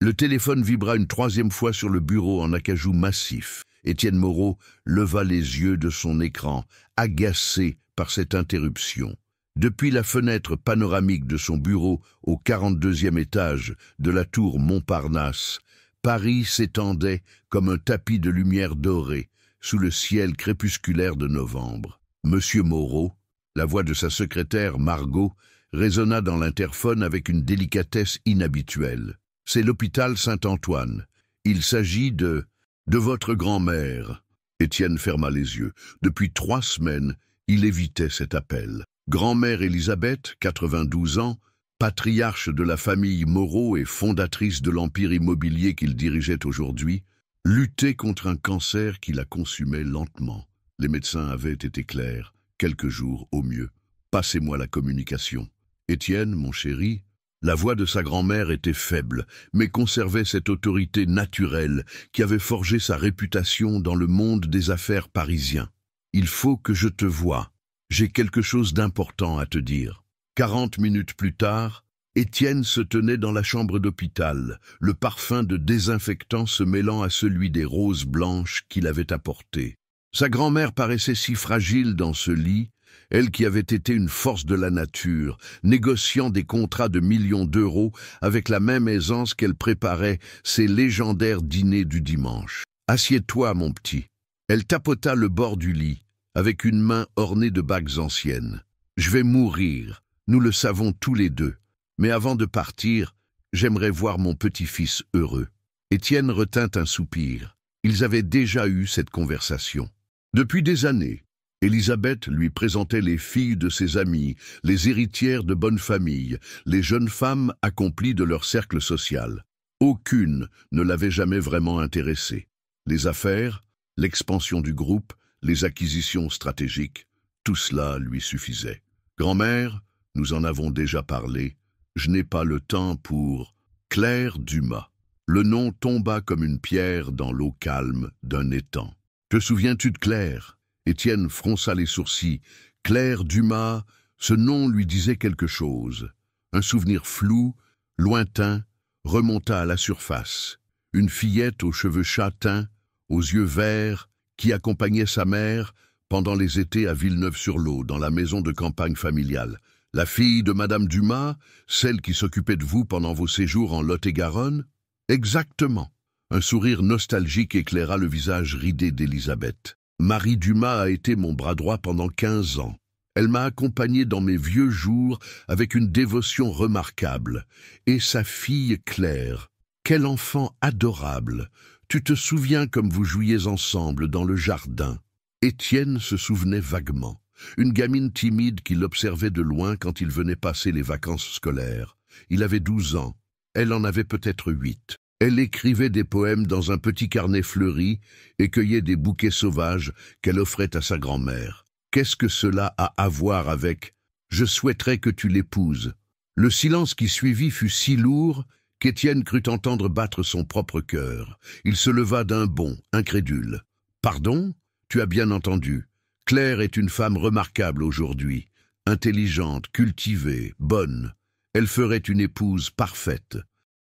Le téléphone vibra une troisième fois sur le bureau en acajou massif. Étienne Moreau leva les yeux de son écran, agacé par cette interruption. Depuis la fenêtre panoramique de son bureau au 42e étage de la tour Montparnasse, Paris s'étendait comme un tapis de lumière dorée sous le ciel crépusculaire de novembre. Monsieur Moreau, la voix de sa secrétaire Margot, résonna dans l'interphone avec une délicatesse inhabituelle. « C'est l'hôpital Saint-Antoine. Il s'agit de votre grand-mère. » Étienne ferma les yeux. Depuis 3 semaines, il évitait cet appel. Grand-mère Élisabeth, 92 ans, patriarche de la famille Moreau et fondatrice de l'empire immobilier qu'il dirigeait aujourd'hui, luttait contre un cancer qui la consumait lentement. Les médecins avaient été clairs, quelques jours au mieux. « Passez-moi la communication. »« Étienne, mon chéri », la voix de sa grand-mère était faible, mais conservait cette autorité naturelle qui avait forgé sa réputation dans le monde des affaires parisien. « Il faut que je te voie. J'ai quelque chose d'important à te dire. » 40 minutes plus tard, Étienne se tenait dans la chambre d'hôpital, le parfum de désinfectant se mêlant à celui des roses blanches qu'il avait apportées. Sa grand-mère paraissait si fragile dans ce lit, elle qui avait été une force de la nature, négociant des contrats de millions d'euros avec la même aisance qu'elle préparait ses légendaires dîners du dimanche. « Assieds-toi, mon petit. » Elle tapota le bord du lit, avec une main ornée de bagues anciennes. « Je vais mourir, nous le savons tous les deux. Mais avant de partir, j'aimerais voir mon petit-fils heureux. » Étienne retint un soupir. Ils avaient déjà eu cette conversation. Depuis des années, Élisabeth lui présentait les filles de ses amis, les héritières de bonne famille, les jeunes femmes accomplies de leur cercle social. Aucune ne l'avait jamais vraiment intéressée. Les affaires, l'expansion du groupe, les acquisitions stratégiques, tout cela lui suffisait. « Grand-mère, nous en avons déjà parlé, je n'ai pas le temps pour... » Claire Dumas. Le nom tomba comme une pierre dans l'eau calme d'un étang. « Te souviens-tu de Claire ?» Étienne fronça les sourcils. Claire Dumas, ce nom lui disait quelque chose. Un souvenir flou, lointain, remonta à la surface. Une fillette aux cheveux châtains, aux yeux verts, qui accompagnait sa mère pendant les étés à Villeneuve-sur-Lot, dans la maison de campagne familiale. La fille de Madame Dumas, celle qui s'occupait de vous pendant vos séjours en Lot-et-Garonne? Exactement. Un sourire nostalgique éclaira le visage ridé d'Élisabeth. Marie Dumas a été mon bras droit pendant 15 ans. Elle m'a accompagné dans mes vieux jours avec une dévotion remarquable. Et sa fille Claire, quel enfant adorable! Tu te souviens comme vous jouiez ensemble dans le jardin? Étienne se souvenait vaguement. Une gamine timide qui l'observait de loin quand il venait passer les vacances scolaires. Il avait 12 ans. Elle en avait peut-être 8. Elle écrivait des poèmes dans un petit carnet fleuri et cueillait des bouquets sauvages qu'elle offrait à sa grand-mère. Qu'est-ce que cela a à voir avec « Je souhaiterais que tu l'épouses » ? Le silence qui suivit fut si lourd qu'Étienne crut entendre battre son propre cœur. Il se leva d'un bond, incrédule. « Pardon ? Tu as bien entendu. Claire est une femme remarquable aujourd'hui, intelligente, cultivée, bonne. Elle ferait une épouse parfaite.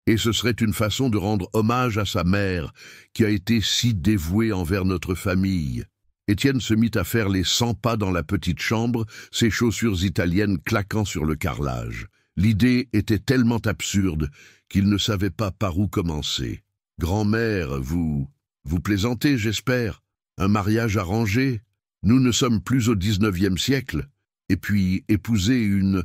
Et ce serait une façon de rendre hommage à sa mère, qui a été si dévouée envers notre famille. » Étienne se mit à faire les 100 pas dans la petite chambre, ses chaussures italiennes claquant sur le carrelage. L'idée était tellement absurde qu'il ne savait pas par où commencer. « Grand-mère, vous plaisantez, j'espère. Un mariage arrangé? Nous ne sommes plus au 19e siècle. Et puis, épouser une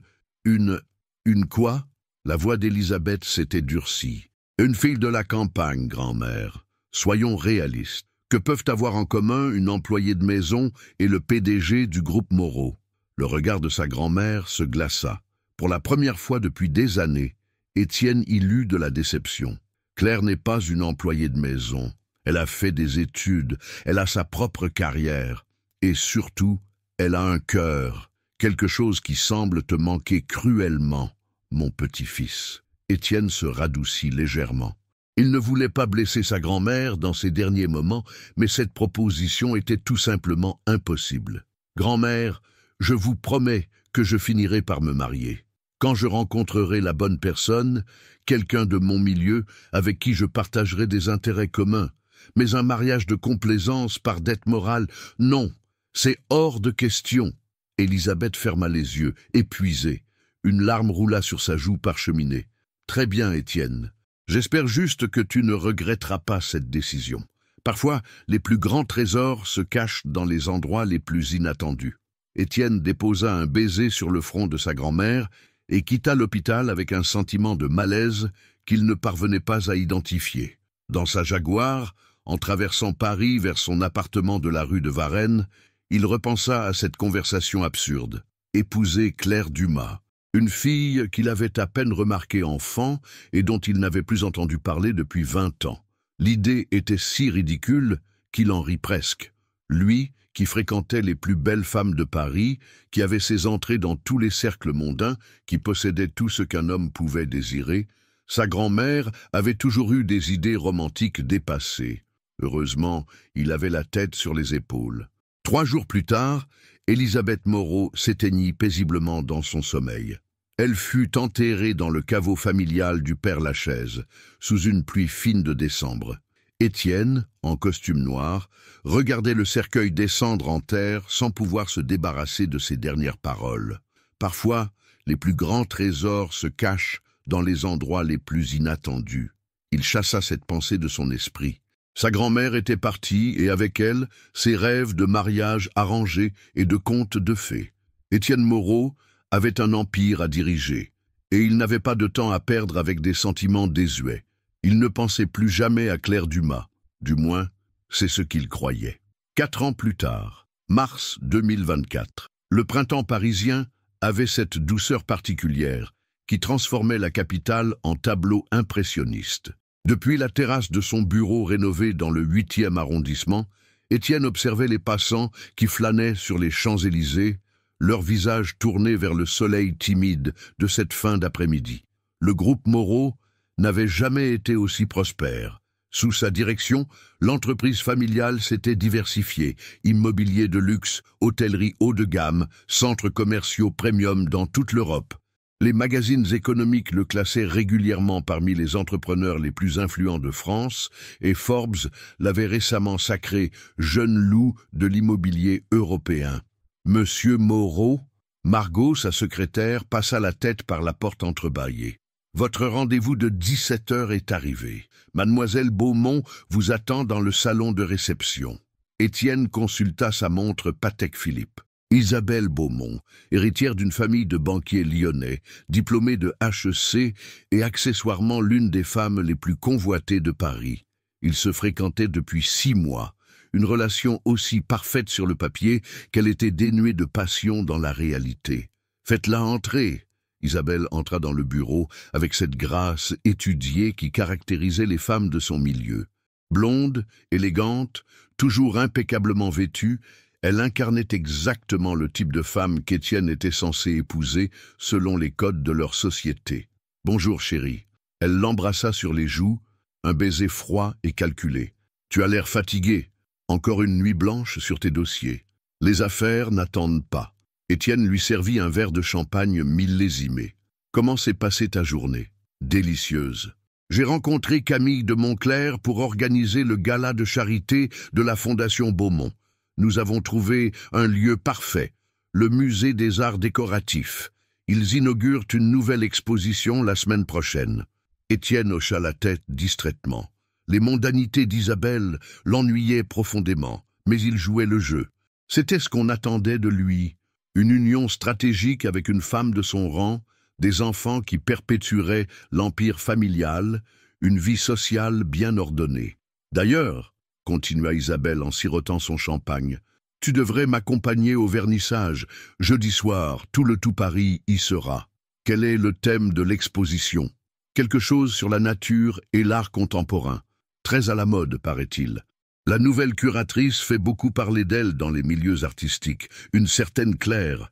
quoi ?» La voix d'Élisabeth s'était durcie. « Une fille de la campagne, grand-mère. Soyons réalistes. Que peuvent avoir en commun une employée de maison et le PDG du groupe Moreau ?» Le regard de sa grand-mère se glaça. Pour la première fois depuis des années, Étienne y lut de la déception. Claire n'est pas une employée de maison. Elle a fait des études, elle a sa propre carrière. Et surtout, elle a un cœur, quelque chose qui semble te manquer cruellement. Mon petit-fils. » Étienne se radoucit légèrement. Il ne voulait pas blesser sa grand-mère dans ces derniers moments, mais cette proposition était tout simplement impossible. « Grand-mère, je vous promets que je finirai par me marier. » Quand je rencontrerai la bonne personne, quelqu'un de mon milieu avec qui je partagerai des intérêts communs. Mais un mariage de complaisance par dette morale, non, c'est hors de question. Élisabeth ferma les yeux, épuisée. Une larme roula sur sa joue parcheminée. Très bien, Étienne. J'espère juste que tu ne regretteras pas cette décision. Parfois, les plus grands trésors se cachent dans les endroits les plus inattendus. Étienne déposa un baiser sur le front de sa grand-mère et quitta l'hôpital avec un sentiment de malaise qu'il ne parvenait pas à identifier. Dans sa Jaguar, en traversant Paris vers son appartement de la rue de Varennes, il repensa à cette conversation absurde. Épouser Claire Dumas, une fille qu'il avait à peine remarquée enfant et dont il n'avait plus entendu parler depuis 20 ans. L'idée était si ridicule qu'il en rit presque. Lui, qui fréquentait les plus belles femmes de Paris, qui avait ses entrées dans tous les cercles mondains, qui possédait tout ce qu'un homme pouvait désirer, sa grand-mère avait toujours eu des idées romantiques dépassées. Heureusement, il avait la tête sur les épaules. 3 jours plus tard, Élisabeth Moreau s'éteignit paisiblement dans son sommeil. Elle fut enterrée dans le caveau familial du père Lachaise, sous une pluie fine de décembre. Étienne, en costume noir, regardait le cercueil descendre en terre sans pouvoir se débarrasser de ses dernières paroles. Parfois, les plus grands trésors se cachent dans les endroits les plus inattendus. Il chassa cette pensée de son esprit. Sa grand-mère était partie et avec elle, ses rêves de mariage arrangés et de contes de fées. Étienne Moreau avait un empire à diriger et il n'avait pas de temps à perdre avec des sentiments désuets. Il ne pensait plus jamais à Claire Dumas. Du moins, c'est ce qu'il croyait. 4 ans plus tard, mars 2024, le printemps parisien avait cette douceur particulière qui transformait la capitale en tableau impressionniste. Depuis la terrasse de son bureau rénové dans le 8e arrondissement, Étienne observait les passants qui flânaient sur les Champs-Élysées, leurs visages tournés vers le soleil timide de cette fin d'après-midi. Le groupe Moreau n'avait jamais été aussi prospère. Sous sa direction, l'entreprise familiale s'était diversifiée, immobilier de luxe, hôtellerie haut de gamme, centres commerciaux premium dans toute l'Europe. Les magazines économiques le classaient régulièrement parmi les entrepreneurs les plus influents de France et Forbes l'avait récemment sacré jeune loup de l'immobilier européen. Monsieur Moreau, Margot, sa secrétaire, passa la tête par la porte entrebâillée. Votre rendez-vous de 17 heures est arrivé. Mademoiselle Beaumont vous attend dans le salon de réception. Étienne consulta sa montre Patek Philippe. Isabelle Beaumont, héritière d'une famille de banquiers lyonnais, diplômée de HEC et accessoirement l'une des femmes les plus convoitées de Paris. Ils se fréquentaient depuis 6 mois, une relation aussi parfaite sur le papier qu'elle était dénuée de passion dans la réalité. « Faites-la entrer !» Isabelle entra dans le bureau avec cette grâce étudiée qui caractérisait les femmes de son milieu. Blonde, élégante, toujours impeccablement vêtue, elle incarnait exactement le type de femme qu'Étienne était censé épouser selon les codes de leur société. « Bonjour chérie ». Elle l'embrassa sur les joues, un baiser froid et calculé. « Tu as l'air fatigué. Encore une nuit blanche sur tes dossiers. Les affaires n'attendent pas. » Étienne lui servit un verre de champagne millésimé. « Comment s'est passée ta journée ?»« Délicieuse. J'ai rencontré Camille de Montclair pour organiser le gala de charité de la Fondation Beaumont. Nous avons trouvé un lieu parfait, le musée des arts décoratifs. Ils inaugurent une nouvelle exposition la semaine prochaine. » Étienne hocha la tête distraitement. Les mondanités d'Isabelle l'ennuyaient profondément, mais il jouait le jeu. C'était ce qu'on attendait de lui. Une union stratégique avec une femme de son rang, des enfants qui perpétueraient l'empire familial, une vie sociale bien ordonnée. « D'ailleurs, continua Isabelle en sirotant son champagne, tu devrais m'accompagner au vernissage. Jeudi soir, tout Paris y sera. Quel est le thème de l'exposition ? Quelque chose sur la nature et l'art contemporain. Très à la mode, paraît-il. La nouvelle curatrice fait beaucoup parler d'elle dans les milieux artistiques. Une certaine Claire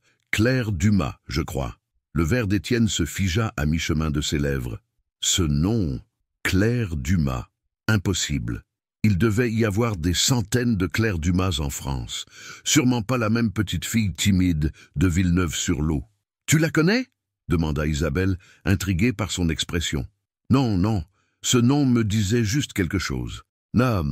Dumas, je crois. » Le verre d'Étienne se figea à mi-chemin de ses lèvres. Ce nom, Claire Dumas, impossible. Il devait y avoir des centaines de Claire Dumas en France. Sûrement pas la même petite fille timide de Villeneuve-sur-Lot. « Tu la connais » demanda Isabelle, intriguée par son expression. Non, non, ce nom me disait juste quelque chose. Non,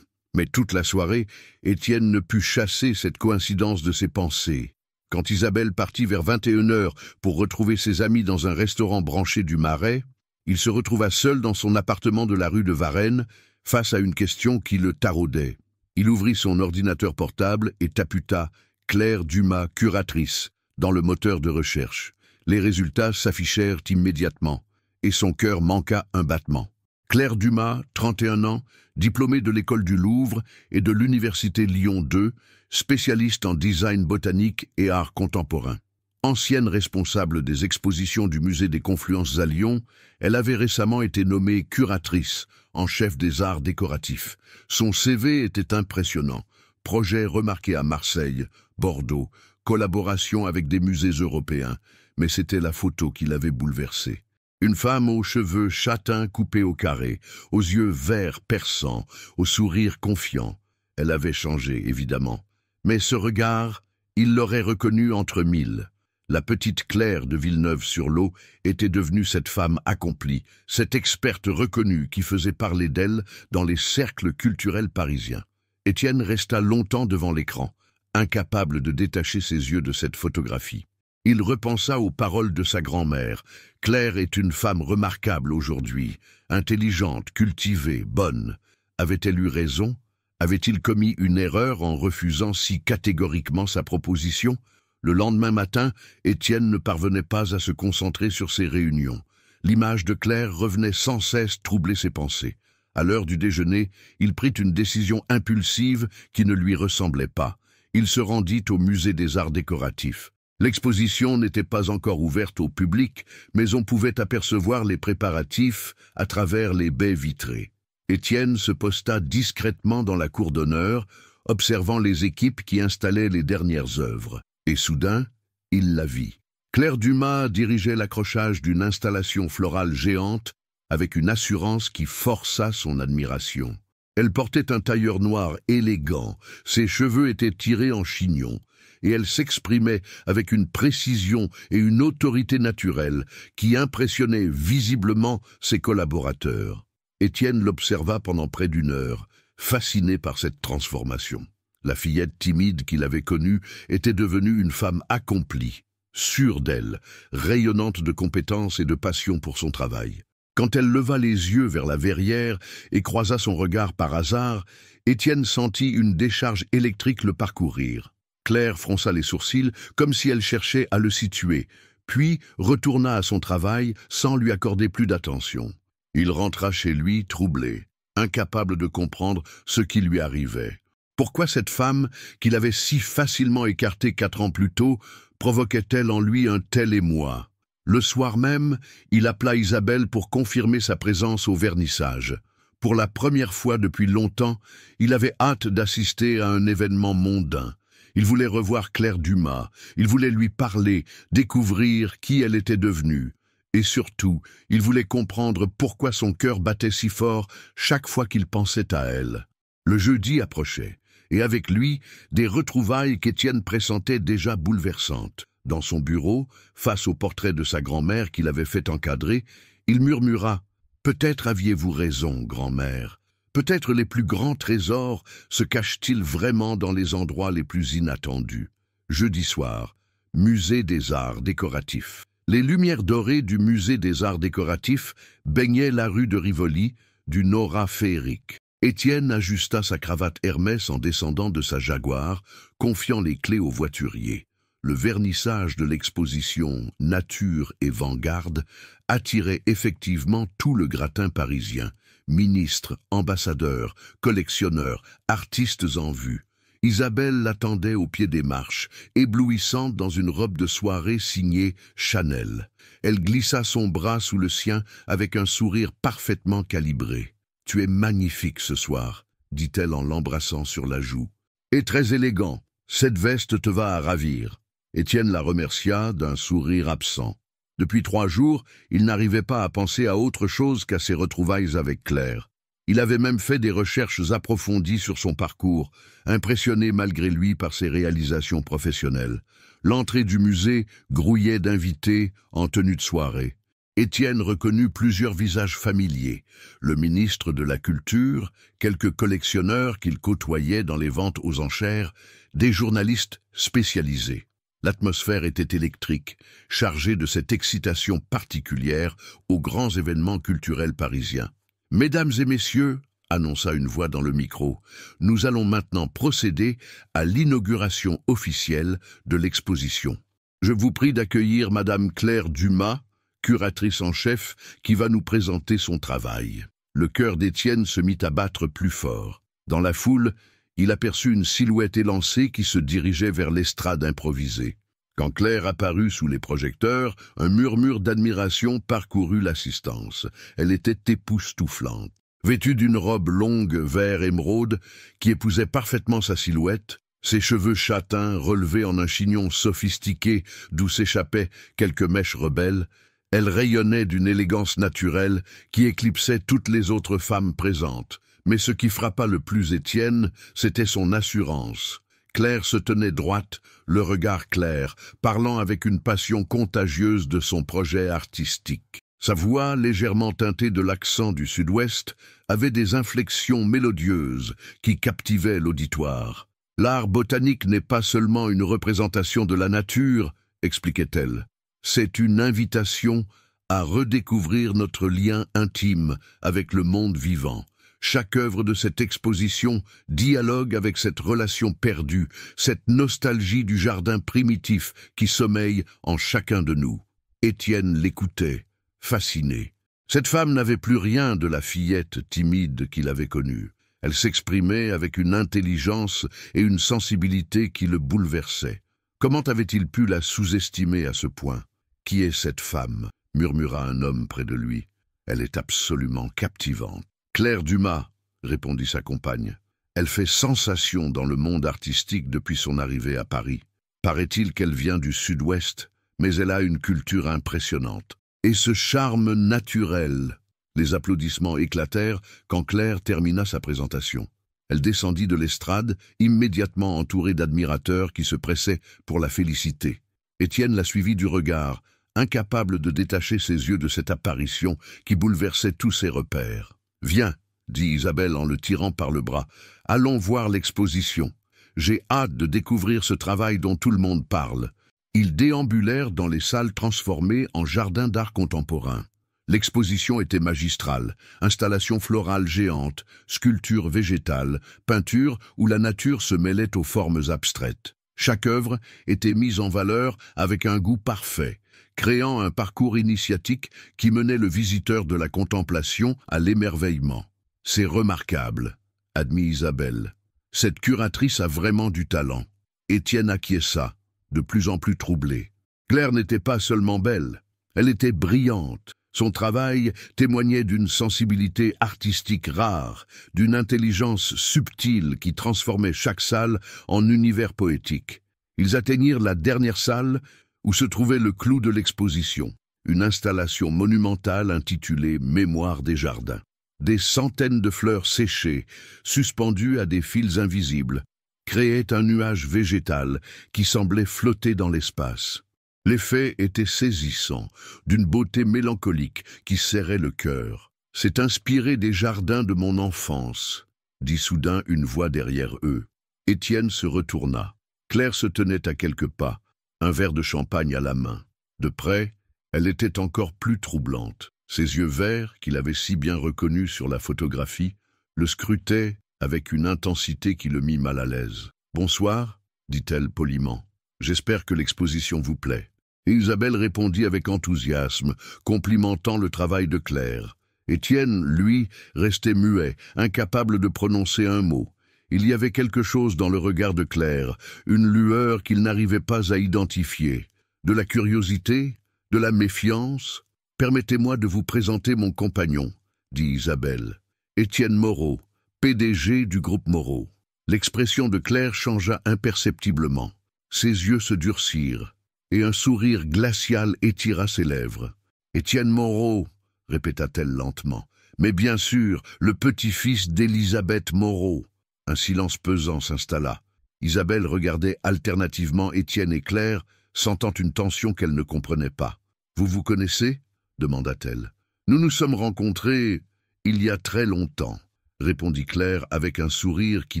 mais toute la soirée, Étienne ne put chasser cette coïncidence de ses pensées. Quand Isabelle partit vers 21h pour retrouver ses amis dans un restaurant branché du Marais, il se retrouva seul dans son appartement de la rue de Varennes, face à une question qui le taraudait. Il ouvrit son ordinateur portable et taputa « Claire Dumas, curatrice » dans le moteur de recherche. Les résultats s'affichèrent immédiatement, et son cœur manqua un battement. Claire Dumas, 31 ans, diplômée de l'école du Louvre et de l'université Lyon 2, spécialiste en design botanique et art contemporain. Ancienne responsable des expositions du musée des Confluences à Lyon, elle avait récemment été nommée curatrice en chef des arts décoratifs. Son CV était impressionnant. Projet remarqué à Marseille, Bordeaux, collaboration avec des musées européens, mais c'était la photo qui l'avait bouleversée. Une femme aux cheveux châtains coupés au carré, aux yeux verts perçants, au sourire confiant. Elle avait changé, évidemment. Mais ce regard, il l'aurait reconnu entre mille. La petite Claire de Villeneuve-sur-Lot était devenue cette femme accomplie, cette experte reconnue qui faisait parler d'elle dans les cercles culturels parisiens. Étienne resta longtemps devant l'écran, incapable de détacher ses yeux de cette photographie. Il repensa aux paroles de sa grand-mère. Claire est une femme remarquable aujourd'hui, intelligente, cultivée, bonne. Avait-elle eu raison? Avait-il commis une erreur en refusant si catégoriquement sa proposition? Le lendemain matin, Étienne ne parvenait pas à se concentrer sur ses réunions. L'image de Claire revenait sans cesse troubler ses pensées. À l'heure du déjeuner, il prit une décision impulsive qui ne lui ressemblait pas. Il se rendit au musée des arts décoratifs. L'exposition n'était pas encore ouverte au public, mais on pouvait apercevoir les préparatifs à travers les baies vitrées. Étienne se posta discrètement dans la cour d'honneur, observant les équipes qui installaient les dernières œuvres. Et soudain, il la vit. Claire Dumas dirigeait l'accrochage d'une installation florale géante avec une assurance qui força son admiration. Elle portait un tailleur noir élégant, ses cheveux étaient tirés en chignon, et elle s'exprimait avec une précision et une autorité naturelle qui impressionnaient visiblement ses collaborateurs. Étienne l'observa pendant près d'une heure, fasciné par cette transformation. La fillette timide qu'il avait connue était devenue une femme accomplie, sûre d'elle, rayonnante de compétences et de passion pour son travail. Quand elle leva les yeux vers la verrière et croisa son regard par hasard, Étienne sentit une décharge électrique le parcourir. Claire fronça les sourcils comme si elle cherchait à le situer, puis retourna à son travail sans lui accorder plus d'attention. Il rentra chez lui troublé, incapable de comprendre ce qui lui arrivait. Pourquoi cette femme, qu'il avait si facilement écartée 4 ans plus tôt, provoquait-elle en lui un tel émoi? Le soir même, il appela Isabelle pour confirmer sa présence au vernissage. Pour la première fois depuis longtemps, il avait hâte d'assister à un événement mondain. Il voulait revoir Claire Dumas, il voulait lui parler, découvrir qui elle était devenue. Et surtout, il voulait comprendre pourquoi son cœur battait si fort chaque fois qu'il pensait à elle. Le jeudi approchait, et avec lui, des retrouvailles qu'Étienne pressentait déjà bouleversantes. Dans son bureau, face au portrait de sa grand-mère qu'il avait fait encadrer, il murmura « Peut-être aviez-vous raison, grand-mère. Peut-être les plus grands trésors se cachent-ils vraiment dans les endroits les plus inattendus. » Jeudi soir, musée des arts décoratifs. Les lumières dorées du musée des arts décoratifs baignaient la rue de Rivoli d'une aura féerique. Étienne ajusta sa cravate Hermès en descendant de sa Jaguar, confiant les clés au voiturier. Le vernissage de l'exposition Nature et Vanguarde attirait effectivement tout le gratin parisien. Ministres, ambassadeurs, collectionneurs, artistes en vue. Isabelle l'attendait au pied des marches, éblouissante dans une robe de soirée signée Chanel. Elle glissa son bras sous le sien avec un sourire parfaitement calibré. « Tu es magnifique ce soir », dit-elle en l'embrassant sur la joue. « Et très élégant, cette veste te va à ravir. » Étienne la remercia d'un sourire absent. Depuis 3 jours, il n'arrivait pas à penser à autre chose qu'à ses retrouvailles avec Claire. Il avait même fait des recherches approfondies sur son parcours, impressionné malgré lui par ses réalisations professionnelles. L'entrée du musée grouillait d'invités en tenue de soirée. Étienne reconnut plusieurs visages familiers, le ministre de la Culture, quelques collectionneurs qu'il côtoyait dans les ventes aux enchères, des journalistes spécialisés. L'atmosphère était électrique, chargée de cette excitation particulière aux grands événements culturels parisiens. « Mesdames et messieurs », annonça une voix dans le micro, « nous allons maintenant procéder à l'inauguration officielle de l'exposition. Je vous prie d'accueillir Madame Claire Dumas, curatrice en chef, qui va nous présenter son travail. » Le cœur d'Étienne se mit à battre plus fort. Dans la foule, il aperçut une silhouette élancée qui se dirigeait vers l'estrade improvisée. Quand Claire apparut sous les projecteurs, un murmure d'admiration parcourut l'assistance. Elle était époustouflante. Vêtue d'une robe longue vert émeraude qui épousait parfaitement sa silhouette, ses cheveux châtains relevés en un chignon sophistiqué d'où s'échappaient quelques mèches rebelles, elle rayonnait d'une élégance naturelle qui éclipsait toutes les autres femmes présentes. Mais ce qui frappa le plus Étienne, c'était son assurance. Claire se tenait droite, le regard clair, parlant avec une passion contagieuse de son projet artistique. Sa voix, légèrement teintée de l'accent du sud-ouest, avait des inflexions mélodieuses qui captivaient l'auditoire. « L'art botanique n'est pas seulement une représentation de la nature, » expliquait-elle. « C'est une invitation à redécouvrir notre lien intime avec le monde vivant. Chaque œuvre de cette exposition dialogue avec cette relation perdue, cette nostalgie du jardin primitif qui sommeille en chacun de nous. » Étienne l'écoutait, fasciné. Cette femme n'avait plus rien de la fillette timide qu'il avait connue. Elle s'exprimait avec une intelligence et une sensibilité qui le bouleversaient. Comment avait-il pu la sous-estimer à ce point? « Qui est cette femme ?» murmura un homme près de lui. « Elle est absolument captivante. » « Claire Dumas », répondit sa compagne. « Elle fait sensation dans le monde artistique depuis son arrivée à Paris. Paraît-il qu'elle vient du sud-ouest, mais elle a une culture impressionnante. Et ce charme naturel !» Les applaudissements éclatèrent quand Claire termina sa présentation. Elle descendit de l'estrade, immédiatement entourée d'admirateurs qui se pressaient pour la féliciter. Étienne la suivit du regard, incapable de détacher ses yeux de cette apparition qui bouleversait tous ses repères. « Viens, » dit Isabelle en le tirant par le bras, « allons voir l'exposition. J'ai hâte de découvrir ce travail dont tout le monde parle. » Ils déambulèrent dans les salles transformées en jardin d'art contemporain. L'exposition était magistrale, installations florales géantes, sculptures végétales, peintures où la nature se mêlait aux formes abstraites. Chaque œuvre était mise en valeur avec un goût parfait, créant un parcours initiatique qui menait le visiteur de la contemplation à l'émerveillement. « C'est remarquable », admit Isabelle. « Cette curatrice a vraiment du talent. » Étienne acquiesça, de plus en plus troublé. Claire n'était pas seulement belle, elle était brillante. Son travail témoignait d'une sensibilité artistique rare, d'une intelligence subtile qui transformait chaque salle en univers poétique. Ils atteignirent la dernière salle où se trouvait le clou de l'exposition, une installation monumentale intitulée « Mémoire des jardins ». Des centaines de fleurs séchées, suspendues à des fils invisibles, créaient un nuage végétal qui semblait flotter dans l'espace. L'effet était saisissant, d'une beauté mélancolique qui serrait le cœur. « C'est inspiré des jardins de mon enfance », dit soudain une voix derrière eux. Étienne se retourna. Claire se tenait à quelques pas, un verre de champagne à la main. De près, elle était encore plus troublante. Ses yeux verts, qu'il avait si bien reconnus sur la photographie, le scrutaient avec une intensité qui le mit mal à l'aise. « Bonsoir », dit-elle poliment. « J'espère que l'exposition vous plaît. » Et Isabelle répondit avec enthousiasme, complimentant le travail de Claire. Étienne, lui, restait muet, incapable de prononcer un mot. Il y avait quelque chose dans le regard de Claire, une lueur qu'il n'arrivait pas à identifier. De la curiosité, de la méfiance. « Permettez-moi de vous présenter mon compagnon, » dit Isabelle. « Étienne Moreau, PDG du groupe Moreau. » L'expression de Claire changea imperceptiblement. Ses yeux se durcirent, et un sourire glacial étira ses lèvres. « Étienne Moreau, » répéta-t-elle lentement. Mais bien sûr, le petit-fils d'Élisabeth Moreau. Un silence pesant s'installa. Isabelle regardait alternativement Étienne et Claire, sentant une tension qu'elle ne comprenait pas. « Vous vous connaissez » demanda-t-elle. « Nous nous sommes rencontrés il y a très longtemps », répondit Claire avec un sourire qui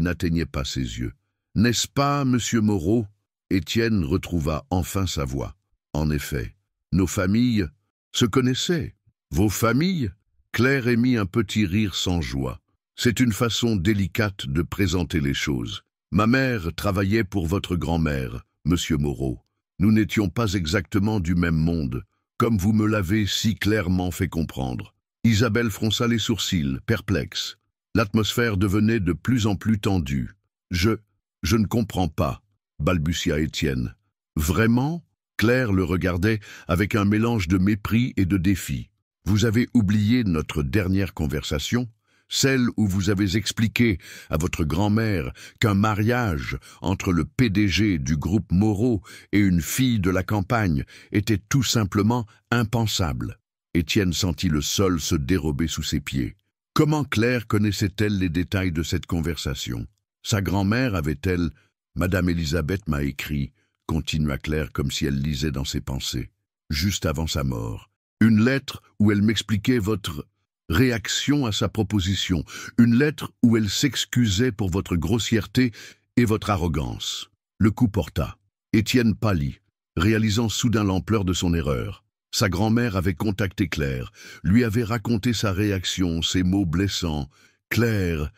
n'atteignait pas ses yeux. « N'est-ce pas, monsieur Moreau ?» Étienne retrouva enfin sa voix. En effet, nos familles se connaissaient. Vos familles? Claire émit un petit rire sans joie. C'est une façon délicate de présenter les choses. Ma mère travaillait pour votre grand-mère, monsieur Moreau. Nous n'étions pas exactement du même monde, comme vous me l'avez si clairement fait comprendre. Isabelle fronça les sourcils, perplexe. L'atmosphère devenait de plus en plus tendue. Je ne comprends pas, balbutia Étienne. Vraiment? Claire le regardait avec un mélange de mépris et de défi. Vous avez oublié notre dernière conversation, celle où vous avez expliqué à votre grand-mère qu'un mariage entre le PDG du groupe Moreau et une fille de la campagne était tout simplement impensable. Étienne sentit le sol se dérober sous ses pieds. Comment Claire connaissait-elle les détails de cette conversation? Sa grand-mère avait-elle... Madame Élisabeth m'a écrit, continua Claire comme si elle lisait dans ses pensées, juste avant sa mort. Une lettre où elle m'expliquait votre réaction à sa proposition. Une lettre où elle s'excusait pour votre grossièreté et votre arrogance. Le coup porta. Étienne pâlit, réalisant soudain l'ampleur de son erreur. Sa grand-mère avait contacté Claire, lui avait raconté sa réaction, ses mots blessants. « Claire,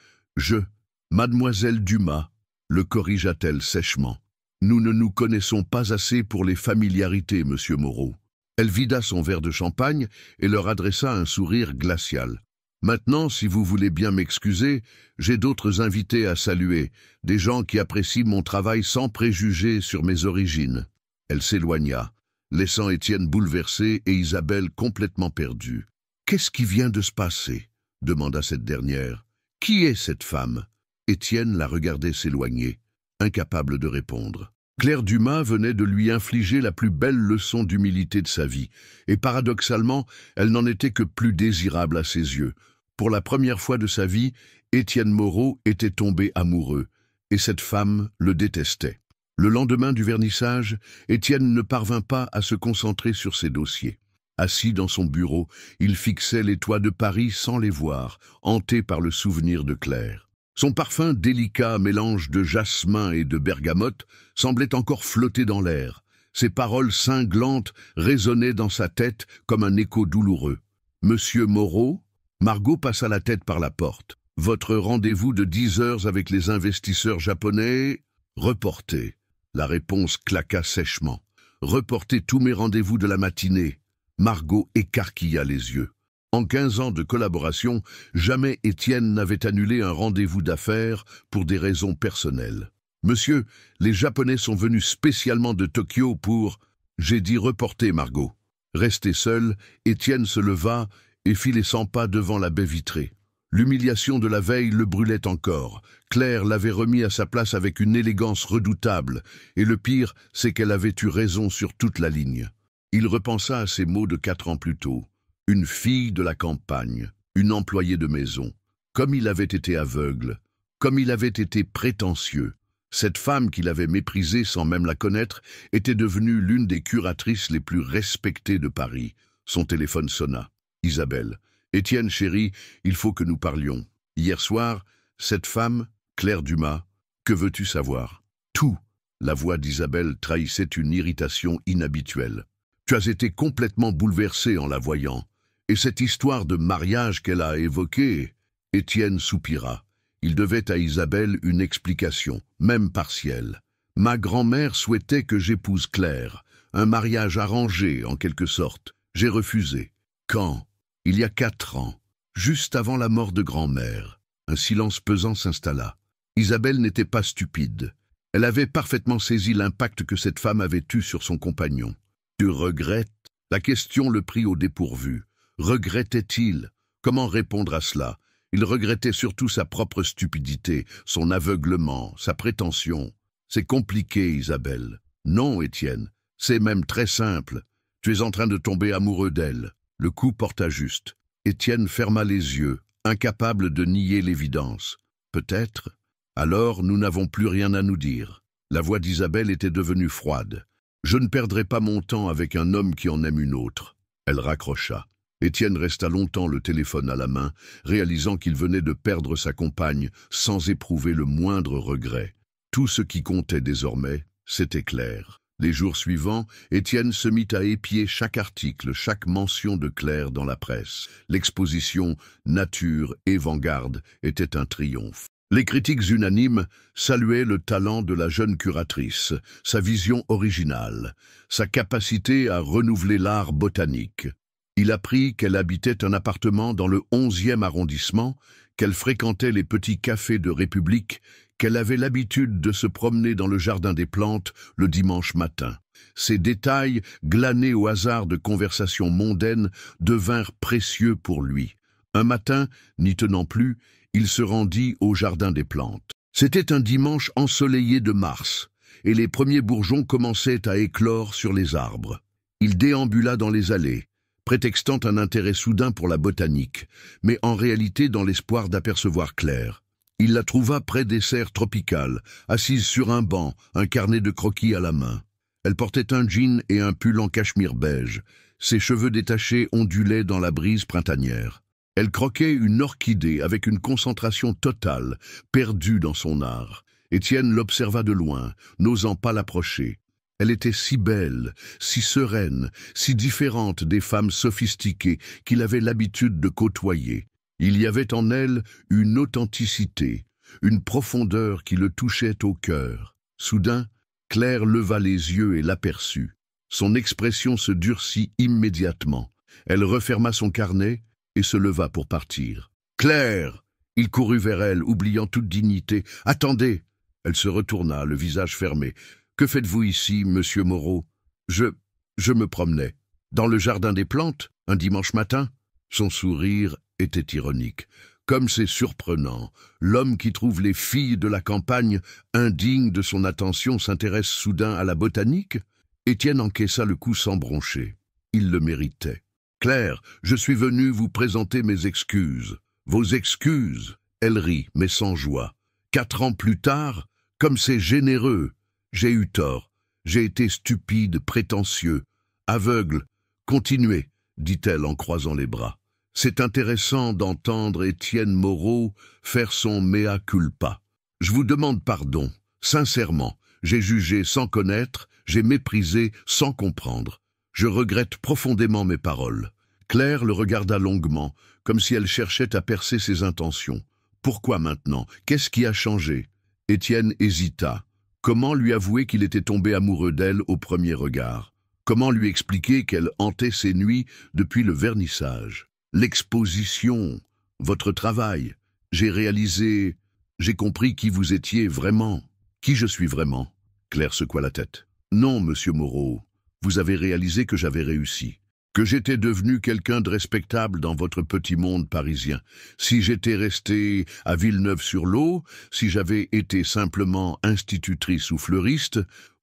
Mademoiselle Dumas », le corrigea-t-elle sèchement. « Nous ne nous connaissons pas assez pour les familiarités, monsieur Moreau. » Elle vida son verre de champagne et leur adressa un sourire glacial. « Maintenant, si vous voulez bien m'excuser, j'ai d'autres invités à saluer, des gens qui apprécient mon travail sans préjugés sur mes origines. » Elle s'éloigna, laissant Étienne bouleversé et Isabelle complètement perdue. « Qu'est-ce qui vient de se passer ?» demanda cette dernière. « Qui est cette femme ?» Étienne la regardait s'éloigner, incapable de répondre. Claire Dumas venait de lui infliger la plus belle leçon d'humilité de sa vie, et paradoxalement, elle n'en était que plus désirable à ses yeux. Pour la première fois de sa vie, Étienne Moreau était tombé amoureux, et cette femme le détestait. Le lendemain du vernissage, Étienne ne parvint pas à se concentrer sur ses dossiers. Assis dans son bureau, il fixait les toits de Paris sans les voir, hanté par le souvenir de Claire. Son parfum délicat mélange de jasmin et de bergamote semblait encore flotter dans l'air. Ses paroles cinglantes résonnaient dans sa tête comme un écho douloureux. « Monsieur Moreau ?» Margot passa la tête par la porte. « Votre rendez-vous de 10 heures avec les investisseurs japonais ?» « Reporté. » La réponse claqua sèchement. « Reportez tous mes rendez-vous de la matinée. » Margot écarquilla les yeux. En 15 ans de collaboration, jamais Étienne n'avait annulé un rendez-vous d'affaires pour des raisons personnelles. « Monsieur, les Japonais sont venus spécialement de Tokyo pour... » J'ai dit reporter, Margot. Resté seul, Étienne se leva et fit les 100 pas devant la baie vitrée. L'humiliation de la veille le brûlait encore. Claire l'avait remis à sa place avec une élégance redoutable, et le pire, c'est qu'elle avait eu raison sur toute la ligne. Il repensa à ses mots de 4 ans plus tôt. Une fille de la campagne, une employée de maison. Comme il avait été aveugle, comme il avait été prétentieux. Cette femme qu'il avait méprisée sans même la connaître était devenue l'une des curatrices les plus respectées de Paris. Son téléphone sonna. Isabelle. « Étienne, chéri, il faut que nous parlions. Hier soir, cette femme, Claire Dumas, que veux-tu savoir ?»« Tout. » La voix d'Isabelle trahissait une irritation inhabituelle. « Tu as été complètement bouleversé en la voyant. Et cette histoire de mariage qu'elle a évoquée... » Étienne soupira. Il devait à Isabelle une explication, même partielle. « Ma grand-mère souhaitait que j'épouse Claire, un mariage arrangé en quelque sorte. J'ai refusé. Quand ? Il y a 4 ans, juste avant la mort de grand-mère. » Un silence pesant s'installa. Isabelle n'était pas stupide. Elle avait parfaitement saisi l'impact que cette femme avait eu sur son compagnon. « Tu regrettes ?» La question le prit au dépourvu. Regrettait-il? Comment répondre à cela? Il regrettait surtout sa propre stupidité, son aveuglement, sa prétention. C'est compliqué, Isabelle. Non, Étienne, c'est même très simple. Tu es en train de tomber amoureux d'elle. Le coup porta juste. Étienne ferma les yeux, incapable de nier l'évidence. Peut-être. Alors, nous n'avons plus rien à nous dire. La voix d'Isabelle était devenue froide. Je ne perdrai pas mon temps avec un homme qui en aime une autre. Elle raccrocha. Étienne resta longtemps le téléphone à la main, réalisant qu'il venait de perdre sa compagne sans éprouver le moindre regret. Tout ce qui comptait désormais, c'était Claire. Les jours suivants, Étienne se mit à épier chaque article, chaque mention de Claire dans la presse. L'exposition « Nature et Vanguard » était un triomphe. Les critiques unanimes saluaient le talent de la jeune curatrice, sa vision originale, sa capacité à renouveler l'art botanique. Il apprit qu'elle habitait un appartement dans le 11e arrondissement, qu'elle fréquentait les petits cafés de République, qu'elle avait l'habitude de se promener dans le jardin des plantes le dimanche matin. Ces détails, glanés au hasard de conversations mondaines, devinrent précieux pour lui. Un matin, n'y tenant plus, il se rendit au jardin des plantes. C'était un dimanche ensoleillé de mars, et les premiers bourgeons commençaient à éclore sur les arbres. Il déambula dans les allées, prétextant un intérêt soudain pour la botanique, mais en réalité dans l'espoir d'apercevoir Claire. Il la trouva près des serres tropicales, assise sur un banc, un carnet de croquis à la main. Elle portait un jean et un pull en cachemire beige. Ses cheveux détachés ondulaient dans la brise printanière. Elle croquait une orchidée avec une concentration totale, perdue dans son art. Étienne l'observa de loin, n'osant pas l'approcher. Elle était si belle, si sereine, si différente des femmes sophistiquées qu'il avait l'habitude de côtoyer. Il y avait en elle une authenticité, une profondeur qui le touchait au cœur. Soudain, Claire leva les yeux et l'aperçut. Son expression se durcit immédiatement. Elle referma son carnet et se leva pour partir. « Claire !» Il courut vers elle, oubliant toute dignité. « Attendez !» Elle se retourna, le visage fermé. « Que faites-vous ici, monsieur Moreau ?»« Je me promenais. Dans le jardin des plantes, un dimanche matin ?» Son sourire était ironique. Comme c'est surprenant, l'homme qui trouve les filles de la campagne indignes de son attention s'intéresse soudain à la botanique. Étienne encaissa le coup sans broncher. Il le méritait. « Claire, je suis venu vous présenter mes excuses. » « Vos excuses ?» Elle rit, mais sans joie. « 4 ans plus tard, comme c'est généreux. J'ai eu tort. J'ai été stupide, prétentieux, aveugle. Continuez, dit-elle en croisant les bras. C'est intéressant d'entendre Étienne Moreau faire son mea culpa. Je vous demande pardon, sincèrement. J'ai jugé sans connaître, j'ai méprisé sans comprendre. Je regrette profondément mes paroles. » Claire le regarda longuement, comme si elle cherchait à percer ses intentions. Pourquoi maintenant? Qu'est-ce qui a changé? Étienne hésita. Comment lui avouer qu'il était tombé amoureux d'elle au premier regard? Comment lui expliquer qu'elle hantait ses nuits depuis le vernissage? L'exposition, votre travail. J'ai compris qui vous étiez vraiment. Qui je suis vraiment? Claire secoua la tête. Non, monsieur Moreau, vous avez réalisé que j'avais réussi. Que j'étais devenu quelqu'un de respectable dans votre petit monde parisien. Si j'étais resté à Villeneuve-sur-Lot, si j'avais été simplement institutrice ou fleuriste,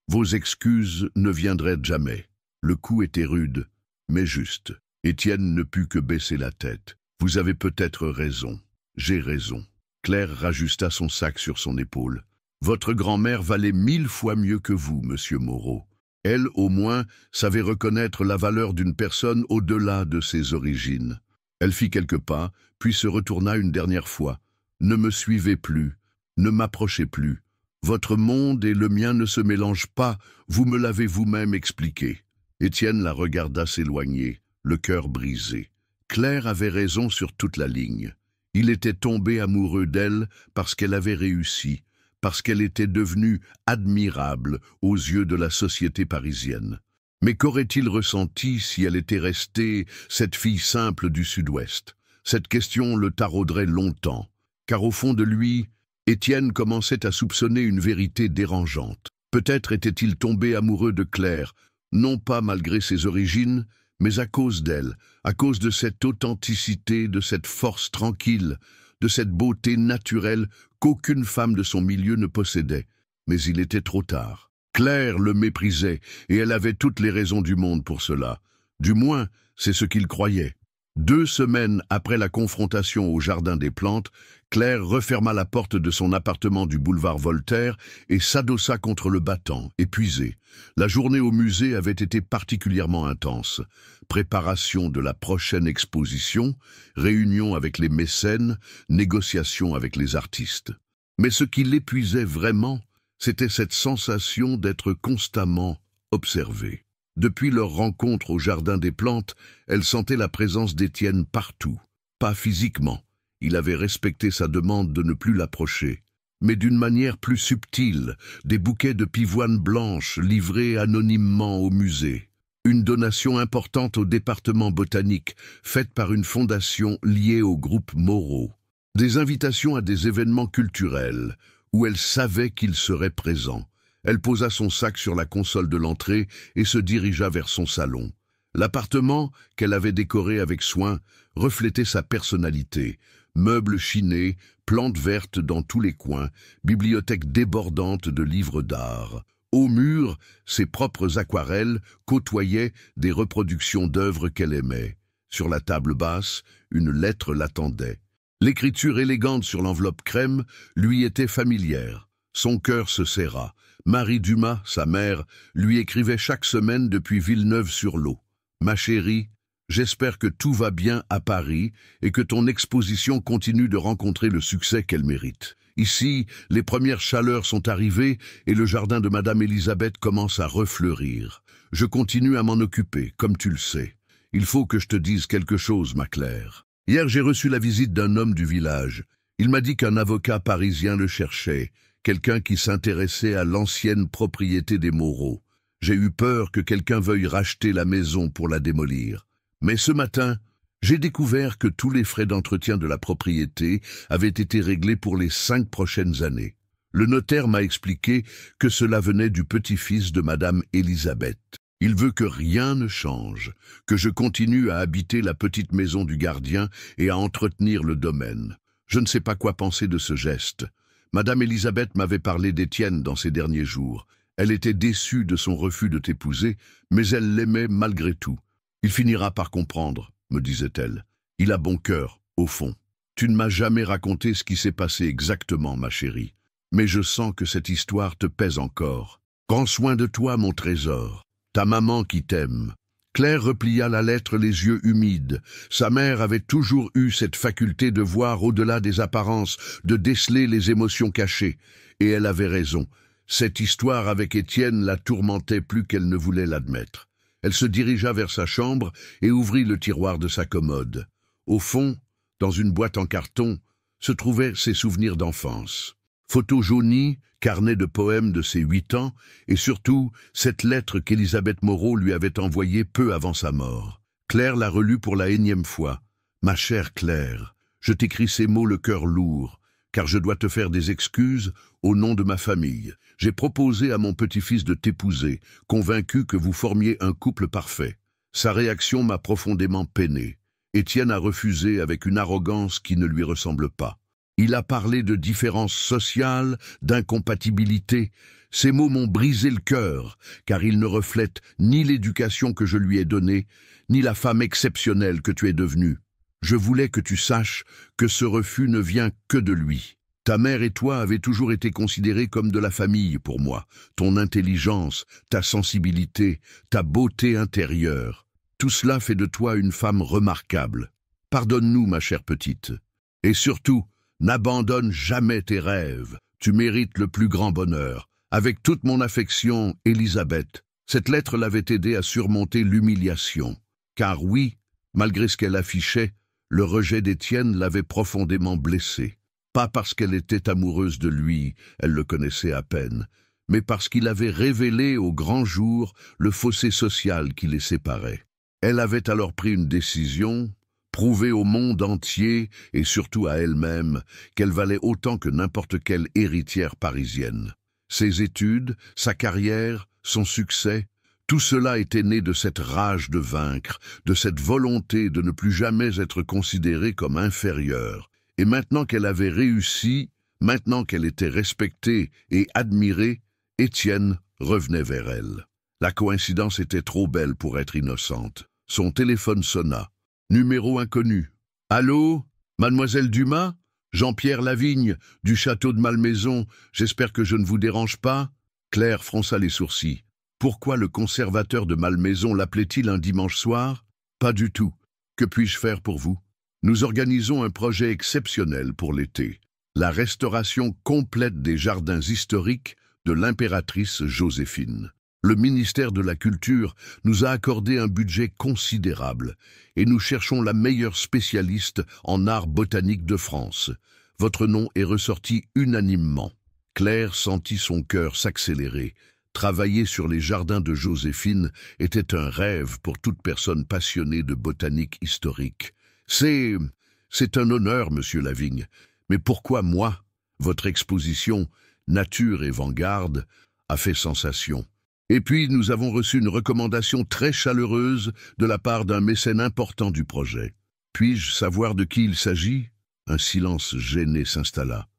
vos excuses ne viendraient jamais. Le coup était rude, mais juste. Étienne ne put que baisser la tête. Vous avez peut-être raison. J'ai raison. Claire rajusta son sac sur son épaule. Votre grand-mère valait 1000 fois mieux que vous, monsieur Moreau. Elle, au moins, savait reconnaître la valeur d'une personne au-delà de ses origines. Elle fit quelques pas, puis se retourna une dernière fois. « Ne me suivez plus, ne m'approchez plus. Votre monde et le mien ne se mélangent pas, vous me l'avez vous-même expliqué. » Étienne la regarda s'éloigner, le cœur brisé. Claire avait raison sur toute la ligne. Il était tombé amoureux d'elle parce qu'elle avait réussi, parce qu'elle était devenue admirable aux yeux de la société parisienne. Mais qu'aurait-il ressenti si elle était restée cette fille simple du Sud-Ouest? Cette question le tarauderait longtemps, car au fond de lui, Étienne commençait à soupçonner une vérité dérangeante. Peut-être était-il tombé amoureux de Claire, non pas malgré ses origines, mais à cause d'elle, à cause de cette authenticité, de cette force tranquille, de cette beauté naturelle qu'aucune femme de son milieu ne possédait. Mais il était trop tard. Claire le méprisait, et elle avait toutes les raisons du monde pour cela. Du moins, c'est ce qu'il croyait. 2 semaines après la confrontation au Jardin des Plantes, Claire referma la porte de son appartement du boulevard Voltaire et s'adossa contre le battant, épuisée. La journée au musée avait été particulièrement intense. Préparation de la prochaine exposition, réunion avec les mécènes, négociation avec les artistes. Mais ce qui l'épuisait vraiment, c'était cette sensation d'être constamment observée. Depuis leur rencontre au Jardin des Plantes, elle sentait la présence d'Étienne partout. Pas physiquement, il avait respecté sa demande de ne plus l'approcher, mais d'une manière plus subtile, des bouquets de pivoine blanche livrés anonymement au musée. Une donation importante au département botanique, faite par une fondation liée au groupe Moreau. Des invitations à des événements culturels, où elle savait qu'il serait présent. Elle posa son sac sur la console de l'entrée et se dirigea vers son salon. L'appartement, qu'elle avait décoré avec soin, reflétait sa personnalité. Meubles chinés, plantes vertes dans tous les coins, bibliothèque débordante de livres d'art. Au mur, ses propres aquarelles côtoyaient des reproductions d'œuvres qu'elle aimait. Sur la table basse, une lettre l'attendait. L'écriture élégante sur l'enveloppe crème lui était familière. Son cœur se serra. Marie Dumas, sa mère, lui écrivait chaque semaine depuis Villeneuve-sur-Lot. « Ma chérie, j'espère que tout va bien à Paris et que ton exposition continue de rencontrer le succès qu'elle mérite. Ici, les premières chaleurs sont arrivées et le jardin de Madame Elisabeth commence à refleurir. Je continue à m'en occuper, comme tu le sais. Il faut que je te dise quelque chose, ma Claire. Hier, j'ai reçu la visite d'un homme du village. Il m'a dit qu'un avocat parisien le cherchait. Quelqu'un qui s'intéressait à l'ancienne propriété des Moreau. J'ai eu peur que quelqu'un veuille racheter la maison pour la démolir. Mais ce matin, j'ai découvert que tous les frais d'entretien de la propriété avaient été réglés pour les 5 prochaines années. Le notaire m'a expliqué que cela venait du petit-fils de Madame Elisabeth. Il veut que rien ne change, que je continue à habiter la petite maison du gardien et à entretenir le domaine. Je ne sais pas quoi penser de ce geste. Madame Elisabeth m'avait parlé d'Étienne dans ces derniers jours. Elle était déçue de son refus de t'épouser, mais elle l'aimait malgré tout. Il finira par comprendre, me disait-elle. Il a bon cœur, au fond. Tu ne m'as jamais raconté ce qui s'est passé exactement, ma chérie. Mais je sens que cette histoire te pèse encore. Prends soin de toi, mon trésor. Ta maman qui t'aime. Claire replia la lettre les yeux humides. Sa mère avait toujours eu cette faculté de voir au-delà des apparences, de déceler les émotions cachées. Et elle avait raison. Cette histoire avec Étienne la tourmentait plus qu'elle ne voulait l'admettre. Elle se dirigea vers sa chambre et ouvrit le tiroir de sa commode. Au fond, dans une boîte en carton, se trouvaient ses souvenirs d'enfance. Photos jaunies, carnet de poèmes de ses 8 ans, et surtout cette lettre qu'Élisabeth Moreau lui avait envoyée peu avant sa mort. Claire la relut pour la 1e fois. « Ma chère Claire, je t'écris ces mots le cœur lourd, car je dois te faire des excuses au nom de ma famille. J'ai proposé à mon petit-fils de t'épouser, convaincu que vous formiez un couple parfait. Sa réaction m'a profondément peiné. Étienne a refusé avec une arrogance qui ne lui ressemble pas. Il a parlé de différences sociales, d'incompatibilité. Ces mots m'ont brisé le cœur, car ils ne reflètent ni l'éducation que je lui ai donnée, ni la femme exceptionnelle que tu es devenue. Je voulais que tu saches que ce refus ne vient que de lui. Ta mère et toi avez toujours été considérés comme de la famille pour moi. Ton intelligence, ta sensibilité, ta beauté intérieure. Tout cela fait de toi une femme remarquable. Pardonne-nous, ma chère petite. Et surtout, n'abandonne jamais tes rêves. Tu mérites le plus grand bonheur. Avec toute mon affection, Elisabeth. Cette lettre l'avait aidée à surmonter l'humiliation. Car oui, malgré ce qu'elle affichait, le rejet d'Étienne l'avait profondément blessée. Pas parce qu'elle était amoureuse de lui, elle le connaissait à peine, mais parce qu'il avait révélé au grand jour le fossé social qui les séparait. Elle avait alors pris une décision, prouver au monde entier, et surtout à elle-même, qu'elle valait autant que n'importe quelle héritière parisienne. Ses études, sa carrière, son succès, tout cela était né de cette rage de vaincre, de cette volonté de ne plus jamais être considérée comme inférieure. Et maintenant qu'elle avait réussi, maintenant qu'elle était respectée et admirée, Étienne revenait vers elle. La coïncidence était trop belle pour être innocente. Son téléphone sonna. Numéro inconnu. Allô? Mademoiselle Dumas? Jean-Pierre Lavigne, du château de Malmaison, j'espère que je ne vous dérange pas? Claire fronça les sourcils. Pourquoi le conservateur de Malmaison l'appelait-il un dimanche soir? Pas du tout. Que puis-je faire pour vous? Nous organisons un projet exceptionnel pour l'été. La restauration complète des jardins historiques de l'impératrice Joséphine. Le ministère de la Culture nous a accordé un budget considérable et nous cherchons la meilleure spécialiste en art botanique de France. Votre nom est ressorti unanimement. Claire sentit son cœur s'accélérer. Travailler sur les jardins de Joséphine était un rêve pour toute personne passionnée de botanique historique. C'est un honneur, monsieur Lavigne. Mais pourquoi moi? Votre exposition, Nature et Vanguarde, a fait sensation. Et puis, nous avons reçu une recommandation très chaleureuse de la part d'un mécène important du projet. Puis-je savoir de qui il s'agit? Un silence gêné s'installa.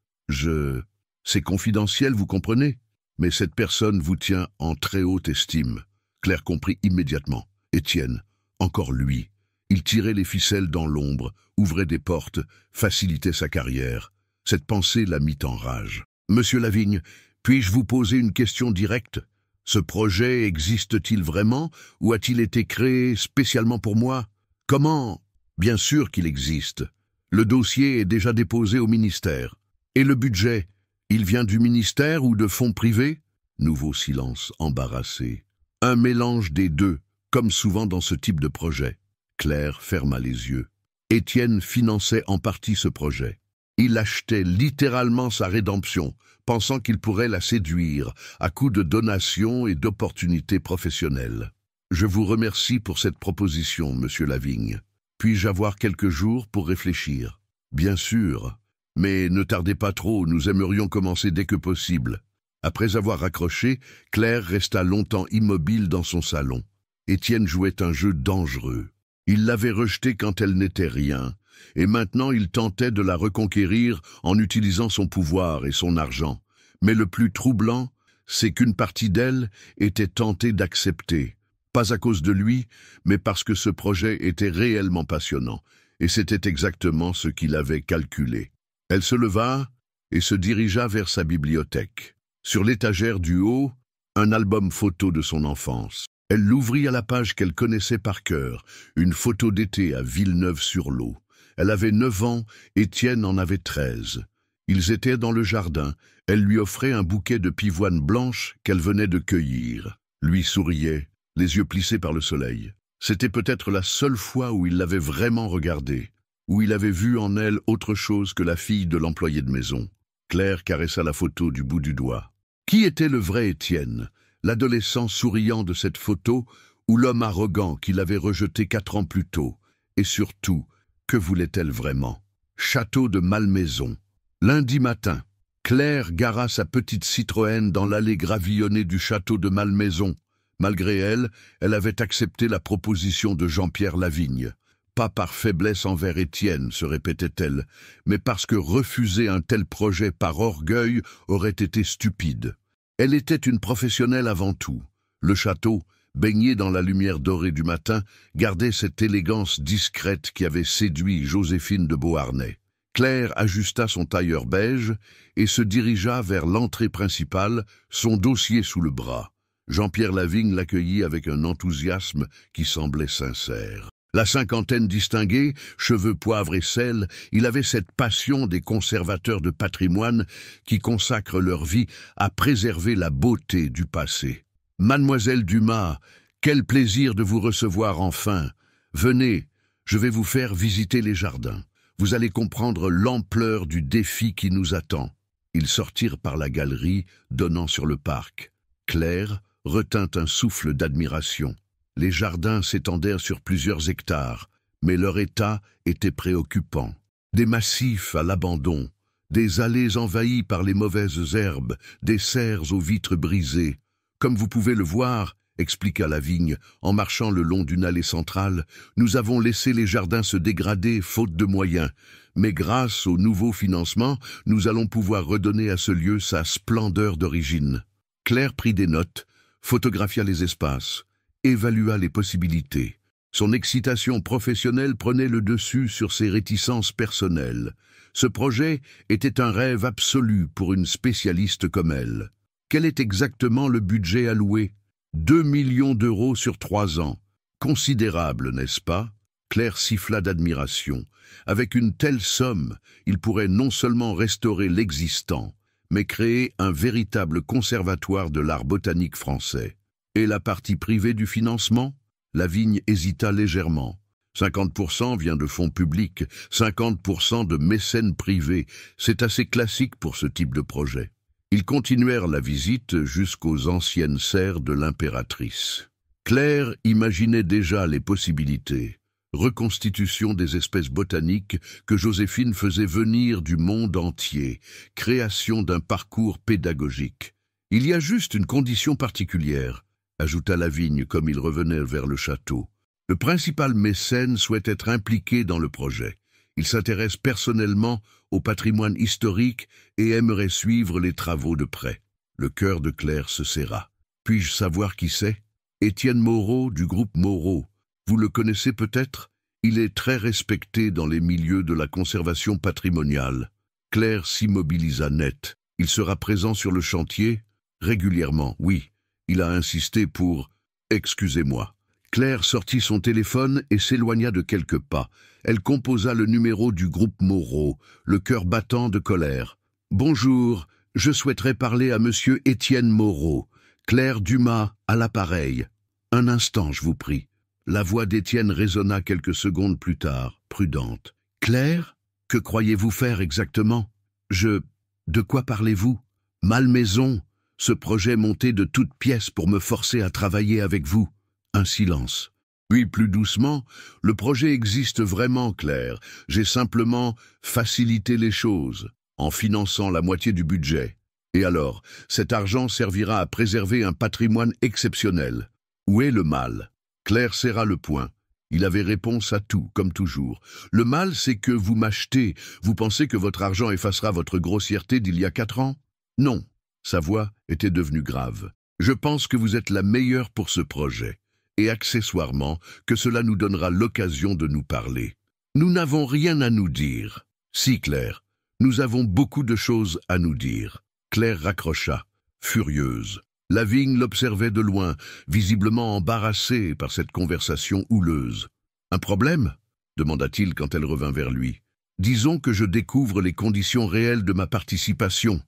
C'est confidentiel, vous comprenez? Mais cette personne vous tient en très haute estime. Claire comprit immédiatement. Étienne, encore lui. Il tirait les ficelles dans l'ombre, ouvrait des portes, facilitait sa carrière. Cette pensée la mit en rage. Monsieur Lavigne, puis-je vous poser une question directe? Ce projet existe-t-il vraiment ou a-t-il été créé spécialement pour moi? Comment? Bien sûr qu'il existe. Le dossier est déjà déposé au ministère. Et le budget, il vient du ministère ou de fonds privés? Nouveau silence embarrassé. Un mélange des deux, comme souvent dans ce type de projet. Claire ferma les yeux. Étienne finançait en partie ce projet. Il achetait littéralement sa rédemption, pensant qu'il pourrait la séduire, à coups de donations et d'opportunités professionnelles. Je vous remercie pour cette proposition, monsieur Lavigne. Puis-je avoir quelques jours pour réfléchir? Bien sûr, mais ne tardez pas trop, nous aimerions commencer dès que possible. Après avoir raccroché, Claire resta longtemps immobile dans son salon. Étienne jouait un jeu dangereux. Il l'avait rejetée quand elle n'était rien, et maintenant il tentait de la reconquérir en utilisant son pouvoir et son argent. Mais le plus troublant, c'est qu'une partie d'elle était tentée d'accepter, pas à cause de lui, mais parce que ce projet était réellement passionnant, et c'était exactement ce qu'il avait calculé. Elle se leva et se dirigea vers sa bibliothèque. Sur l'étagère du haut, un album photo de son enfance. Elle l'ouvrit à la page qu'elle connaissait par cœur, une photo d'été à Villeneuve-sur-Lot. Elle avait 9 ans, Étienne en avait 13. Ils étaient dans le jardin, elle lui offrait un bouquet de pivoines blanches qu'elle venait de cueillir. Lui souriait, les yeux plissés par le soleil. C'était peut-être la seule fois où il l'avait vraiment regardée, où il avait vu en elle autre chose que la fille de l'employé de maison. Claire caressa la photo du bout du doigt. Qui était le vrai Étienne? L'adolescent souriant de cette photo ou l'homme arrogant qui l'avait rejeté 4 ans plus tôt? Et surtout, que voulait-elle vraiment? Château de Malmaison. Lundi matin, Claire gara sa petite Citroën dans l'allée gravillonnée du château de Malmaison. Malgré elle, elle avait accepté la proposition de Jean-Pierre Lavigne. Pas par faiblesse envers Étienne, se répétait-elle, mais parce que refuser un tel projet par orgueil aurait été stupide. Elle était une professionnelle avant tout. Le château, baigné dans la lumière dorée du matin, gardait cette élégance discrète qui avait séduit Joséphine de Beauharnais. Claire ajusta son tailleur beige et se dirigea vers l'entrée principale, son dossier sous le bras. Jean-Pierre Lavigne l'accueillit avec un enthousiasme qui semblait sincère. La cinquantaine distinguée, cheveux poivre et sel, il avait cette passion des conservateurs de patrimoine qui consacrent leur vie à préserver la beauté du passé. « Mademoiselle Dumas, quel plaisir de vous recevoir enfin. Venez, je vais vous faire visiter les jardins. Vous allez comprendre l'ampleur du défi qui nous attend. » Ils sortirent par la galerie donnant sur le parc. Claire retint un souffle d'admiration. Les jardins s'étendèrent sur plusieurs hectares, mais leur état était préoccupant. Des massifs à l'abandon, des allées envahies par les mauvaises herbes, des serres aux vitres brisées. Comme vous pouvez le voir, expliqua Lavigne, en marchant le long d'une allée centrale, nous avons laissé les jardins se dégrader faute de moyens. Mais grâce au nouveau financement, nous allons pouvoir redonner à ce lieu sa splendeur d'origine. Claire prit des notes, photographia les espaces, évalua les possibilités. Son excitation professionnelle prenait le dessus sur ses réticences personnelles. Ce projet était un rêve absolu pour une spécialiste comme elle. Quel est exactement le budget alloué? 2 millions d'euros sur 3 ans. Considérable, n'est-ce pas? Claire siffla d'admiration. Avec une telle somme, il pourrait non seulement restaurer l'existant, mais créer un véritable conservatoire de l'art botanique français. Et la partie privée du financement? Lavigne hésita légèrement. 50% vient de fonds publics, 50% de mécènes privés. C'est assez classique pour ce type de projet. Ils continuèrent la visite jusqu'aux anciennes serres de l'impératrice. Claire imaginait déjà les possibilités. Reconstitution des espèces botaniques que Joséphine faisait venir du monde entier, création d'un parcours pédagogique. Il y a juste une condition particulière, ajouta Lavigne comme ils revenaient vers le château. Le principal mécène souhaite être impliqué dans le projet. Il s'intéresse personnellement au patrimoine historique et aimerait suivre les travaux de près. Le cœur de Claire se serra. Puis-je savoir qui c'est? Étienne Moreau du groupe Moreau. Vous le connaissez peut-être? Il est très respecté dans les milieux de la conservation patrimoniale. Claire s'immobilisa net. Il sera présent sur le chantier? Régulièrement, oui. Il a insisté pour... Excusez-moi. Claire sortit son téléphone et s'éloigna de quelques pas. Elle composa le numéro du groupe Moreau, le cœur battant de colère. « Bonjour, je souhaiterais parler à monsieur Étienne Moreau. Claire Dumas, à l'appareil. Un instant, je vous prie. » La voix d'Étienne résonna quelques secondes plus tard, prudente. « Claire, que croyez-vous faire exactement? De quoi parlez-vous? Malmaison, ce projet monté de toutes pièces pour me forcer à travailler avec vous. » Un silence. Puis, plus doucement, « Le projet existe vraiment, Claire. J'ai simplement facilité les choses, en finançant la moitié du budget. Et alors, cet argent servira à préserver un patrimoine exceptionnel. Où est le mal ?» Claire serra le poing. Il avait réponse à tout, comme toujours. « Le mal, c'est que vous m'achetez. Vous pensez que votre argent effacera votre grossièreté d'il y a 4 ans? Non. » Sa voix était devenue grave. « Je pense que vous êtes la meilleure pour ce projet. Et accessoirement, que cela nous donnera l'occasion de nous parler. Nous n'avons rien à nous dire. Si, Claire, nous avons beaucoup de choses à nous dire. » Claire raccrocha, furieuse. Lavigne l'observait de loin, visiblement embarrassée par cette conversation houleuse. « Un problème ?» demanda-t-il quand elle revint vers lui. « Disons que je découvre les conditions réelles de ma participation. »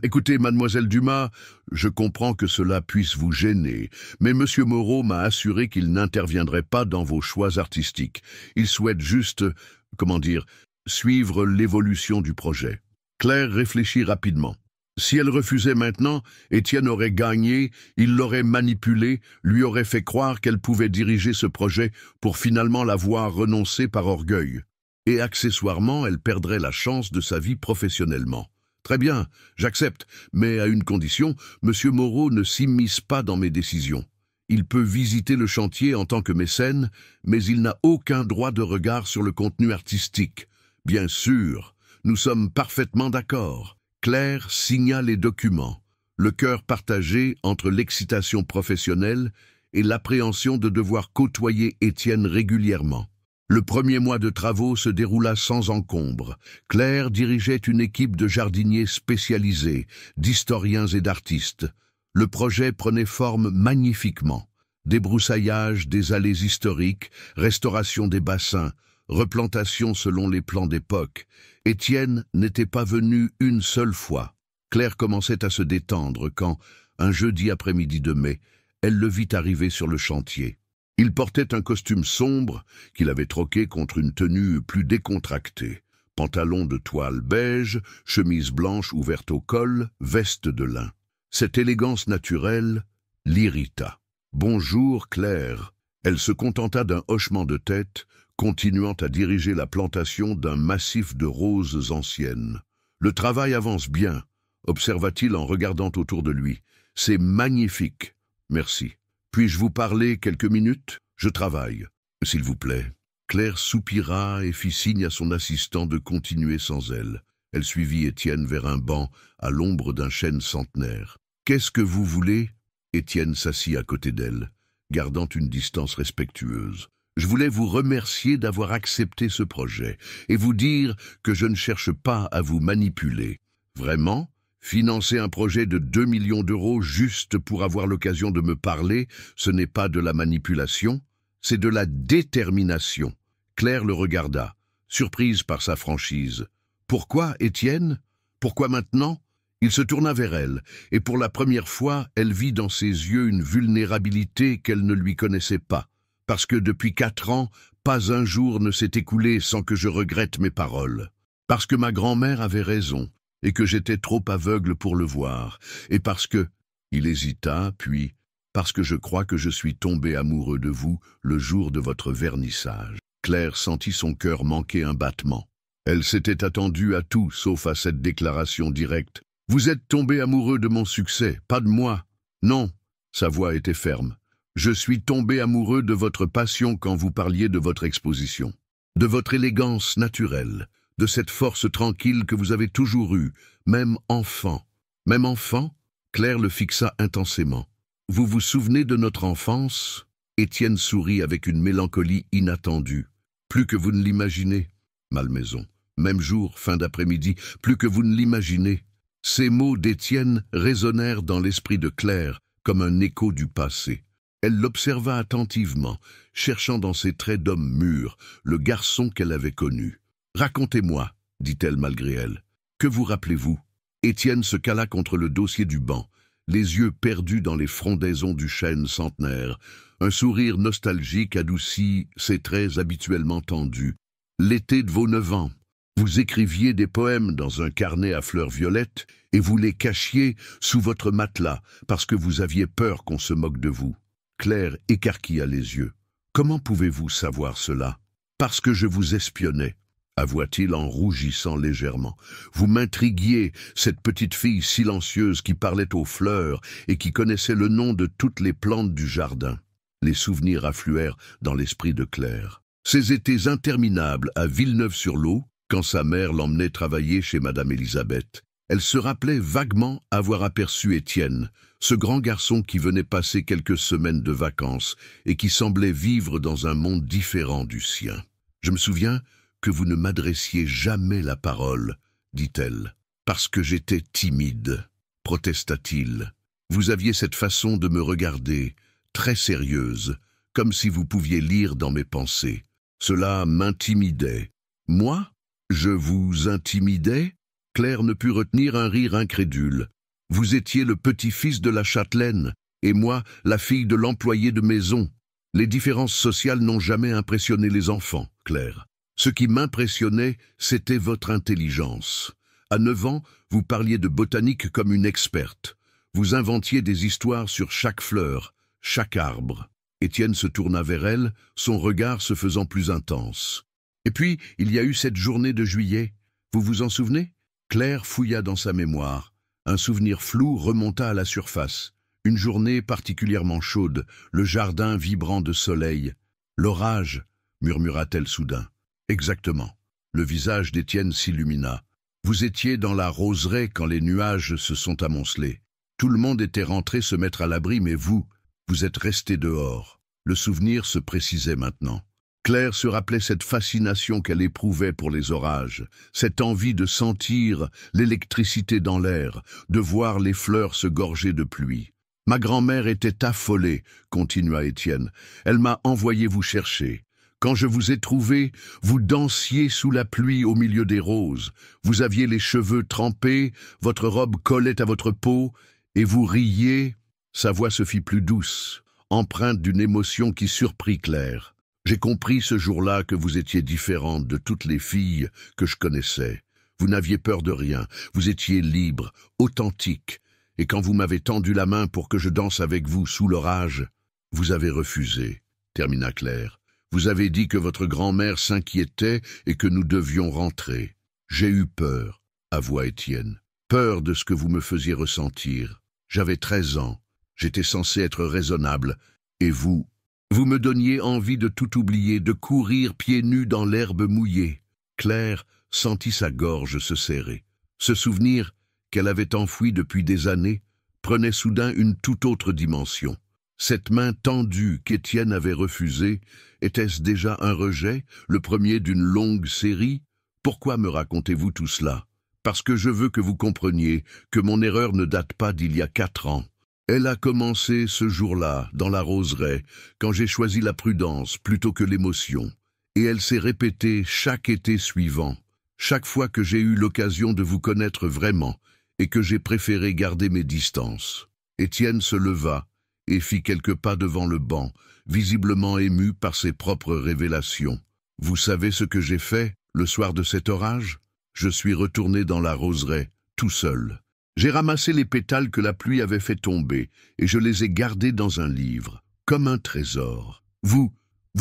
Écoutez, mademoiselle Dumas, je comprends que cela puisse vous gêner, mais monsieur Moreau m'a assuré qu'il n'interviendrait pas dans vos choix artistiques. Il souhaite juste, suivre l'évolution du projet. » Claire réfléchit rapidement. Si elle refusait maintenant, Étienne aurait gagné, il l'aurait manipulée, lui aurait fait croire qu'elle pouvait diriger ce projet pour finalement la voir renoncer par orgueil. Et accessoirement, elle perdrait la chance de sa vie professionnellement. Très bien, j'accepte, mais à une condition, monsieur Moreau ne s'immisce pas dans mes décisions. Il peut visiter le chantier en tant que mécène, mais il n'a aucun droit de regard sur le contenu artistique. Bien sûr, nous sommes parfaitement d'accord. Claire signa les documents, le cœur partagé entre l'excitation professionnelle et l'appréhension de devoir côtoyer Étienne régulièrement. Le premier mois de travaux se déroula sans encombre. Claire dirigeait une équipe de jardiniers spécialisés, d'historiens et d'artistes. Le projet prenait forme magnifiquement. Débroussaillage des allées historiques, restauration des bassins, replantation selon les plans d'époque. Étienne n'était pas venu une seule fois. Claire commençait à se détendre quand, un jeudi après-midi de mai, elle le vit arriver sur le chantier. Il portait un costume sombre qu'il avait troqué contre une tenue plus décontractée. Pantalon de toile beige, chemise blanche ouverte au col, veste de lin. Cette élégance naturelle l'irrita. « Bonjour, Claire !» Elle se contenta d'un hochement de tête, continuant à diriger la plantation d'un massif de roses anciennes. « Le travail avance bien », observa-t-il en regardant autour de lui. « C'est magnifique. Merci. Puis-je vous parler quelques minutes? Je travaille. S'il vous plaît. » Claire soupira et fit signe à son assistant de continuer sans elle. Elle suivit Étienne vers un banc à l'ombre d'un chêne centenaire. « Qu'est-ce que vous voulez ?» Étienne s'assit à côté d'elle, gardant une distance respectueuse. Je voulais vous remercier d'avoir accepté ce projet et vous dire que je ne cherche pas à vous manipuler. Vraiment, financer un projet de 2 millions d'euros juste pour avoir l'occasion de me parler, ce n'est pas de la manipulation, c'est de la détermination. Claire le regarda, surprise par sa franchise. Pourquoi, Étienne? Pourquoi maintenant? Il se tourna vers elle, et pour la première fois, elle vit dans ses yeux une vulnérabilité qu'elle ne lui connaissait pas. Parce que depuis 4 ans, pas un jour ne s'est écoulé sans que je regrette mes paroles. Parce que ma grand-mère avait raison, et que j'étais trop aveugle pour le voir, et parce que... Il hésita, puis... Parce que je crois que je suis tombé amoureux de vous le jour de votre vernissage. Claire sentit son cœur manquer un battement. Elle s'était attendue à tout, sauf à cette déclaration directe. « Vous êtes tombé amoureux de mon succès, pas de moi. » « Non. » Sa voix était ferme. « Je suis tombé amoureux de votre passion quand vous parliez de votre exposition, de votre élégance naturelle, de cette force tranquille que vous avez toujours eue, même enfant. » « Même enfant ?» Claire le fixa intensément. « Vous vous souvenez de notre enfance ?» Étienne sourit avec une mélancolie inattendue. « Plus que vous ne l'imaginez. » Malmaison. Même jour, fin d'après-midi, plus que vous ne l'imaginez. Ces mots d'Étienne résonnèrent dans l'esprit de Claire comme un écho du passé. Elle l'observa attentivement, cherchant dans ses traits d'homme mûr le garçon qu'elle avait connu. « Racontez-moi, » dit-elle malgré elle. « Que vous rappelez-vous » Étienne se cala contre le dossier du banc, les yeux perdus dans les frondaisons du chêne centenaire. Un sourire nostalgique adoucit ses traits habituellement tendus. « L'été de vos 9 ans. Vous écriviez des poèmes dans un carnet à fleurs violettes et vous les cachiez sous votre matelas parce que vous aviez peur qu'on se moque de vous. » Claire écarquilla les yeux. « Comment pouvez-vous savoir cela ?»« Parce que je vous espionnais. » avoua-t-il en rougissant légèrement. « Vous m'intriguiez, cette petite fille silencieuse qui parlait aux fleurs et qui connaissait le nom de toutes les plantes du jardin. » Les souvenirs affluèrent dans l'esprit de Claire. Ces étés interminables à Villeneuve-sur-Lot, quand sa mère l'emmenait travailler chez Madame Élisabeth. Elle se rappelait vaguement avoir aperçu Étienne, ce grand garçon qui venait passer quelques semaines de vacances et qui semblait vivre dans un monde différent du sien. « Je me souviens que vous ne m'adressiez jamais la parole, » dit-elle. « Parce que j'étais timide, » protesta-t-il. « Vous aviez cette façon de me regarder, très sérieuse, comme si vous pouviez lire dans mes pensées. Cela m'intimidait. » « Moi ? Je vous intimidais ?» Claire ne put retenir un rire incrédule. « Vous étiez le petit-fils de la châtelaine, et moi, la fille de l'employé de maison. Les différences sociales n'ont jamais impressionné les enfants, Claire. Ce qui m'impressionnait, c'était votre intelligence. À 9 ans, vous parliez de botanique comme une experte. Vous inventiez des histoires sur chaque fleur, chaque arbre. » Étienne se tourna vers elle, son regard se faisant plus intense. « Et puis, il y a eu cette journée de juillet. Vous vous en souvenez ?» Claire fouilla dans sa mémoire. Un souvenir flou remonta à la surface. Une journée particulièrement chaude, le jardin vibrant de soleil. « L'orage » murmura-t-elle soudain. « Exactement. » Le visage d'Étienne s'illumina. « Vous étiez dans la roseraie quand les nuages se sont amoncelés. Tout le monde était rentré se mettre à l'abri, mais vous êtes resté dehors. » Le souvenir se précisait maintenant. Claire se rappelait cette fascination qu'elle éprouvait pour les orages, cette envie de sentir l'électricité dans l'air, de voir les fleurs se gorger de pluie. « Ma grand-mère était affolée, » continua Étienne. « Elle m'a envoyé vous chercher. Quand je vous ai trouvé, vous dansiez sous la pluie au milieu des roses. Vous aviez les cheveux trempés, votre robe collait à votre peau, et vous riiez. » Sa voix se fit plus douce, empreinte d'une émotion qui surprit Claire. « J'ai compris ce jour-là que vous étiez différente de toutes les filles que je connaissais. Vous n'aviez peur de rien, vous étiez libre, authentique. Et quand vous m'avez tendu la main pour que je danse avec vous sous l'orage, vous avez refusé, » termina Claire. « Vous avez dit que votre grand-mère s'inquiétait et que nous devions rentrer. J'ai eu peur, » avoua Étienne. « Peur de ce que vous me faisiez ressentir. J'avais 13 ans, j'étais censé être raisonnable, et vous me donniez envie de tout oublier, de courir pieds nus dans l'herbe mouillée. » Claire sentit sa gorge se serrer. Ce souvenir, qu'elle avait enfoui depuis des années, prenait soudain une toute autre dimension. Cette main tendue qu'Étienne avait refusée, était-ce déjà un rejet, le premier d'une longue série? Pourquoi me racontez-vous tout cela? Parce que je veux que vous compreniez que mon erreur ne date pas d'il y a 4 ans. Elle a commencé ce jour-là, dans la roseraie, quand j'ai choisi la prudence plutôt que l'émotion. Et elle s'est répétée chaque été suivant, chaque fois que j'ai eu l'occasion de vous connaître vraiment, et que j'ai préféré garder mes distances. Étienne se leva et fit quelques pas devant le banc, visiblement ému par ses propres révélations. « Vous savez ce que j'ai fait, le soir de cet orage? Je suis retourné dans la roseraie, tout seul. J'ai ramassé les pétales que la pluie avait fait tomber, et je les ai gardés dans un livre, comme un trésor. Vous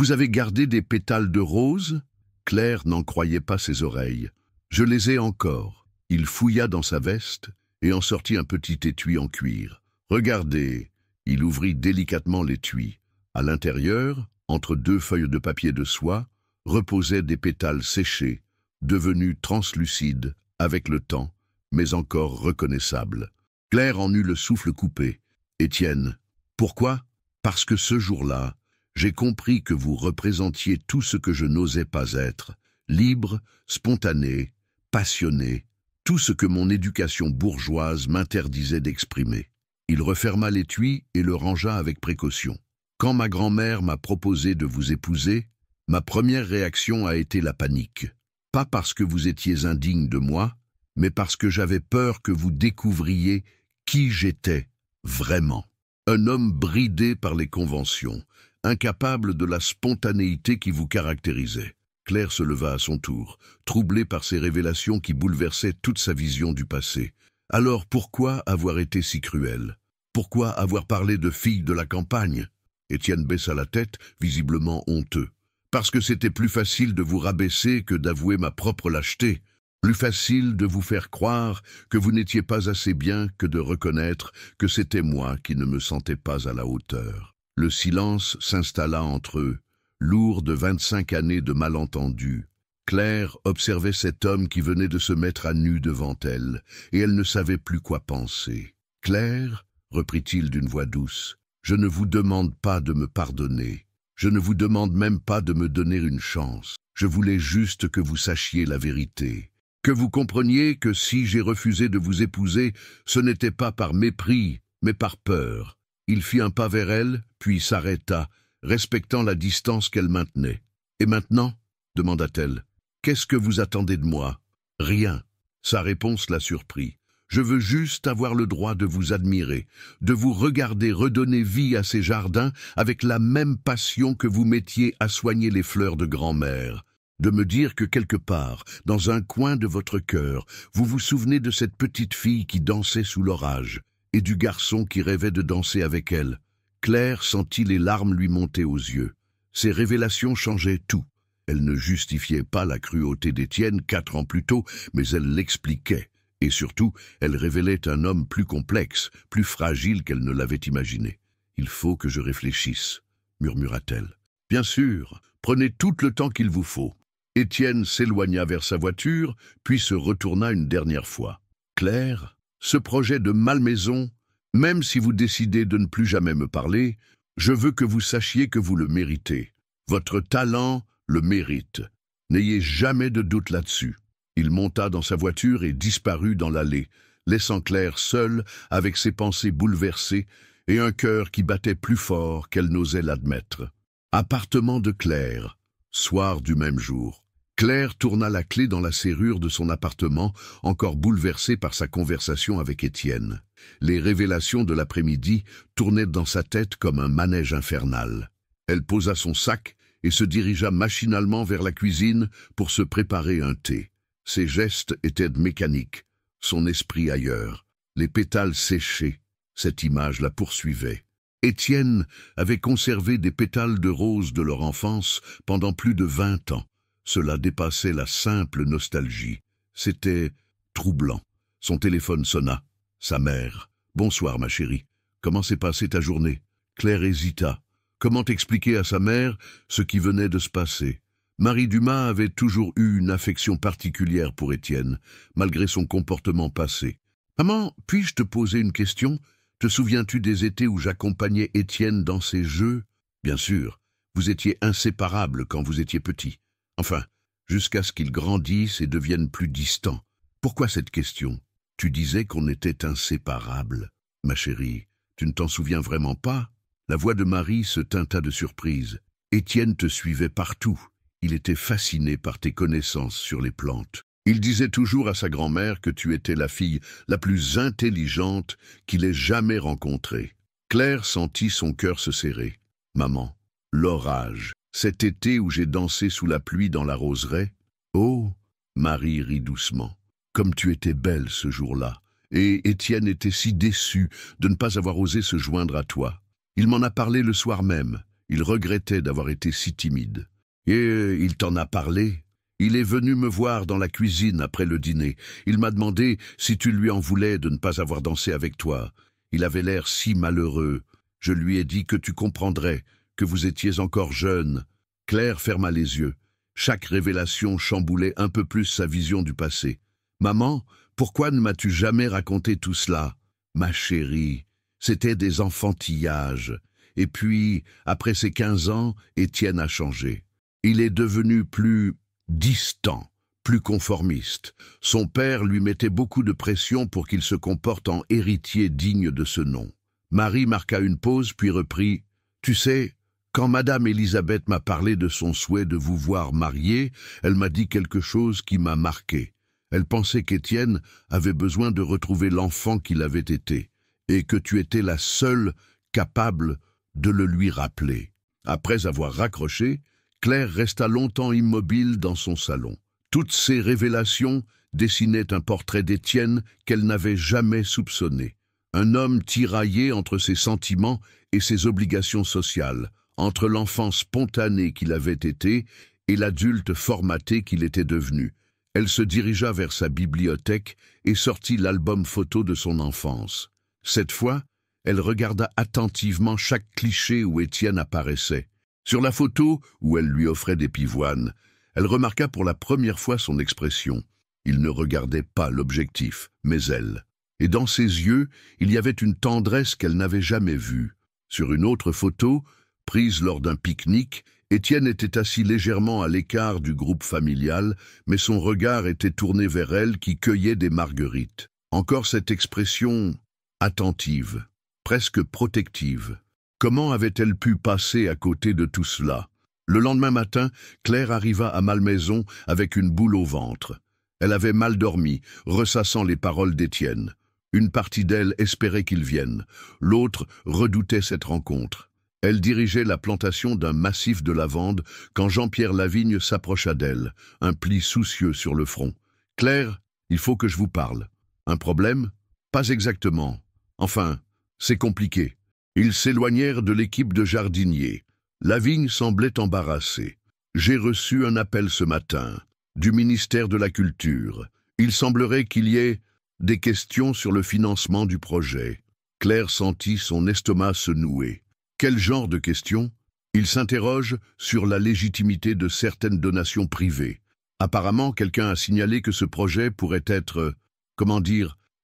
avez gardé des pétales de rose ?» Claire n'en croyait pas ses oreilles. « Je les ai encore. » Il fouilla dans sa veste et en sortit un petit étui en cuir. « Regardez !» Il ouvrit délicatement l'étui. À l'intérieur, entre 2 feuilles de papier de soie, reposaient des pétales séchés, devenus translucides avec le temps, mais encore reconnaissables. Claire en eut le souffle coupé. « Étienne, pourquoi? Parce que ce jour-là, j'ai compris que vous représentiez tout ce que je n'osais pas être, libre, spontané, passionné, tout ce que mon éducation bourgeoise m'interdisait d'exprimer. » Il referma l'étui et le rangea avec précaution. « Quand ma grand-mère m'a proposé de vous épouser, ma première réaction a été la panique. Pas parce que vous étiez indigne de moi, mais parce que j'avais peur que vous découvriez qui j'étais vraiment. Un homme bridé par les conventions, incapable de la spontanéité qui vous caractérisait. » Claire se leva à son tour, troublée par ces révélations qui bouleversaient toute sa vision du passé. Alors pourquoi avoir été si cruel? Pourquoi avoir parlé de filles de la campagne? Étienne baissa la tête, visiblement honteux. Parce que c'était plus facile de vous rabaisser que d'avouer ma propre lâcheté. Plus facile de vous faire croire que vous n'étiez pas assez bien que de reconnaître que c'était moi qui ne me sentais pas à la hauteur. Le silence s'installa entre eux, lourd de 25 années de malentendus. Claire observait cet homme qui venait de se mettre à nu devant elle, et elle ne savait plus quoi penser. « Claire, » reprit-il d'une voix douce, « je ne vous demande pas de me pardonner. Je ne vous demande même pas de me donner une chance. Je voulais juste que vous sachiez la vérité. Que vous compreniez que si j'ai refusé de vous épouser, ce n'était pas par mépris, mais par peur. » Il fit un pas vers elle, puis s'arrêta, respectant la distance qu'elle maintenait. « Et maintenant ?» demanda-t-elle. « Qu'est-ce que vous attendez de moi ?»« Rien. » Sa réponse la surprit. « Je veux juste avoir le droit de vous admirer, de vous regarder redonner vie à ces jardins avec la même passion que vous mettiez à soigner les fleurs de grand-mère. De me dire que quelque part, dans un coin de votre cœur, vous vous souvenez de cette petite fille qui dansait sous l'orage, et du garçon qui rêvait de danser avec elle. » Claire sentit les larmes lui monter aux yeux. Ces révélations changeaient tout. Elle ne justifiait pas la cruauté d'Étienne 4 ans plus tôt, mais elle l'expliquait. Et surtout, elle révélait un homme plus complexe, plus fragile qu'elle ne l'avait imaginé. « Il faut que je réfléchisse, » murmura-t-elle. « Bien sûr, prenez tout le temps qu'il vous faut. » Étienne s'éloigna vers sa voiture, puis se retourna une dernière fois. « Claire, ce projet de malmaison, même si vous décidez de ne plus jamais me parler, je veux que vous sachiez que vous le méritez. Votre talent le mérite. N'ayez jamais de doute là-dessus. » Il monta dans sa voiture et disparut dans l'allée, laissant Claire seule avec ses pensées bouleversées et un cœur qui battait plus fort qu'elle n'osait l'admettre. Appartement de Claire, soir du même jour. Claire tourna la clé dans la serrure de son appartement, encore bouleversée par sa conversation avec Étienne. Les révélations de l'après-midi tournaient dans sa tête comme un manège infernal. Elle posa son sac et se dirigea machinalement vers la cuisine pour se préparer un thé. Ses gestes étaient mécaniques, son esprit ailleurs, les pétales séchés. Cette image la poursuivait. Étienne avait conservé des pétales de rose de leur enfance pendant plus de 20 ans. Cela dépassait la simple nostalgie. C'était troublant. Son téléphone sonna. Sa mère. « Bonsoir, ma chérie. Comment s'est passée ta journée ?» Claire hésita. Comment expliquer à sa mère ce qui venait de se passer? Marie Dumas avait toujours eu une affection particulière pour Étienne, malgré son comportement passé. « Maman, puis-je te poser une question? Te souviens-tu des étés où j'accompagnais Étienne dans ses jeux? Bien sûr, vous étiez inséparables quand vous étiez petit. Enfin, jusqu'à ce qu'il grandisse et devienne plus distant. Pourquoi cette question? Tu disais qu'on était inséparables. Ma chérie, tu ne t'en souviens vraiment pas? La voix de Marie se tinta de surprise. Étienne te suivait partout. Il était fasciné par tes connaissances sur les plantes. Il disait toujours à sa grand-mère que tu étais la fille la plus intelligente qu'il ait jamais rencontrée. Claire sentit son cœur se serrer. Maman, l'orage, cet été où j'ai dansé sous la pluie dans la roseraie? Oh, Marie rit doucement. Comme tu étais belle ce jour-là. Et Étienne était si déçu de ne pas avoir osé se joindre à toi. Il m'en a parlé le soir même. Il regrettait d'avoir été si timide. Et il t'en a parlé? Il est venu me voir dans la cuisine après le dîner. Il m'a demandé si tu lui en voulais de ne pas avoir dansé avec toi. Il avait l'air si malheureux. Je lui ai dit que tu comprendrais, que vous étiez encore jeune. Claire ferma les yeux. Chaque révélation chamboulait un peu plus sa vision du passé. Maman, pourquoi ne m'as-tu jamais raconté tout cela? Ma chérie, c'était des enfantillages. Et puis, après ses 15 ans, Étienne a changé. Il est devenu plus distant, plus conformiste. Son père lui mettait beaucoup de pression pour qu'il se comporte en héritier digne de ce nom. Marie marqua une pause puis reprit « Tu sais, quand Madame Élisabeth m'a parlé de son souhait de vous voir mariés, elle m'a dit quelque chose qui m'a marqué. Elle pensait qu'Étienne avait besoin de retrouver l'enfant qu'il avait été, et que tu étais la seule capable de le lui rappeler. » Après avoir raccroché, Claire resta longtemps immobile dans son salon. Toutes ces révélations dessinaient un portrait d'Étienne qu'elle n'avait jamais soupçonné. Un homme tiraillé entre ses sentiments et ses obligations sociales, entre l'enfant spontané qu'il avait été et l'adulte formaté qu'il était devenu. Elle se dirigea vers sa bibliothèque et sortit l'album photo de son enfance. Cette fois, elle regarda attentivement chaque cliché où Étienne apparaissait. Sur la photo, où elle lui offrait des pivoines, elle remarqua pour la première fois son expression. Il ne regardait pas l'objectif, mais elle. Et dans ses yeux, il y avait une tendresse qu'elle n'avait jamais vue. Sur une autre photo, prise lors d'un pique-nique, Étienne était assis légèrement à l'écart du groupe familial, mais son regard était tourné vers elle qui cueillait des marguerites. Encore cette expression attentive, presque protective. Comment avait-elle pu passer à côté de tout cela? Le lendemain matin, Claire arriva à Malmaison avec une boule au ventre. Elle avait mal dormi, ressassant les paroles d'Étienne. Une partie d'elle espérait qu'il vienne, l'autre redoutait cette rencontre. Elle dirigeait la plantation d'un massif de lavande quand Jean-Pierre Lavigne s'approcha d'elle, un pli soucieux sur le front. « Claire, il faut que je vous parle. Un problème? Pas exactement. Enfin, c'est compliqué. » Ils s'éloignèrent de l'équipe de jardiniers. Lavigne semblait embarrassé. « J'ai reçu un appel ce matin, du ministère de la Culture. Il semblerait qu'il y ait des questions sur le financement du projet. » Claire sentit son estomac se nouer. Quel genre de questions? Il s'interroge sur la légitimité de certaines donations privées. Apparemment, quelqu'un a signalé que ce projet pourrait être,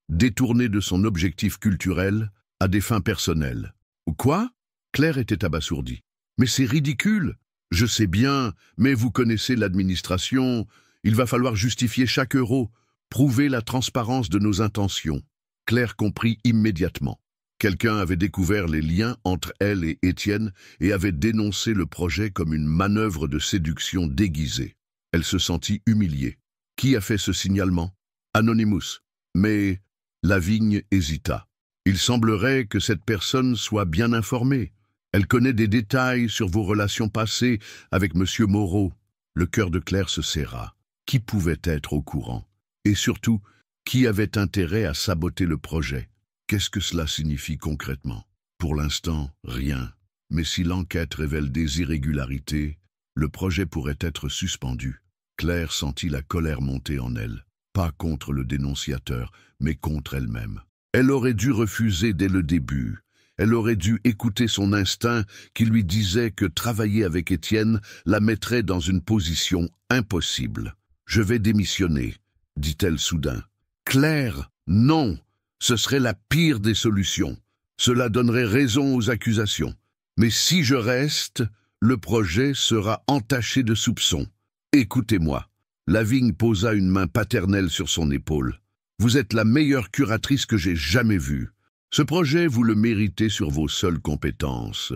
détourné de son objectif culturel à des fins personnelles. Quoi? Claire était abasourdie. Mais c'est ridicule. Je sais bien, mais vous connaissez l'administration. Il va falloir justifier chaque euro, prouver la transparence de nos intentions. Claire comprit immédiatement. Quelqu'un avait découvert les liens entre elle et Étienne et avait dénoncé le projet comme une manœuvre de séduction déguisée. Elle se sentit humiliée. Qui a fait ce signalement? Anonymous. Mais Lavigne hésita. Il semblerait que cette personne soit bien informée. Elle connaît des détails sur vos relations passées avec M. Moreau. Le cœur de Claire se serra. Qui pouvait être au courant? Et surtout, qui avait intérêt à saboter le projet? Qu'est-ce que cela signifie concrètement? Pour l'instant, rien. Mais si l'enquête révèle des irrégularités, le projet pourrait être suspendu. Claire sentit la colère monter en elle. Pas contre le dénonciateur, mais contre elle-même. Elle aurait dû refuser dès le début. Elle aurait dû écouter son instinct qui lui disait que travailler avec Étienne la mettrait dans une position impossible. « Je vais démissionner », dit-elle soudain. « Claire, non, ce serait la pire des solutions. Cela donnerait raison aux accusations. Mais si je reste, le projet sera entaché de soupçons. Écoutez-moi. Lavigne posa une main paternelle sur son épaule. Vous êtes la meilleure curatrice que j'ai jamais vue. Ce projet, vous le méritez sur vos seules compétences.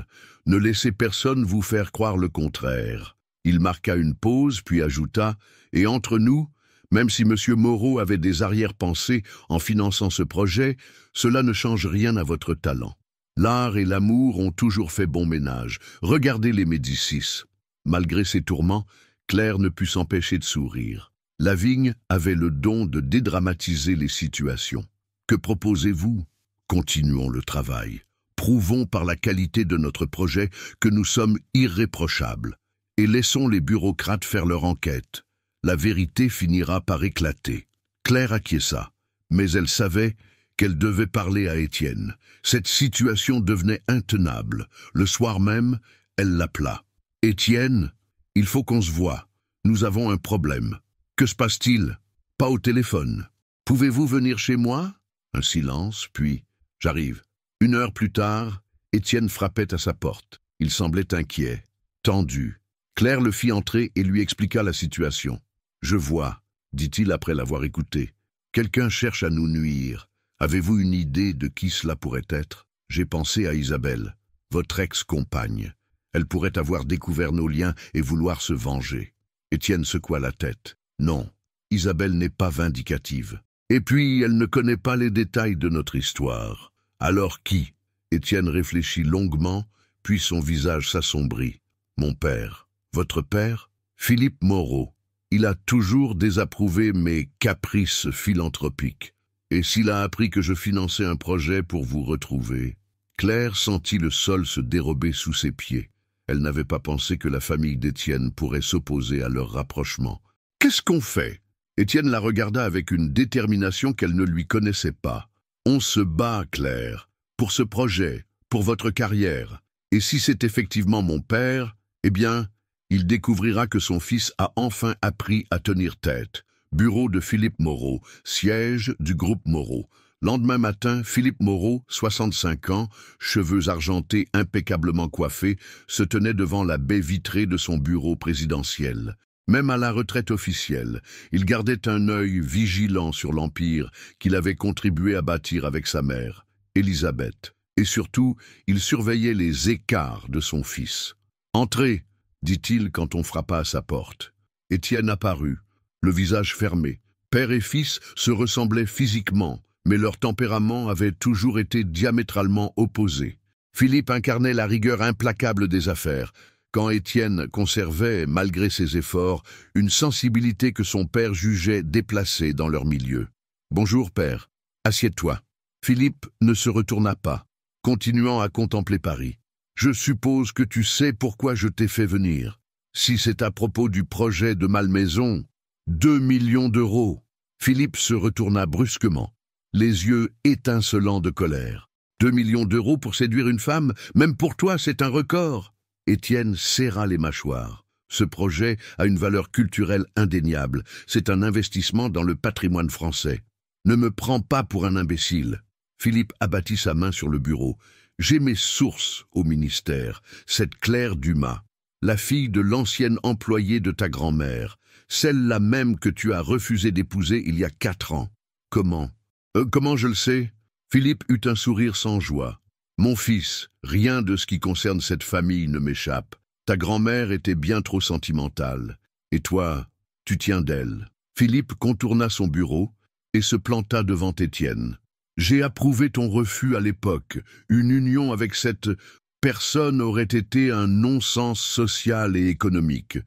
Ne laissez personne vous faire croire le contraire. Il marqua une pause, puis ajouta « Et entre nous, même si M. Moreau avait des arrière-pensées en finançant ce projet, cela ne change rien à votre talent. L'art et l'amour ont toujours fait bon ménage. Regardez les Médicis. » Malgré ses tourments, Claire ne put s'empêcher de sourire. Lavigne avait le don de dédramatiser les situations. « Que proposez-vous ? Continuons le travail. Prouvons par la qualité de notre projet que nous sommes irréprochables. Et laissons les bureaucrates faire leur enquête. La vérité finira par éclater. » Claire acquiesça, mais elle savait qu'elle devait parler à Étienne. Cette situation devenait intenable. Le soir même, elle l'appela. « Étienne, il faut qu'on se voie. Nous avons un problème. Que se passe-t-il? Pas au téléphone. Pouvez-vous venir chez moi? » Un silence, puis « J'arrive. » 1 heure plus tard, Étienne frappait à sa porte. Il semblait inquiet, tendu. Claire le fit entrer et lui expliqua la situation. « Je vois, » dit-il après l'avoir écouté. « Quelqu'un cherche à nous nuire. Avez-vous une idée de qui cela pourrait être? J'ai pensé à Isabelle, votre ex-compagne. Elle pourrait avoir découvert nos liens et vouloir se venger. » Étienne secoua la tête. « Non, Isabelle n'est pas vindicative. Et puis, elle ne connaît pas les détails de notre histoire. Alors qui ?» Étienne réfléchit longuement, puis son visage s'assombrit. « Mon père. » « Votre père ? Philippe Moreau. Il a toujours désapprouvé mes caprices philanthropiques. Et s'il a appris que je finançais un projet pour vous retrouver... » Claire sentit le sol se dérober sous ses pieds. Elle n'avait pas pensé que la famille d'Étienne pourrait s'opposer à leur rapprochement. « Qu'est-ce qu'on fait ?» Étienne la regarda avec une détermination qu'elle ne lui connaissait pas. « On se bat, Claire, pour ce projet, pour votre carrière. Et si c'est effectivement mon père, eh bien... il découvrira que son fils a enfin appris à tenir tête. Bureau de Philippe Moreau, siège du groupe Moreau. Lendemain matin, Philippe Moreau, 65 ans, cheveux argentés impeccablement coiffés, se tenait devant la baie vitrée de son bureau présidentiel. Même à la retraite officielle, il gardait un œil vigilant sur l'empire qu'il avait contribué à bâtir avec sa mère, Élisabeth. Et surtout, il surveillait les écarts de son fils. « Entrez !» dit-il quand on frappa à sa porte. Étienne apparut, le visage fermé. Père et fils se ressemblaient physiquement, mais leur tempérament avait toujours été diamétralement opposé. Philippe incarnait la rigueur implacable des affaires, quand Étienne conservait, malgré ses efforts, une sensibilité que son père jugeait déplacée dans leur milieu. « Bonjour, père. Assieds-toi. » Philippe ne se retourna pas, continuant à contempler Paris. « Je suppose que tu sais pourquoi je t'ai fait venir. Si c'est à propos du projet de Malmaison, 2 millions d'euros. » Philippe se retourna brusquement, les yeux étincelants de colère. « 2 millions d'euros pour séduire une femme? Même pour toi, c'est un record. » Étienne serra les mâchoires. Ce projet a une valeur culturelle indéniable. C'est un investissement dans le patrimoine français. Ne me prends pas pour un imbécile. Philippe abattit sa main sur le bureau. J'ai mes sources au ministère, cette Claire Dumas, la fille de l'ancienne employée de ta grand-mère, celle-là même que tu as refusé d'épouser il y a 4 ans. Comment? Comment je le sais? Philippe eut un sourire sans joie. Mon fils, rien de ce qui concerne cette famille ne m'échappe. Ta grand-mère était bien trop sentimentale. Et toi, tu tiens d'elle. Philippe contourna son bureau et se planta devant Étienne. J'ai approuvé ton refus à l'époque. Une union avec cette personne aurait été un non-sens social et économique.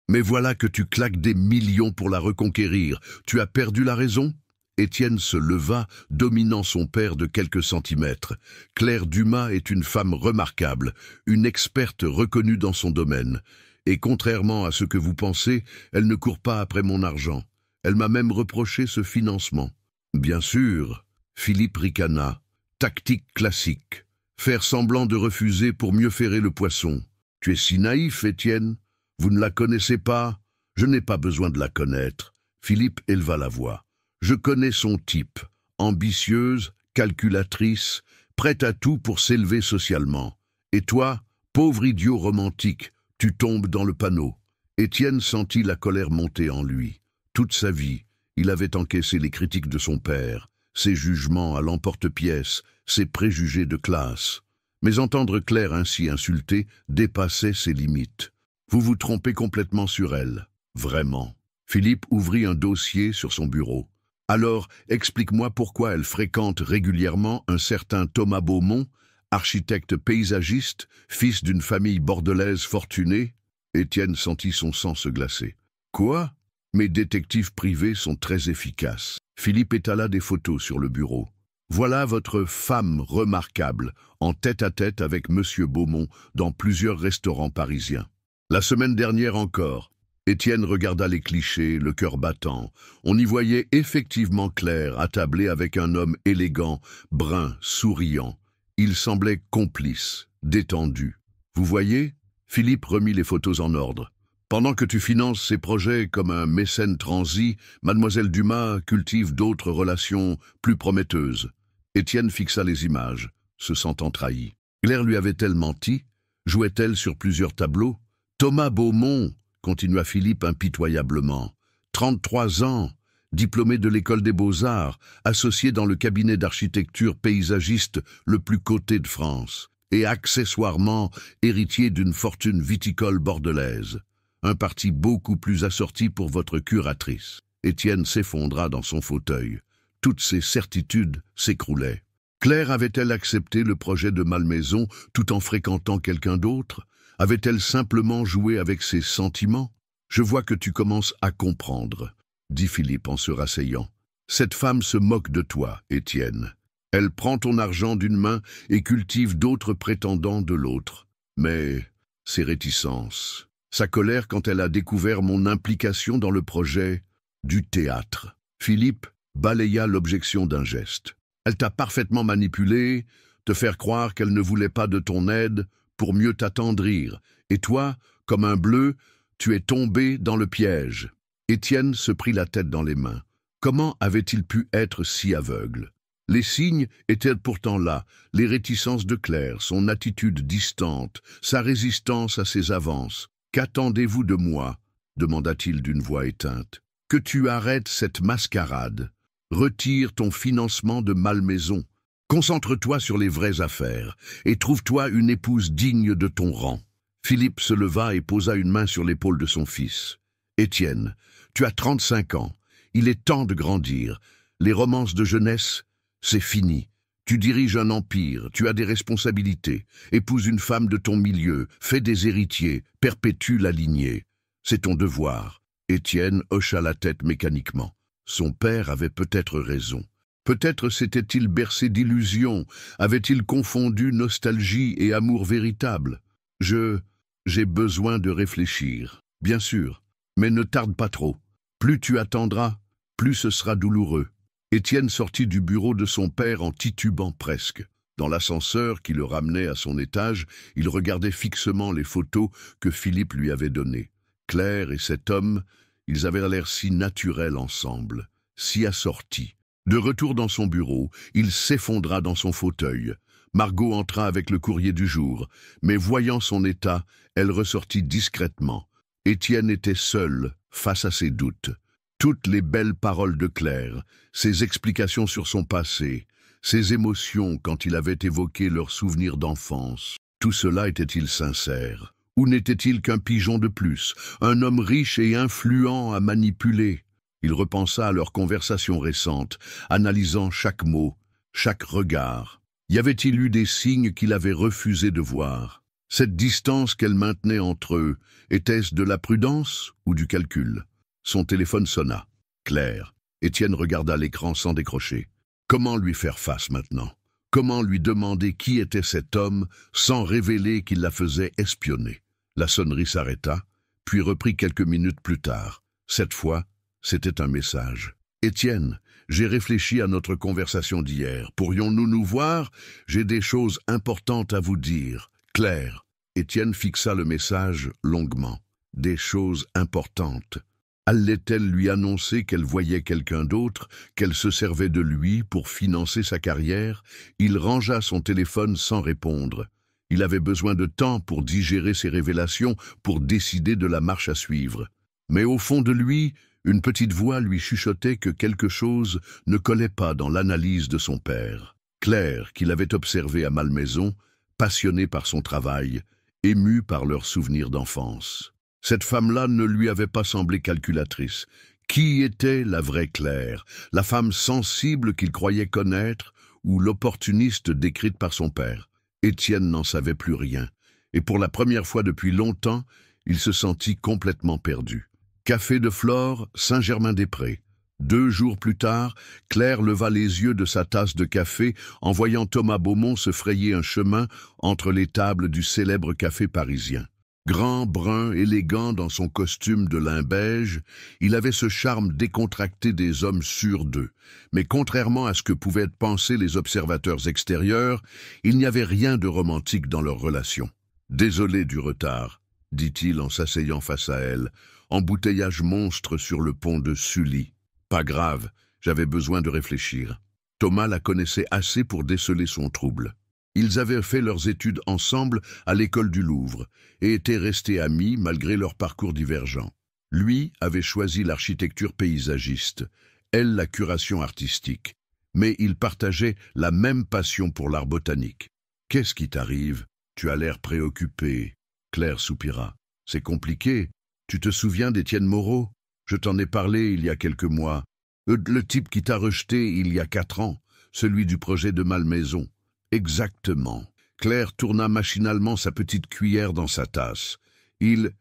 Mais voilà que tu claques des millions pour la reconquérir. Tu as perdu la raison? Étienne se leva, dominant son père de quelques centimètres. Claire Dumas est une femme remarquable, une experte reconnue dans son domaine. Et contrairement à ce que vous pensez, elle ne court pas après mon argent. Elle m'a même reproché ce financement. Bien sûr. Philippe ricana. Tactique classique. Faire semblant de refuser pour mieux ferrer le poisson. Tu es si naïf, Étienne. Vous ne la connaissez pas? Je n'ai pas besoin de la connaître. Philippe éleva la voix. Je connais son type. Ambitieuse, calculatrice, prête à tout pour s'élever socialement. Et toi, pauvre idiot romantique, tu tombes dans le panneau. Étienne sentit la colère monter en lui. Toute sa vie, il avait encaissé les critiques de son père, ses jugements à l'emporte-pièce, ses préjugés de classe. Mais entendre Claire ainsi insultée dépassait ses limites. Vous vous trompez complètement sur elle. Vraiment. Philippe ouvrit un dossier sur son bureau. Alors, explique-moi pourquoi elle fréquente régulièrement un certain Thomas Beaumont, architecte paysagiste, fils d'une famille bordelaise fortunée. Étienne sentit son sang se glacer. Quoi? Mes détectives privés sont très efficaces. Philippe étala des photos sur le bureau. Voilà votre femme remarquable, en tête-à-tête avec Monsieur Beaumont dans plusieurs restaurants parisiens. La semaine dernière encore, Étienne regarda les clichés, le cœur battant. On y voyait effectivement Claire attablée avec un homme élégant, brun, souriant. Il semblait complice, détendu. Vous voyez? Philippe remit les photos en ordre. Pendant que tu finances ces projets comme un mécène transi, Mademoiselle Dumas cultive d'autres relations plus prometteuses. Étienne fixa les images, se sentant trahi. Claire lui avait-elle menti? Jouait-elle sur plusieurs tableaux? Thomas Beaumont, continua Philippe impitoyablement. 33 ans, diplômé de l'école des beaux-arts, associé dans le cabinet d'architecture paysagiste le plus coté de France, et accessoirement héritier d'une fortune viticole bordelaise. Un parti beaucoup plus assorti pour votre curatrice. Étienne s'effondra dans son fauteuil. Toutes ses certitudes s'écroulaient. Claire avait-elle accepté le projet de Malmaison tout en fréquentant quelqu'un d'autre? Avait-elle simplement joué avec ses sentiments? Je vois que tu commences à comprendre, dit Philippe en se rasseyant. Cette femme se moque de toi, Étienne. Elle prend ton argent d'une main et cultive d'autres prétendants de l'autre. Mais ses réticences, sa colère quand elle a découvert mon implication dans le projet du théâtre. Philippe balaya l'objection d'un geste. Elle t'a parfaitement manipulé, te faire croire qu'elle ne voulait pas de ton aide pour mieux t'attendrir. Et toi, comme un bleu, tu es tombé dans le piège. Étienne se prit la tête dans les mains. Comment avait-il pu être si aveugle? Les signes étaient pourtant là, les réticences de Claire, son attitude distante, sa résistance à ses avances. Qu'attendez-vous de moi? Demanda-t-il d'une voix éteinte. Que tu arrêtes cette mascarade. Retire ton financement de Malmaison. Concentre-toi sur les vraies affaires et trouve-toi une épouse digne de ton rang. Philippe se leva et posa une main sur l'épaule de son fils. Étienne, tu as 35 ans. Il est temps de grandir. Les romances de jeunesse, c'est fini. Tu diriges un empire, tu as des responsabilités. Épouse une femme de ton milieu, fais des héritiers, perpétue la lignée. C'est ton devoir. Étienne hocha la tête mécaniquement. Son père avait peut-être raison. Peut-être s'était-il bercé d'illusions, avait-il confondu nostalgie et amour véritable. J'ai besoin de réfléchir, bien sûr, mais ne tarde pas trop. Plus tu attendras, plus ce sera douloureux. Étienne sortit du bureau de son père en titubant presque. Dans l'ascenseur qui le ramenait à son étage, il regardait fixement les photos que Philippe lui avait données. Claire et cet homme, ils avaient l'air si naturels ensemble, si assortis. De retour dans son bureau, il s'effondra dans son fauteuil. Margot entra avec le courrier du jour, mais voyant son état, elle ressortit discrètement. Étienne était seul face à ses doutes. Toutes les belles paroles de Claire, ses explications sur son passé, ses émotions quand il avait évoqué leurs souvenirs d'enfance, tout cela était-il sincère? Ou n'était-il qu'un pigeon de plus, un homme riche et influent à manipuler? Il repensa à leur conversation récente, analysant chaque mot, chaque regard. Y avait-il eu des signes qu'il avait refusé de voir? Cette distance qu'elle maintenait entre eux, était-ce de la prudence ou du calcul? Son téléphone sonna. Claire. Étienne regarda l'écran sans décrocher. Comment lui faire face maintenant? Comment lui demander qui était cet homme sans révéler qu'il la faisait espionner? La sonnerie s'arrêta, puis reprit quelques minutes plus tard. Cette fois, c'était un message. « Étienne, j'ai réfléchi à notre conversation d'hier. Pourrions-nous nous voir? J'ai des choses importantes à vous dire. Claire. » Étienne fixa le message longuement. « Des choses importantes. » Allait-elle lui annoncer qu'elle voyait quelqu'un d'autre, qu'elle se servait de lui pour financer sa carrière? Il rangea son téléphone sans répondre. Il avait besoin de temps pour digérer ces révélations, pour décider de la marche à suivre. Mais au fond de lui, une petite voix lui chuchotait que quelque chose ne collait pas dans l'analyse de son père. Claire, qu'il avait observée à Malmaison, passionnée par son travail, émue par leurs souvenirs d'enfance. Cette femme-là ne lui avait pas semblé calculatrice. Qui était la vraie Claire, la femme sensible qu'il croyait connaître, ou l'opportuniste décrite par son père? Étienne n'en savait plus rien, et pour la première fois depuis longtemps, il se sentit complètement perdu. Café de Flore, Saint-Germain-des-Prés. 2 jours plus tard, Claire leva les yeux de sa tasse de café en voyant Thomas Beaumont se frayer un chemin entre les tables du célèbre café parisien. Grand, brun, élégant dans son costume de lin beige, il avait ce charme décontracté des hommes sûrs d'eux. Mais contrairement à ce que pouvaient penser les observateurs extérieurs, il n'y avait rien de romantique dans leur relation. « Désolé du retard », dit-il en s'asseyant face à elle, embouteillage monstre sur le pont de Sully. « Pas grave, j'avais besoin de réfléchir. » Thomas la connaissait assez pour déceler son trouble. Ils avaient fait leurs études ensemble à l'école du Louvre et étaient restés amis malgré leurs parcours divergents. Lui avait choisi l'architecture paysagiste, elle la curation artistique, mais ils partageaient la même passion pour l'art botanique. « Qu'est-ce qui t'arrive? Tu as l'air préoccupé. » Claire soupira. « C'est compliqué. Tu te souviens d'Étienne Moreau? Je t'en ai parlé il y a quelques mois. Le type qui t'a rejeté il y a 4 ans, celui du projet de Malmaison. » Exactement. Claire tourna machinalement sa petite cuillère dans sa tasse. Il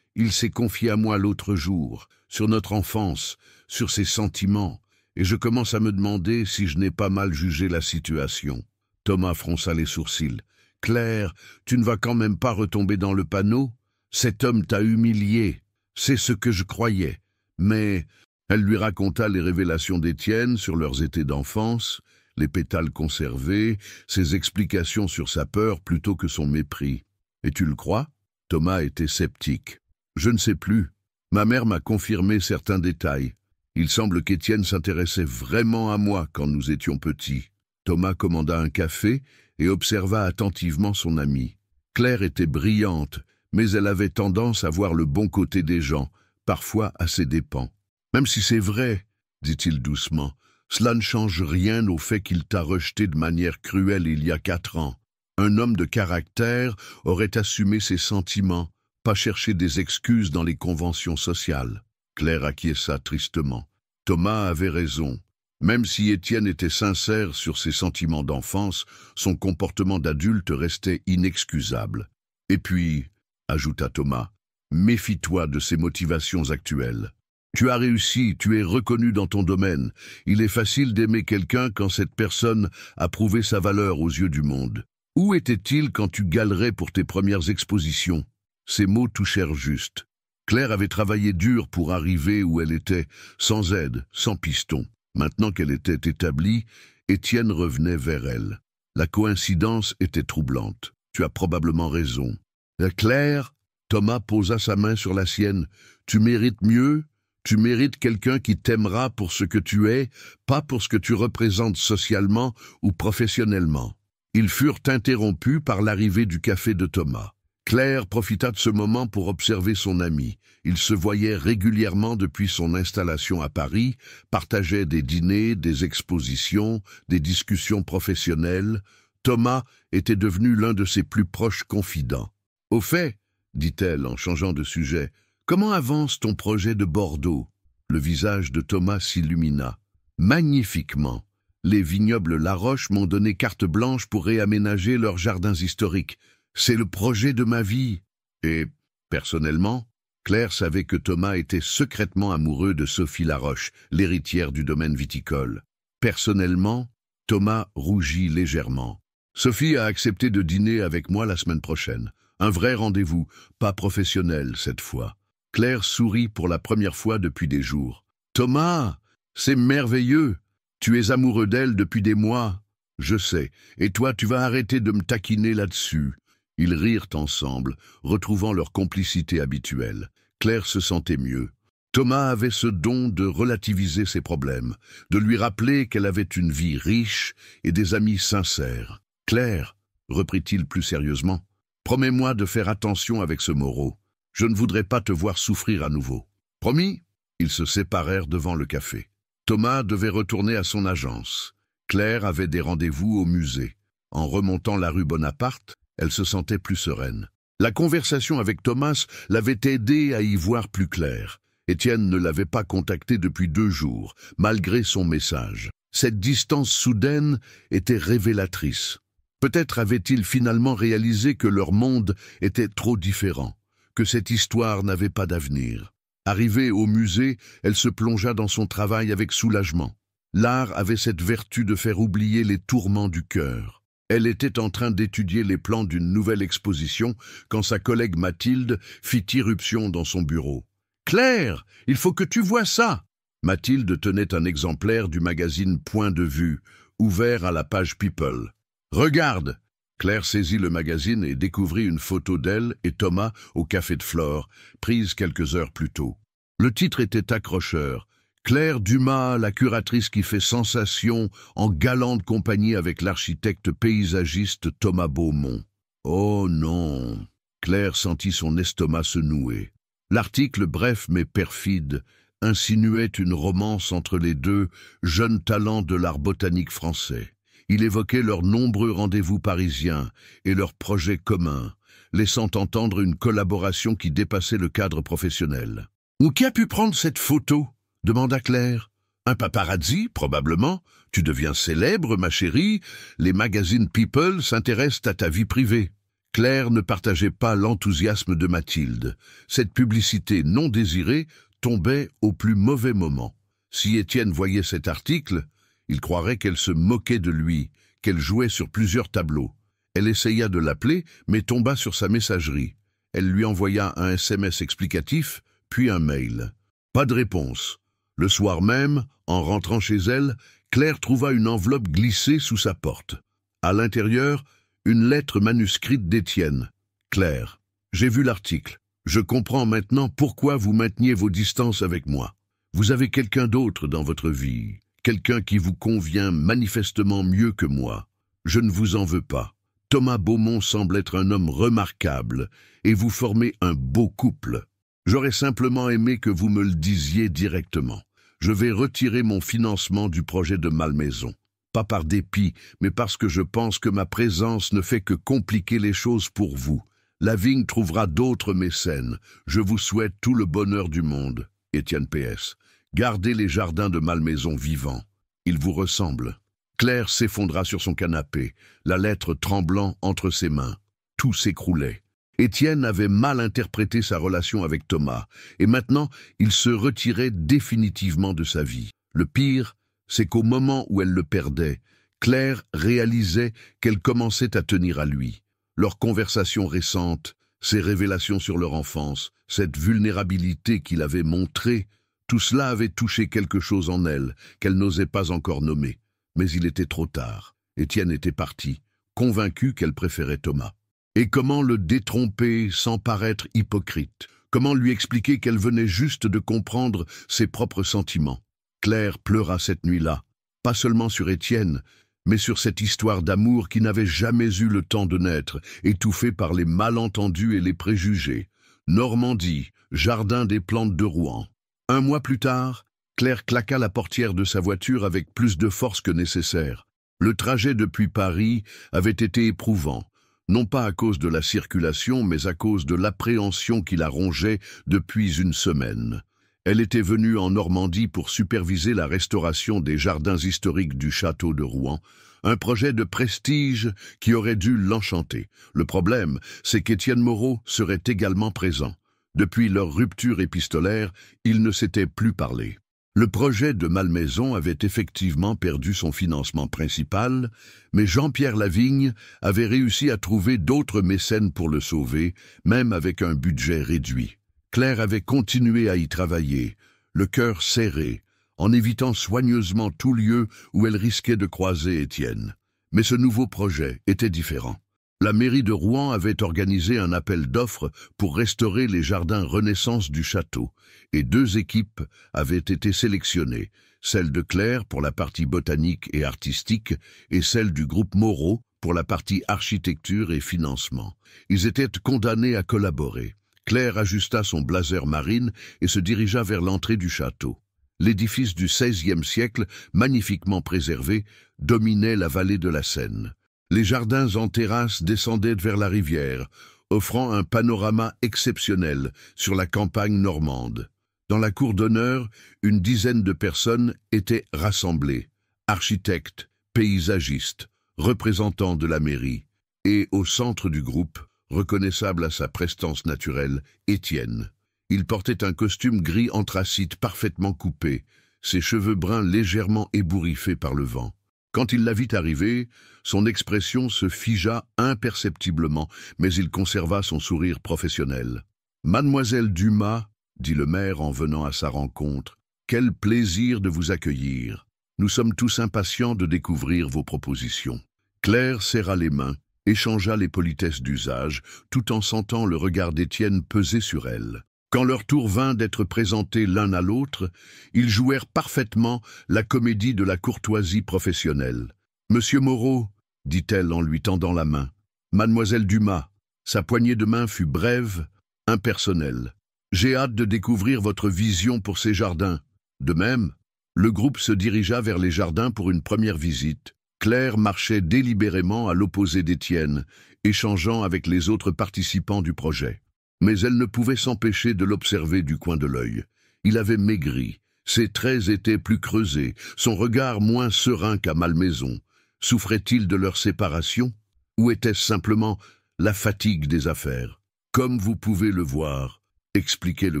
s'est confié à moi l'autre jour, sur notre enfance, sur ses sentiments, et je commence à me demander si je n'ai pas mal jugé la situation. Thomas fronça les sourcils. « Claire, tu ne vas quand même pas retomber dans le panneau? Cet homme t'a humilié. C'est ce que je croyais. » Mais elle lui raconta les révélations d'Étienne sur leurs étés d'enfance, les pétales conservés, ses explications sur sa peur plutôt que son mépris. « Et tu le crois ?» Thomas était sceptique. « Je ne sais plus. Ma mère m'a confirmé certains détails. Il semble qu'Étienne s'intéressait vraiment à moi quand nous étions petits. » Thomas commanda un café et observa attentivement son amie. Claire était brillante, mais elle avait tendance à voir le bon côté des gens, parfois à ses dépens. « Même si c'est vrai, » dit-il doucement, « cela ne change rien au fait qu'il t'a rejeté de manière cruelle il y a 4 ans. Un homme de caractère aurait assumé ses sentiments, pas cherché des excuses dans les conventions sociales. » Claire acquiesça tristement. Thomas avait raison. Même si Étienne était sincère sur ses sentiments d'enfance, son comportement d'adulte restait inexcusable. « Et puis, » ajouta Thomas, « méfie-toi de ses motivations actuelles. Tu as réussi, tu es reconnu dans ton domaine. Il est facile d'aimer quelqu'un quand cette personne a prouvé sa valeur aux yeux du monde. Où était-il quand tu galerais pour tes premières expositions ?» Ces mots touchèrent juste. Claire avait travaillé dur pour arriver où elle était, sans aide, sans piston. Maintenant qu'elle était établie, Étienne revenait vers elle. La coïncidence était troublante. Tu as probablement raison. « Claire ?» Thomas posa sa main sur la sienne. « Tu mérites mieux ? Tu mérites quelqu'un qui t'aimera pour ce que tu es, pas pour ce que tu représentes socialement ou professionnellement. » Ils furent interrompus par l'arrivée du café de Thomas. Claire profita de ce moment pour observer son ami. Ils se voyaient régulièrement depuis son installation à Paris, partageaient des dîners, des expositions, des discussions professionnelles. Thomas était devenu l'un de ses plus proches confidents. « Au fait, » dit-elle en changeant de sujet, « comment avance ton projet de Bordeaux ?» Le visage de Thomas s'illumina. « Magnifiquement. Les vignobles Laroche m'ont donné carte blanche pour réaménager leurs jardins historiques. C'est le projet de ma vie. » Et, personnellement, Claire savait que Thomas était secrètement amoureux de Sophie Laroche, l'héritière du domaine viticole. Personnellement, Thomas rougit légèrement. « Sophie a accepté de dîner avec moi la semaine prochaine. Un vrai rendez-vous, pas professionnel cette fois. » Claire sourit pour la première fois depuis des jours. « Thomas, c'est merveilleux. Tu es amoureux d'elle depuis des mois. Je sais, et toi tu vas arrêter de me taquiner là-dessus. » Ils rirent ensemble, retrouvant leur complicité habituelle. Claire se sentait mieux. Thomas avait ce don de relativiser ses problèmes, de lui rappeler qu'elle avait une vie riche et des amis sincères. « Claire, reprit-il plus sérieusement, promets-moi de faire attention avec ce Moreau. Je ne voudrais pas te voir souffrir à nouveau. » Promis? Ils se séparèrent devant le café. Thomas devait retourner à son agence. Claire avait des rendez-vous au musée. En remontant la rue Bonaparte, elle se sentait plus sereine. La conversation avec Thomas l'avait aidée à y voir plus clair. Étienne ne l'avait pas contacté depuis 2 jours, malgré son message. Cette distance soudaine était révélatrice. Peut-être avait-il finalement réalisé que leur monde était trop différent, que cette histoire n'avait pas d'avenir. Arrivée au musée, elle se plongea dans son travail avec soulagement. L'art avait cette vertu de faire oublier les tourments du cœur. Elle était en train d'étudier les plans d'une nouvelle exposition quand sa collègue Mathilde fit irruption dans son bureau. « Claire, il faut que tu vois ça !» Mathilde tenait un exemplaire du magazine Point de vue, ouvert à la page People. « Regarde !» Claire saisit le magazine et découvrit une photo d'elle et Thomas au Café de Flore, prise quelques heures plus tôt. Le titre était accrocheur. Claire Dumas, la curatrice qui fait sensation en galante compagnie avec l'architecte paysagiste Thomas Beaumont. Oh non! Claire sentit son estomac se nouer. L'article, bref mais perfide, insinuait une romance entre les 2 jeunes talents de l'art botanique français. Il évoquait leurs nombreux rendez-vous parisiens et leurs projets communs, laissant entendre une collaboration qui dépassait le cadre professionnel. « Ou qui a pu prendre cette photo ?» demanda Claire. « Un paparazzi, probablement. Tu deviens célèbre, ma chérie. Les magazines People s'intéressent à ta vie privée. » Claire ne partageait pas l'enthousiasme de Mathilde. Cette publicité non désirée tombait au plus mauvais moment. Si Étienne voyait cet article, il croirait qu'elle se moquait de lui, qu'elle jouait sur plusieurs tableaux. Elle essaya de l'appeler, mais tomba sur sa messagerie. Elle lui envoya un SMS explicatif, puis un mail. Pas de réponse. Le soir même, en rentrant chez elle, Claire trouva une enveloppe glissée sous sa porte. À l'intérieur, une lettre manuscrite d'Étienne. « Claire, j'ai vu l'article. Je comprends maintenant pourquoi vous mainteniez vos distances avec moi. Vous avez quelqu'un d'autre dans votre vie, quelqu'un qui vous convient manifestement mieux que moi. Je ne vous en veux pas. Thomas Beaumont semble être un homme remarquable et vous formez un beau couple. J'aurais simplement aimé que vous me le disiez directement. Je vais retirer mon financement du projet de Malmaison. Pas par dépit, mais parce que je pense que ma présence ne fait que compliquer les choses pour vous. La vigne trouvera d'autres mécènes. Je vous souhaite tout le bonheur du monde. Étienne PS. Gardez les jardins de Malmaison vivants. Ils vous ressemblent. » Claire s'effondra sur son canapé, la lettre tremblant entre ses mains. Tout s'écroulait. Étienne avait mal interprété sa relation avec Thomas, et maintenant il se retirait définitivement de sa vie. Le pire, c'est qu'au moment où elle le perdait, Claire réalisait qu'elle commençait à tenir à lui. Leur conversation récente, ses révélations sur leur enfance, cette vulnérabilité qu'il avait montrée, tout cela avait touché quelque chose en elle qu'elle n'osait pas encore nommer. Mais il était trop tard. Étienne était parti, convaincu qu'elle préférait Thomas. Et comment le détromper sans paraître hypocrite? Comment lui expliquer qu'elle venait juste de comprendre ses propres sentiments? Claire pleura cette nuit-là, pas seulement sur Étienne, mais sur cette histoire d'amour qui n'avait jamais eu le temps de naître, étouffée par les malentendus et les préjugés. Normandie, jardin des plantes de Rouen. 1 mois plus tard, Claire claqua la portière de sa voiture avec plus de force que nécessaire. Le trajet depuis Paris avait été éprouvant, non pas à cause de la circulation, mais à cause de l'appréhension qui la rongeait depuis une semaine. Elle était venue en Normandie pour superviser la restauration des jardins historiques du château de Rouen, un projet de prestige qui aurait dû l'enchanter. Le problème, c'est qu'Étienne Moreau serait également présent. Depuis leur rupture épistolaire, ils ne s'étaient plus parlé. Le projet de Malmaison avait effectivement perdu son financement principal, mais Jean-Pierre Lavigne avait réussi à trouver d'autres mécènes pour le sauver, même avec un budget réduit. Claire avait continué à y travailler, le cœur serré, en évitant soigneusement tout lieu où elle risquait de croiser Étienne. Mais ce nouveau projet était différent. La mairie de Rouen avait organisé un appel d'offres pour restaurer les jardins Renaissance du château, et 2 équipes avaient été sélectionnées, celle de Claire pour la partie botanique et artistique, et celle du groupe Moreau pour la partie architecture et financement. Ils étaient condamnés à collaborer. Claire ajusta son blazer marine et se dirigea vers l'entrée du château. L'édifice du XVIe siècle, magnifiquement préservé, dominait la vallée de la Seine. Les jardins en terrasse descendaient vers la rivière, offrant un panorama exceptionnel sur la campagne normande. Dans la cour d'honneur, une dizaine de personnes étaient rassemblées, architectes, paysagistes, représentants de la mairie, et au centre du groupe, reconnaissable à sa prestance naturelle, Étienne. Il portait un costume gris anthracite parfaitement coupé, ses cheveux bruns légèrement ébouriffés par le vent. Quand il la vit arriver, son expression se figea imperceptiblement, mais il conserva son sourire professionnel. « Mademoiselle Dumas, » dit le maire en venant à sa rencontre, « quel plaisir de vous accueillir. Nous sommes tous impatients de découvrir vos propositions. » Claire serra les mains, échangea les politesses d'usage, tout en sentant le regard d'Étienne peser sur elle. Quand leur tour vint d'être présentés l'un à l'autre, ils jouèrent parfaitement la comédie de la courtoisie professionnelle. « Monsieur Moreau, » dit-elle en lui tendant la main. « Mademoiselle Dumas. » Sa poignée de main fut brève, impersonnelle. « J'ai hâte de découvrir votre vision pour ces jardins. » De même, le groupe se dirigea vers les jardins pour une première visite. Claire marchait délibérément à l'opposé d'Étienne, échangeant avec les autres participants du projet. Mais elle ne pouvait s'empêcher de l'observer du coin de l'œil. Il avait maigri, ses traits étaient plus creusés, son regard moins serein qu'à Malmaison. Souffrait-il de leur séparation? Ou était-ce simplement la fatigue des affaires? Comme vous pouvez le voir, expliquait le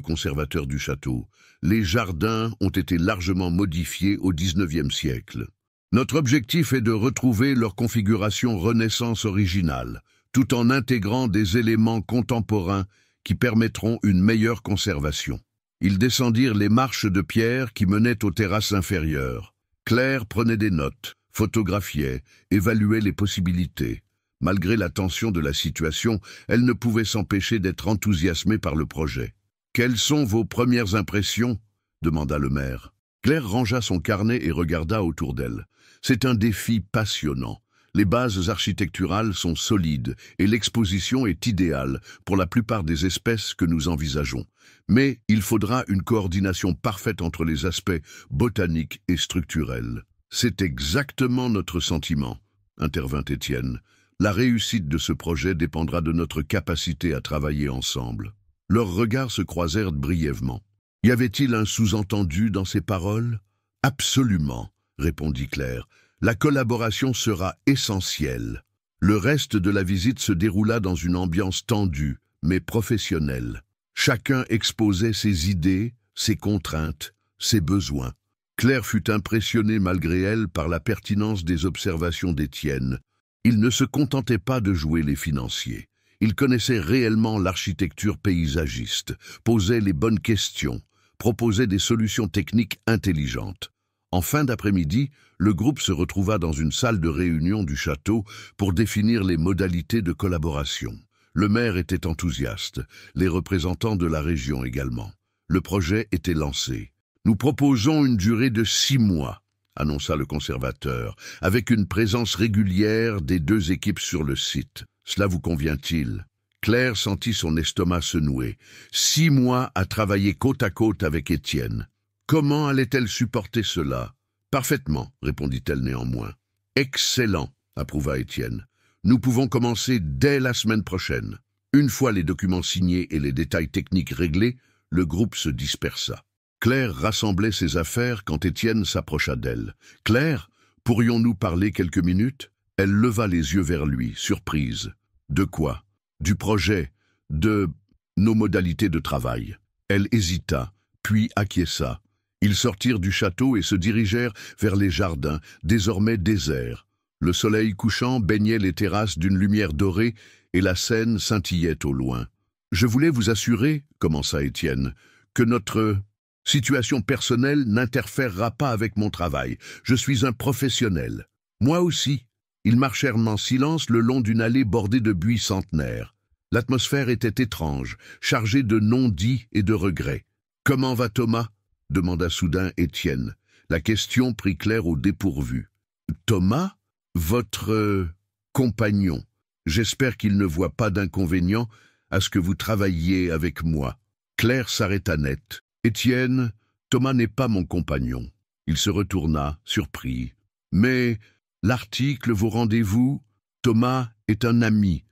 conservateur du château, les jardins ont été largement modifiés au XIXe siècle. Notre objectif est de retrouver leur configuration Renaissance originale, tout en intégrant des éléments contemporains qui permettront une meilleure conservation. Ils descendirent les marches de pierre qui menaient aux terrasses inférieures. Claire prenait des notes, photographiait, évaluait les possibilités. Malgré la tension de la situation, elle ne pouvait s'empêcher d'être enthousiasmée par le projet. « Quelles sont vos premières impressions ?» demanda le maire. Claire rangea son carnet et regarda autour d'elle. « C'est un défi passionnant. Les bases architecturales sont solides et l'exposition est idéale pour la plupart des espèces que nous envisageons. Mais il faudra une coordination parfaite entre les aspects botaniques et structurels. » « C'est exactement notre sentiment, » intervint Étienne. « La réussite de ce projet dépendra de notre capacité à travailler ensemble. » Leurs regards se croisèrent brièvement. Y avait-il un sous-entendu dans ces paroles? « Absolument, » répondit Claire. « La collaboration sera essentielle. » Le reste de la visite se déroula dans une ambiance tendue, mais professionnelle. Chacun exposait ses idées, ses contraintes, ses besoins. Claire fut impressionnée malgré elle par la pertinence des observations d'Étienne. Il ne se contentait pas de jouer les financiers. Il connaissait réellement l'architecture paysagiste, posait les bonnes questions, proposait des solutions techniques intelligentes. En fin d'après-midi, le groupe se retrouva dans une salle de réunion du château pour définir les modalités de collaboration. Le maire était enthousiaste, les représentants de la région également. Le projet était lancé. « Nous proposons une durée de 6 mois, » annonça le conservateur, « avec une présence régulière des 2 équipes sur le site. Cela vous convient-il » Claire sentit son estomac se nouer. 6 mois à travailler côte à côte avec Étienne. Comment allait-elle supporter cela? Parfaitement, répondit-elle néanmoins. Excellent, approuva Étienne. Nous pouvons commencer dès la semaine prochaine. Une fois les documents signés et les détails techniques réglés, le groupe se dispersa. Claire rassemblait ses affaires quand Étienne s'approcha d'elle. « Claire, pourrions-nous parler quelques minutes ?» Elle leva les yeux vers lui, surprise. « De quoi ?»« Du projet, de nos modalités de travail. » Elle hésita, puis acquiesça. Ils sortirent du château et se dirigèrent vers les jardins, désormais déserts. Le soleil couchant baignait les terrasses d'une lumière dorée et la Seine scintillait au loin. « Je voulais vous assurer, » commença Étienne, « que notre situation personnelle n'interférera pas avec mon travail. Je suis un professionnel. »« Moi aussi, » Ils marchèrent en silence le long d'une allée bordée de buis centenaires. L'atmosphère était étrange, chargée de non-dits et de regrets. « Comment va Thomas » demanda soudain Étienne. La question prit Claire au dépourvu. « Thomas, votre compagnon. J'espère qu'il ne voit pas d'inconvénient à ce que vous travailliez avec moi. » Claire s'arrêta net. « Étienne, Thomas n'est pas mon compagnon. » Il se retourna, surpris. « Mais l'article, vos rendez-vous, Thomas est un ami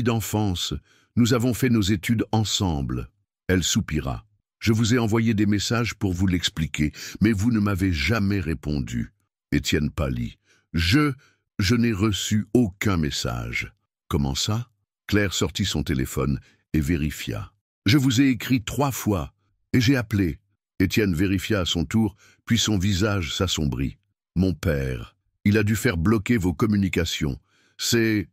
d'enfance. Nous avons fait nos études ensemble. » Elle soupira. « Je vous ai envoyé des messages pour vous l'expliquer, mais vous ne m'avez jamais répondu. » Étienne pâlit. « Je n'ai reçu aucun message. » « Comment ça ?» Claire sortit son téléphone et vérifia. « Je vous ai écrit 3 fois, et j'ai appelé. » Étienne vérifia à son tour, puis son visage s'assombrit. « Mon père, il a dû faire bloquer vos communications. C'est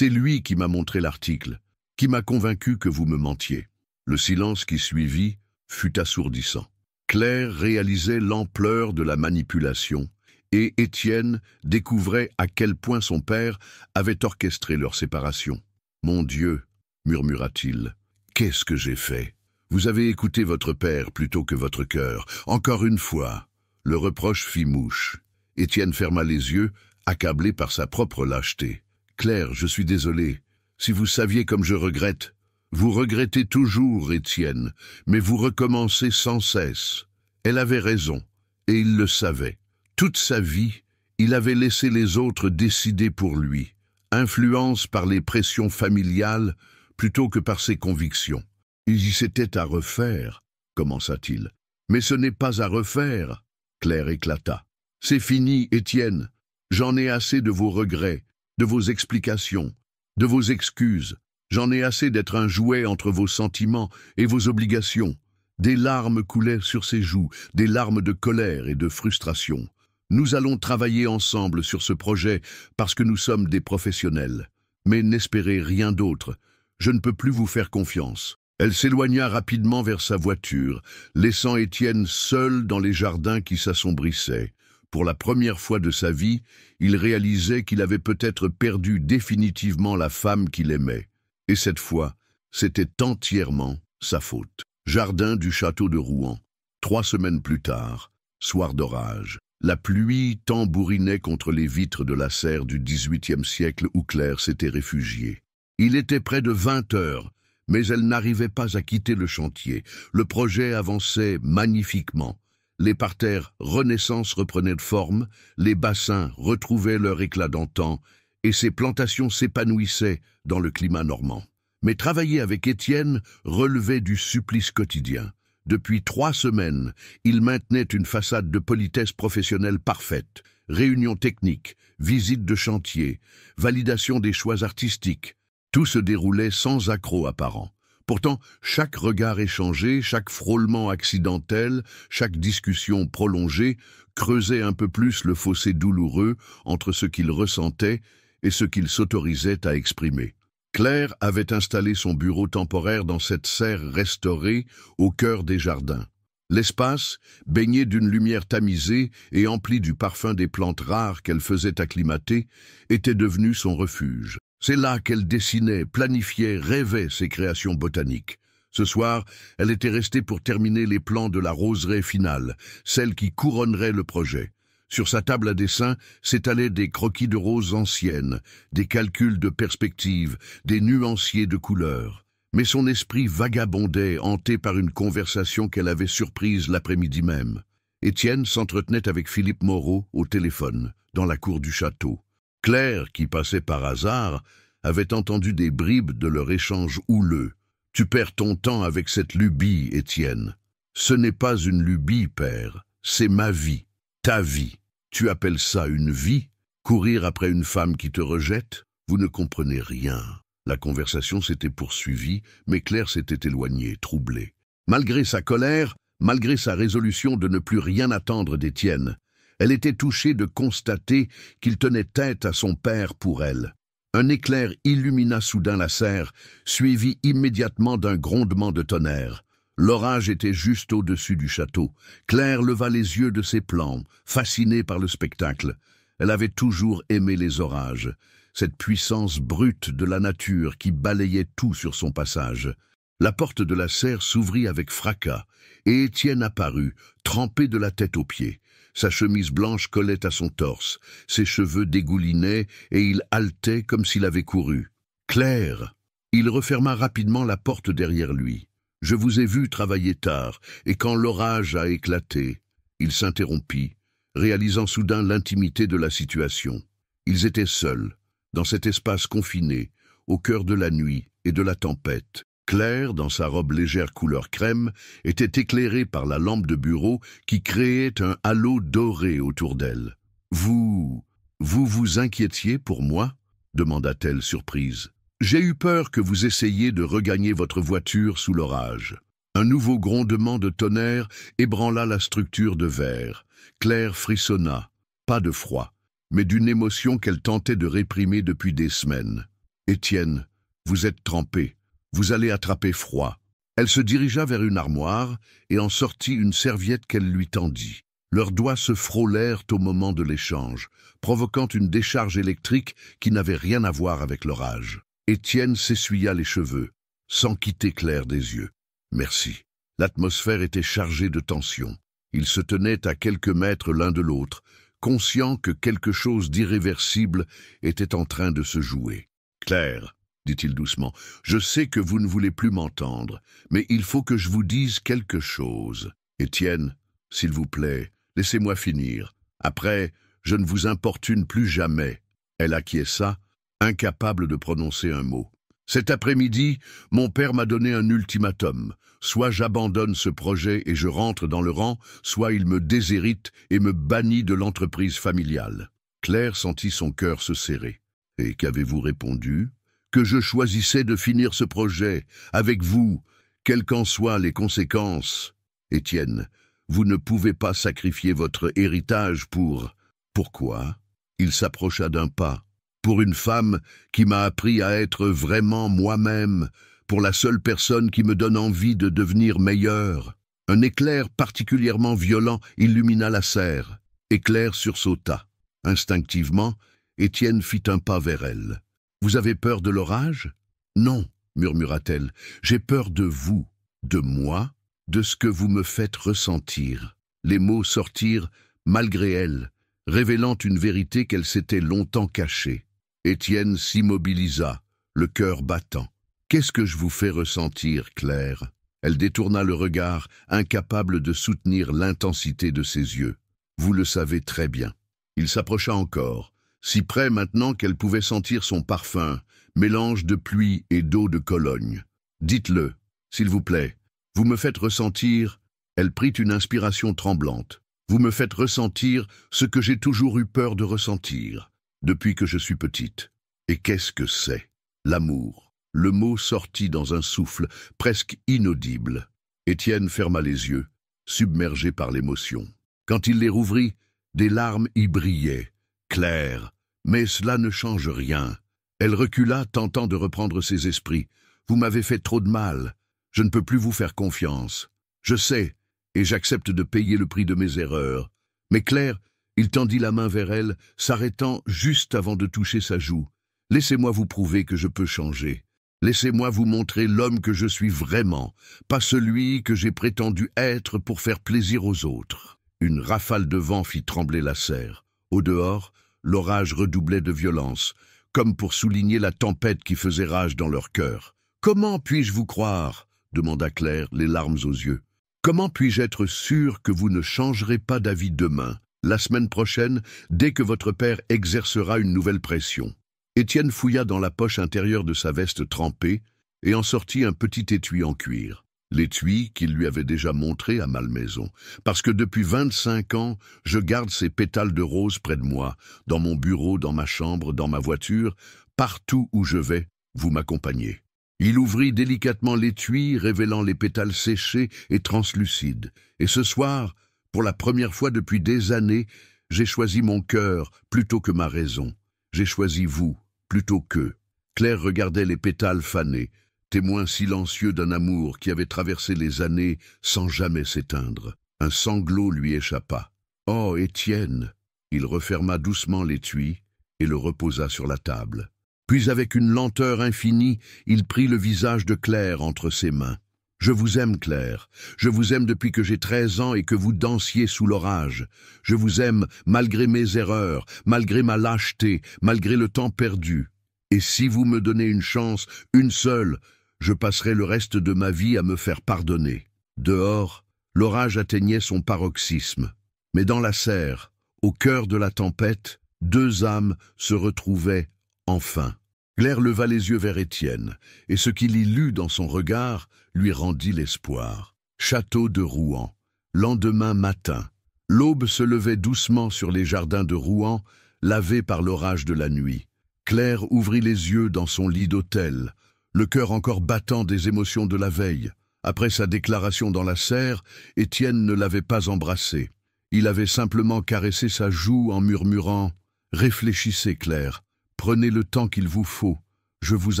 lui qui m'a montré l'article, qui m'a convaincu que vous me mentiez. » Le silence qui suivit fut assourdissant. Claire réalisait l'ampleur de la manipulation, et Étienne découvrait à quel point son père avait orchestré leur séparation. « Mon Dieu, murmura-t-il, qu'est-ce que j'ai fait ? Vous avez écouté votre père plutôt que votre cœur. Encore une fois. » Le reproche fit mouche. Étienne ferma les yeux, accablé par sa propre lâcheté. « Claire, je suis désolé. Si vous saviez comme je regrette. » « Vous regrettez toujours, Étienne, mais vous recommencez sans cesse. » Elle avait raison, et il le savait. Toute sa vie, il avait laissé les autres décider pour lui, influence par les pressions familiales plutôt que par ses convictions. Il y s'était à refaire, commença-t-il. « Mais ce n'est pas à refaire. » Claire éclata. « C'est fini, Étienne. J'en ai assez de vos regrets, de vos explications, de vos excuses. J'en ai assez d'être un jouet entre vos sentiments et vos obligations. » Des larmes coulaient sur ses joues, des larmes de colère et de frustration. « Nous allons travailler ensemble sur ce projet parce que nous sommes des professionnels. Mais n'espérez rien d'autre. Je ne peux plus vous faire confiance. » Elle s'éloigna rapidement vers sa voiture, laissant Étienne seul dans les jardins qui s'assombrissaient. Pour la première fois de sa vie, il réalisait qu'il avait peut-être perdu définitivement la femme qu'il aimait. Et cette fois, c'était entièrement sa faute. Jardin du château de Rouen. 3 semaines plus tard, soir d'orage. La pluie tambourinait contre les vitres de la serre du XVIIIe siècle où Claire s'était réfugiée. Il était près de 20 heures, mais elle n'arrivait pas à quitter le chantier. Le projet avançait magnifiquement. Les parterres Renaissance reprenaient de forme, les bassins retrouvaient leur éclat d'antan, et ses plantations s'épanouissaient dans le climat normand. Mais travailler avec Étienne relevait du supplice quotidien. Depuis 3 semaines, il maintenait une façade de politesse professionnelle parfaite. Réunions techniques, visites de chantier, validation des choix artistiques. Tout se déroulait sans accroc apparent. Pourtant, chaque regard échangé, chaque frôlement accidentel, chaque discussion prolongée creusait un peu plus le fossé douloureux entre ce qu'il ressentait et ce qu'il s'autorisait à exprimer. Claire avait installé son bureau temporaire dans cette serre restaurée au cœur des jardins. L'espace, baigné d'une lumière tamisée et empli du parfum des plantes rares qu'elle faisait acclimater, était devenu son refuge. C'est là qu'elle dessinait, planifiait, rêvait ses créations botaniques. Ce soir, elle était restée pour terminer les plans de la roseraie finale, celle qui couronnerait le projet. Sur sa table à dessin s'étalaient des croquis de roses anciennes, des calculs de perspective, des nuanciers de couleurs. Mais son esprit vagabondait, hanté par une conversation qu'elle avait surprise l'après-midi même. Étienne s'entretenait avec Philippe Moreau au téléphone, dans la cour du château. Claire, qui passait par hasard, avait entendu des bribes de leur échange houleux. « Tu perds ton temps avec cette lubie, Étienne. »« Ce n'est pas une lubie, père, c'est ma vie, ta vie. Tu appelles ça une vie? Courir après une femme qui te rejette? Vous ne comprenez rien. » La conversation s'était poursuivie, mais Claire s'était éloignée, troublée. Malgré sa colère, malgré sa résolution de ne plus rien attendre d'Étienne, elle était touchée de constater qu'il tenait tête à son père pour elle. Un éclair illumina soudain la serre, suivi immédiatement d'un grondement de tonnerre. L'orage était juste au-dessus du château. Claire leva les yeux de ses plans, fascinée par le spectacle. Elle avait toujours aimé les orages, cette puissance brute de la nature qui balayait tout sur son passage. La porte de la serre s'ouvrit avec fracas, et Étienne apparut, trempé de la tête aux pieds. Sa chemise blanche collait à son torse, ses cheveux dégoulinaient et il haletait comme s'il avait couru. « Claire !» Il referma rapidement la porte derrière lui. « Je vous ai vu travailler tard, et quand l'orage a éclaté... » Il s'interrompit, réalisant soudain l'intimité de la situation. Ils étaient seuls, dans cet espace confiné, au cœur de la nuit et de la tempête. Claire, dans sa robe légère couleur crème, était éclairée par la lampe de bureau qui créait un halo doré autour d'elle. « Vous vous inquiétiez pour moi ?» demanda-t-elle surprise. « J'ai eu peur que vous essayiez de regagner votre voiture sous l'orage. » Un nouveau grondement de tonnerre ébranla la structure de verre. Claire frissonna, pas de froid, mais d'une émotion qu'elle tentait de réprimer depuis des semaines. « Étienne, vous êtes trempé. Vous allez attraper froid. » Elle se dirigea vers une armoire et en sortit une serviette qu'elle lui tendit. Leurs doigts se frôlèrent au moment de l'échange, provoquant une décharge électrique qui n'avait rien à voir avec l'orage. Étienne s'essuya les cheveux, sans quitter Claire des yeux. « Merci. » L'atmosphère était chargée de tension. Ils se tenaient à quelques mètres l'un de l'autre, conscients que quelque chose d'irréversible était en train de se jouer. « Claire, » dit-il doucement, « je sais que vous ne voulez plus m'entendre, mais il faut que je vous dise quelque chose. Étienne, s'il vous plaît, laissez-moi finir. Après, je ne vous importune plus jamais. » Elle acquiesça, incapable de prononcer un mot. « Cet après-midi, mon père m'a donné un ultimatum. Soit j'abandonne ce projet et je rentre dans le rang, soit il me déshérite et me bannit de l'entreprise familiale. » Claire sentit son cœur se serrer. « Et qu'avez-vous répondu ? » « Que je choisissais de finir ce projet, avec vous, quelles qu'en soient les conséquences. Étienne, vous ne pouvez pas sacrifier votre héritage pour... » Pourquoi ? Il s'approcha d'un pas. « Pour une femme qui m'a appris à être vraiment moi-même, pour la seule personne qui me donne envie de devenir meilleur. » Un éclair particulièrement violent illumina la serre, et Claire sursauta. Instinctivement, Étienne fit un pas vers elle. « Vous avez peur de l'orage ? » ?»« Non, » murmura-t-elle, « j'ai peur de vous, de moi, de ce que vous me faites ressentir. » Les mots sortirent malgré elle, révélant une vérité qu'elle s'était longtemps cachée. Étienne s'immobilisa, le cœur battant. « Qu'est-ce que je vous fais ressentir, Claire ?» Elle détourna le regard, incapable de soutenir l'intensité de ses yeux. « Vous le savez très bien. » Il s'approcha encore, si près maintenant qu'elle pouvait sentir son parfum, mélange de pluie et d'eau de Cologne. « Dites-le, s'il vous plaît. Vous me faites ressentir... » Elle prit une inspiration tremblante. « Vous me faites ressentir ce que j'ai toujours eu peur de ressentir, depuis que je suis petite. Et qu'est-ce que c'est ? L'amour. » Le mot sortit dans un souffle presque inaudible. Étienne ferma les yeux, submergé par l'émotion. Quand il les rouvrit, des larmes y brillaient. Claire, mais cela ne change rien. Elle recula, tentant de reprendre ses esprits. « Vous m'avez fait trop de mal. Je ne peux plus vous faire confiance. Je sais, et j'accepte de payer le prix de mes erreurs. » Mais Claire, il tendit la main vers elle, s'arrêtant juste avant de toucher sa joue. « Laissez-moi vous prouver que je peux changer. Laissez-moi vous montrer l'homme que je suis vraiment, pas celui que j'ai prétendu être pour faire plaisir aux autres. » Une rafale de vent fit trembler la serre. Au dehors, l'orage redoublait de violence, comme pour souligner la tempête qui faisait rage dans leur cœur. « Comment puis-je vous croire ?» demanda Claire, les larmes aux yeux. « Comment puis-je être sûre que vous ne changerez pas d'avis demain, la semaine prochaine, dès que votre père exercera une nouvelle pression ?» Étienne fouilla dans la poche intérieure de sa veste trempée et en sortit un petit étui en cuir. L'étui qu'il lui avait déjà montré à Malmaison, parce que depuis 25 ans, je garde ces pétales de rose près de moi, dans mon bureau, dans ma chambre, dans ma voiture, partout où je vais, vous m'accompagnez. Il ouvrit délicatement l'étui, révélant les pétales séchés et translucides. Et ce soir, pour la première fois depuis des années, j'ai choisi mon cœur plutôt que ma raison. J'ai choisi vous plutôt qu'eux. Claire regardait les pétales fanés, témoin silencieux d'un amour qui avait traversé les années sans jamais s'éteindre. Un sanglot lui échappa. « Oh, Étienne !» Il referma doucement l'étui et le reposa sur la table. Puis avec une lenteur infinie, il prit le visage de Claire entre ses mains. « Je vous aime, Claire. Je vous aime depuis que j'ai 13 ans et que vous dansiez sous l'orage. Je vous aime malgré mes erreurs, malgré ma lâcheté, malgré le temps perdu. Et si vous me donnez une chance, une seule, je passerai le reste de ma vie à me faire pardonner. » Dehors, l'orage atteignait son paroxysme. Mais dans la serre, au cœur de la tempête, deux âmes se retrouvaient enfin. Claire leva les yeux vers Étienne, et ce qu'il y lut dans son regard lui rendit l'espoir. Château de Rouen. Lendemain matin. L'aube se levait doucement sur les jardins de Rouen, lavés par l'orage de la nuit. Claire ouvrit les yeux dans son lit d'hôtel, le cœur encore battant des émotions de la veille. Après sa déclaration dans la serre, Étienne ne l'avait pas embrassée. Il avait simplement caressé sa joue en murmurant « Réfléchissez, Claire, prenez le temps qu'il vous faut, je vous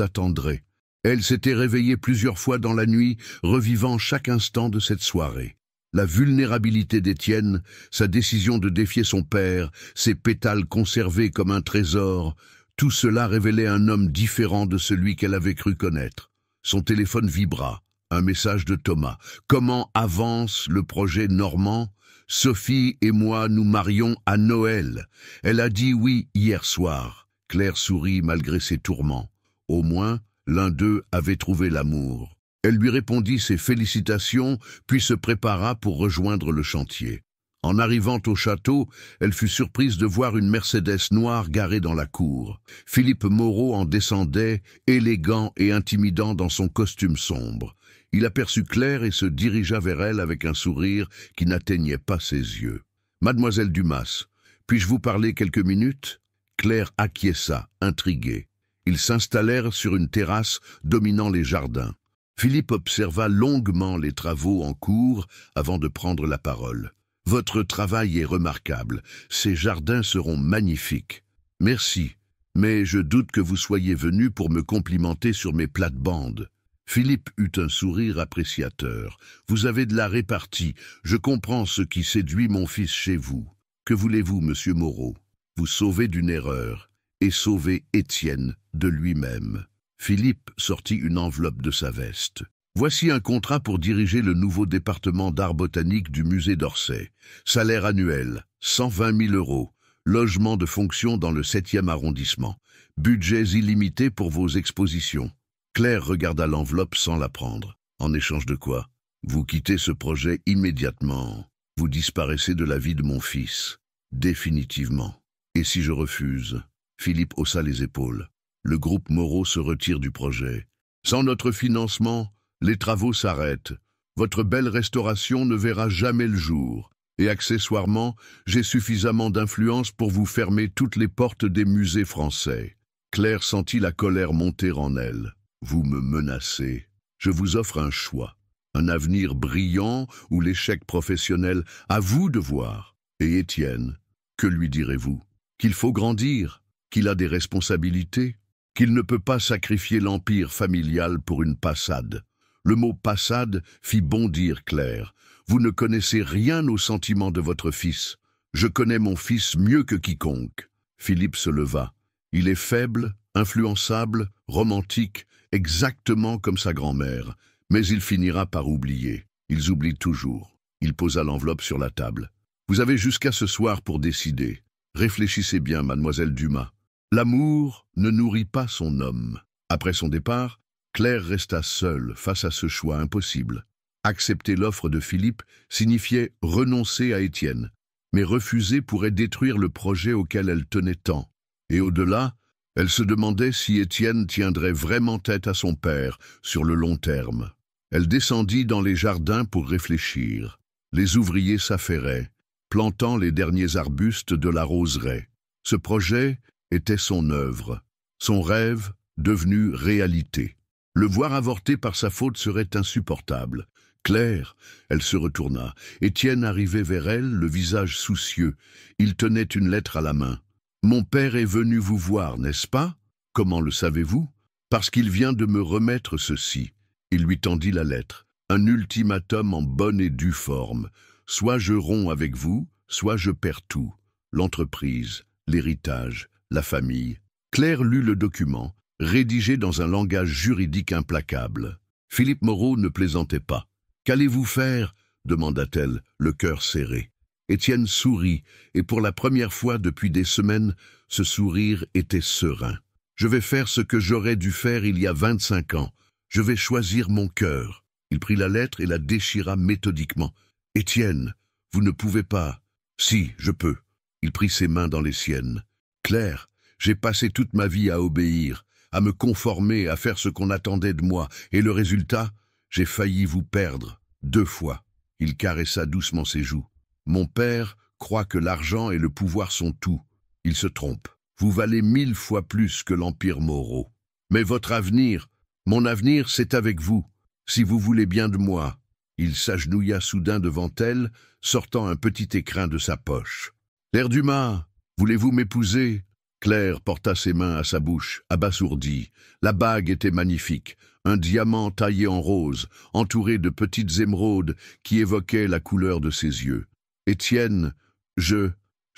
attendrai. » Elle s'était réveillée plusieurs fois dans la nuit, revivant chaque instant de cette soirée. La vulnérabilité d'Étienne, sa décision de défier son père, ses pétales conservés comme un trésor, tout cela révélait un homme différent de celui qu'elle avait cru connaître. Son téléphone vibra, un message de Thomas. « Comment avance le projet normand ? Sophie et moi nous marions à Noël. Elle a dit oui hier soir. » Claire sourit malgré ses tourments. Au moins, l'un d'eux avait trouvé l'amour. Elle lui répondit ses félicitations, puis se prépara pour rejoindre le chantier. En arrivant au château, elle fut surprise de voir une Mercedes noire garée dans la cour. Philippe Moreau en descendait, élégant et intimidant dans son costume sombre. Il aperçut Claire et se dirigea vers elle avec un sourire qui n'atteignait pas ses yeux. « Mademoiselle Dumas, puis-je vous parler quelques minutes ?» Claire acquiesça, intriguée. Ils s'installèrent sur une terrasse dominant les jardins. Philippe observa longuement les travaux en cours avant de prendre la parole. « Votre travail est remarquable. Ces jardins seront magnifiques. »« Merci, mais je doute que vous soyez venu pour me complimenter sur mes plates-bandes. » Philippe eut un sourire appréciateur. « Vous avez de la répartie. Je comprends ce qui séduit mon fils chez vous. Que voulez-vous, monsieur Moreau? Vous sauvez d'une erreur et sauvez Étienne de lui-même. » Philippe sortit une enveloppe de sa veste. « Voici un contrat pour diriger le nouveau département d'art botanique du musée d'Orsay. Salaire annuel, 120 000 €. Logement de fonction dans le 7e arrondissement. Budgets illimités pour vos expositions. » Claire regarda l'enveloppe sans la prendre. « En échange de quoi? Vous quittez ce projet immédiatement. Vous disparaissez de la vie de mon fils. Définitivement. Et si je refuse ?» Philippe haussa les épaules. « Le groupe Moreau se retire du projet. Sans notre financement, les travaux s'arrêtent. Votre belle restauration ne verra jamais le jour. Et accessoirement, j'ai suffisamment d'influence pour vous fermer toutes les portes des musées français. » Claire sentit la colère monter en elle. « Vous me menacez. Je vous offre un choix. Un avenir brillant ou l'échec professionnel, à vous de voir. Et Étienne, que lui direz-vous? Qu'il faut grandir, qu'il a des responsabilités, qu'il ne peut pas sacrifier l'empire familial pour une passade. » Le mot « passade » fit bondir Claire. « Vous ne connaissez rien aux sentiments de votre fils. Je connais mon fils mieux que quiconque. » Philippe se leva. Il est faible, influençable, romantique, exactement comme sa grand-mère. Mais il finira par oublier. Ils oublient toujours. Il posa l'enveloppe sur la table. « Vous avez jusqu'à ce soir pour décider. Réfléchissez bien, mademoiselle Dumas. L'amour ne nourrit pas son homme. » Après son départ, Claire resta seule face à ce choix impossible. Accepter l'offre de Philippe signifiait renoncer à Étienne, mais refuser pourrait détruire le projet auquel elle tenait tant. Et au-delà, elle se demandait si Étienne tiendrait vraiment tête à son père sur le long terme. Elle descendit dans les jardins pour réfléchir. Les ouvriers s'affairaient, plantant les derniers arbustes de la roseraie. Ce projet était son œuvre, son rêve devenu réalité. Le voir avorter par sa faute serait insupportable. Claire, elle se retourna. Étienne arrivait vers elle, le visage soucieux. Il tenait une lettre à la main. « Mon père est venu vous voir, n'est-ce pas? Comment le savez-vous? Parce qu'il vient de me remettre ceci. » Il lui tendit la lettre. Un ultimatum en bonne et due forme. « Soit je romps avec vous, soit je perds tout. l'entreprise, l'héritage, la famille. Claire lut le document, rédigé dans un langage juridique implacable. Philippe Moreau ne plaisantait pas. « Qu'allez-vous faire » demanda-t-elle, le cœur serré. Étienne sourit, et pour la première fois depuis des semaines, ce sourire était serein. « Je vais faire ce que j'aurais dû faire il y a 25 ans. Je vais choisir mon cœur. » Il prit la lettre et la déchira méthodiquement. « Étienne, vous ne pouvez pas. »« Si, je peux. » Il prit ses mains dans les siennes. « Claire, j'ai passé toute ma vie à obéir, à me conformer, à faire ce qu'on attendait de moi, et le résultat, j'ai failli vous perdre, 2 fois. » Il caressa doucement ses joues. « Mon père croit que l'argent et le pouvoir sont tout. Il se trompe. Vous valez 1000 fois plus que l'Empire Moreau. Mais votre avenir, mon avenir, c'est avec vous, si vous voulez bien de moi. » Il s'agenouilla soudain devant elle, sortant un petit écrin de sa poche. « Claire Dumas, voulez-vous m'épouser ?» Claire porta ses mains à sa bouche, abasourdie. La bague était magnifique, un diamant taillé en rose, entouré de petites émeraudes qui évoquaient la couleur de ses yeux. « Étienne, je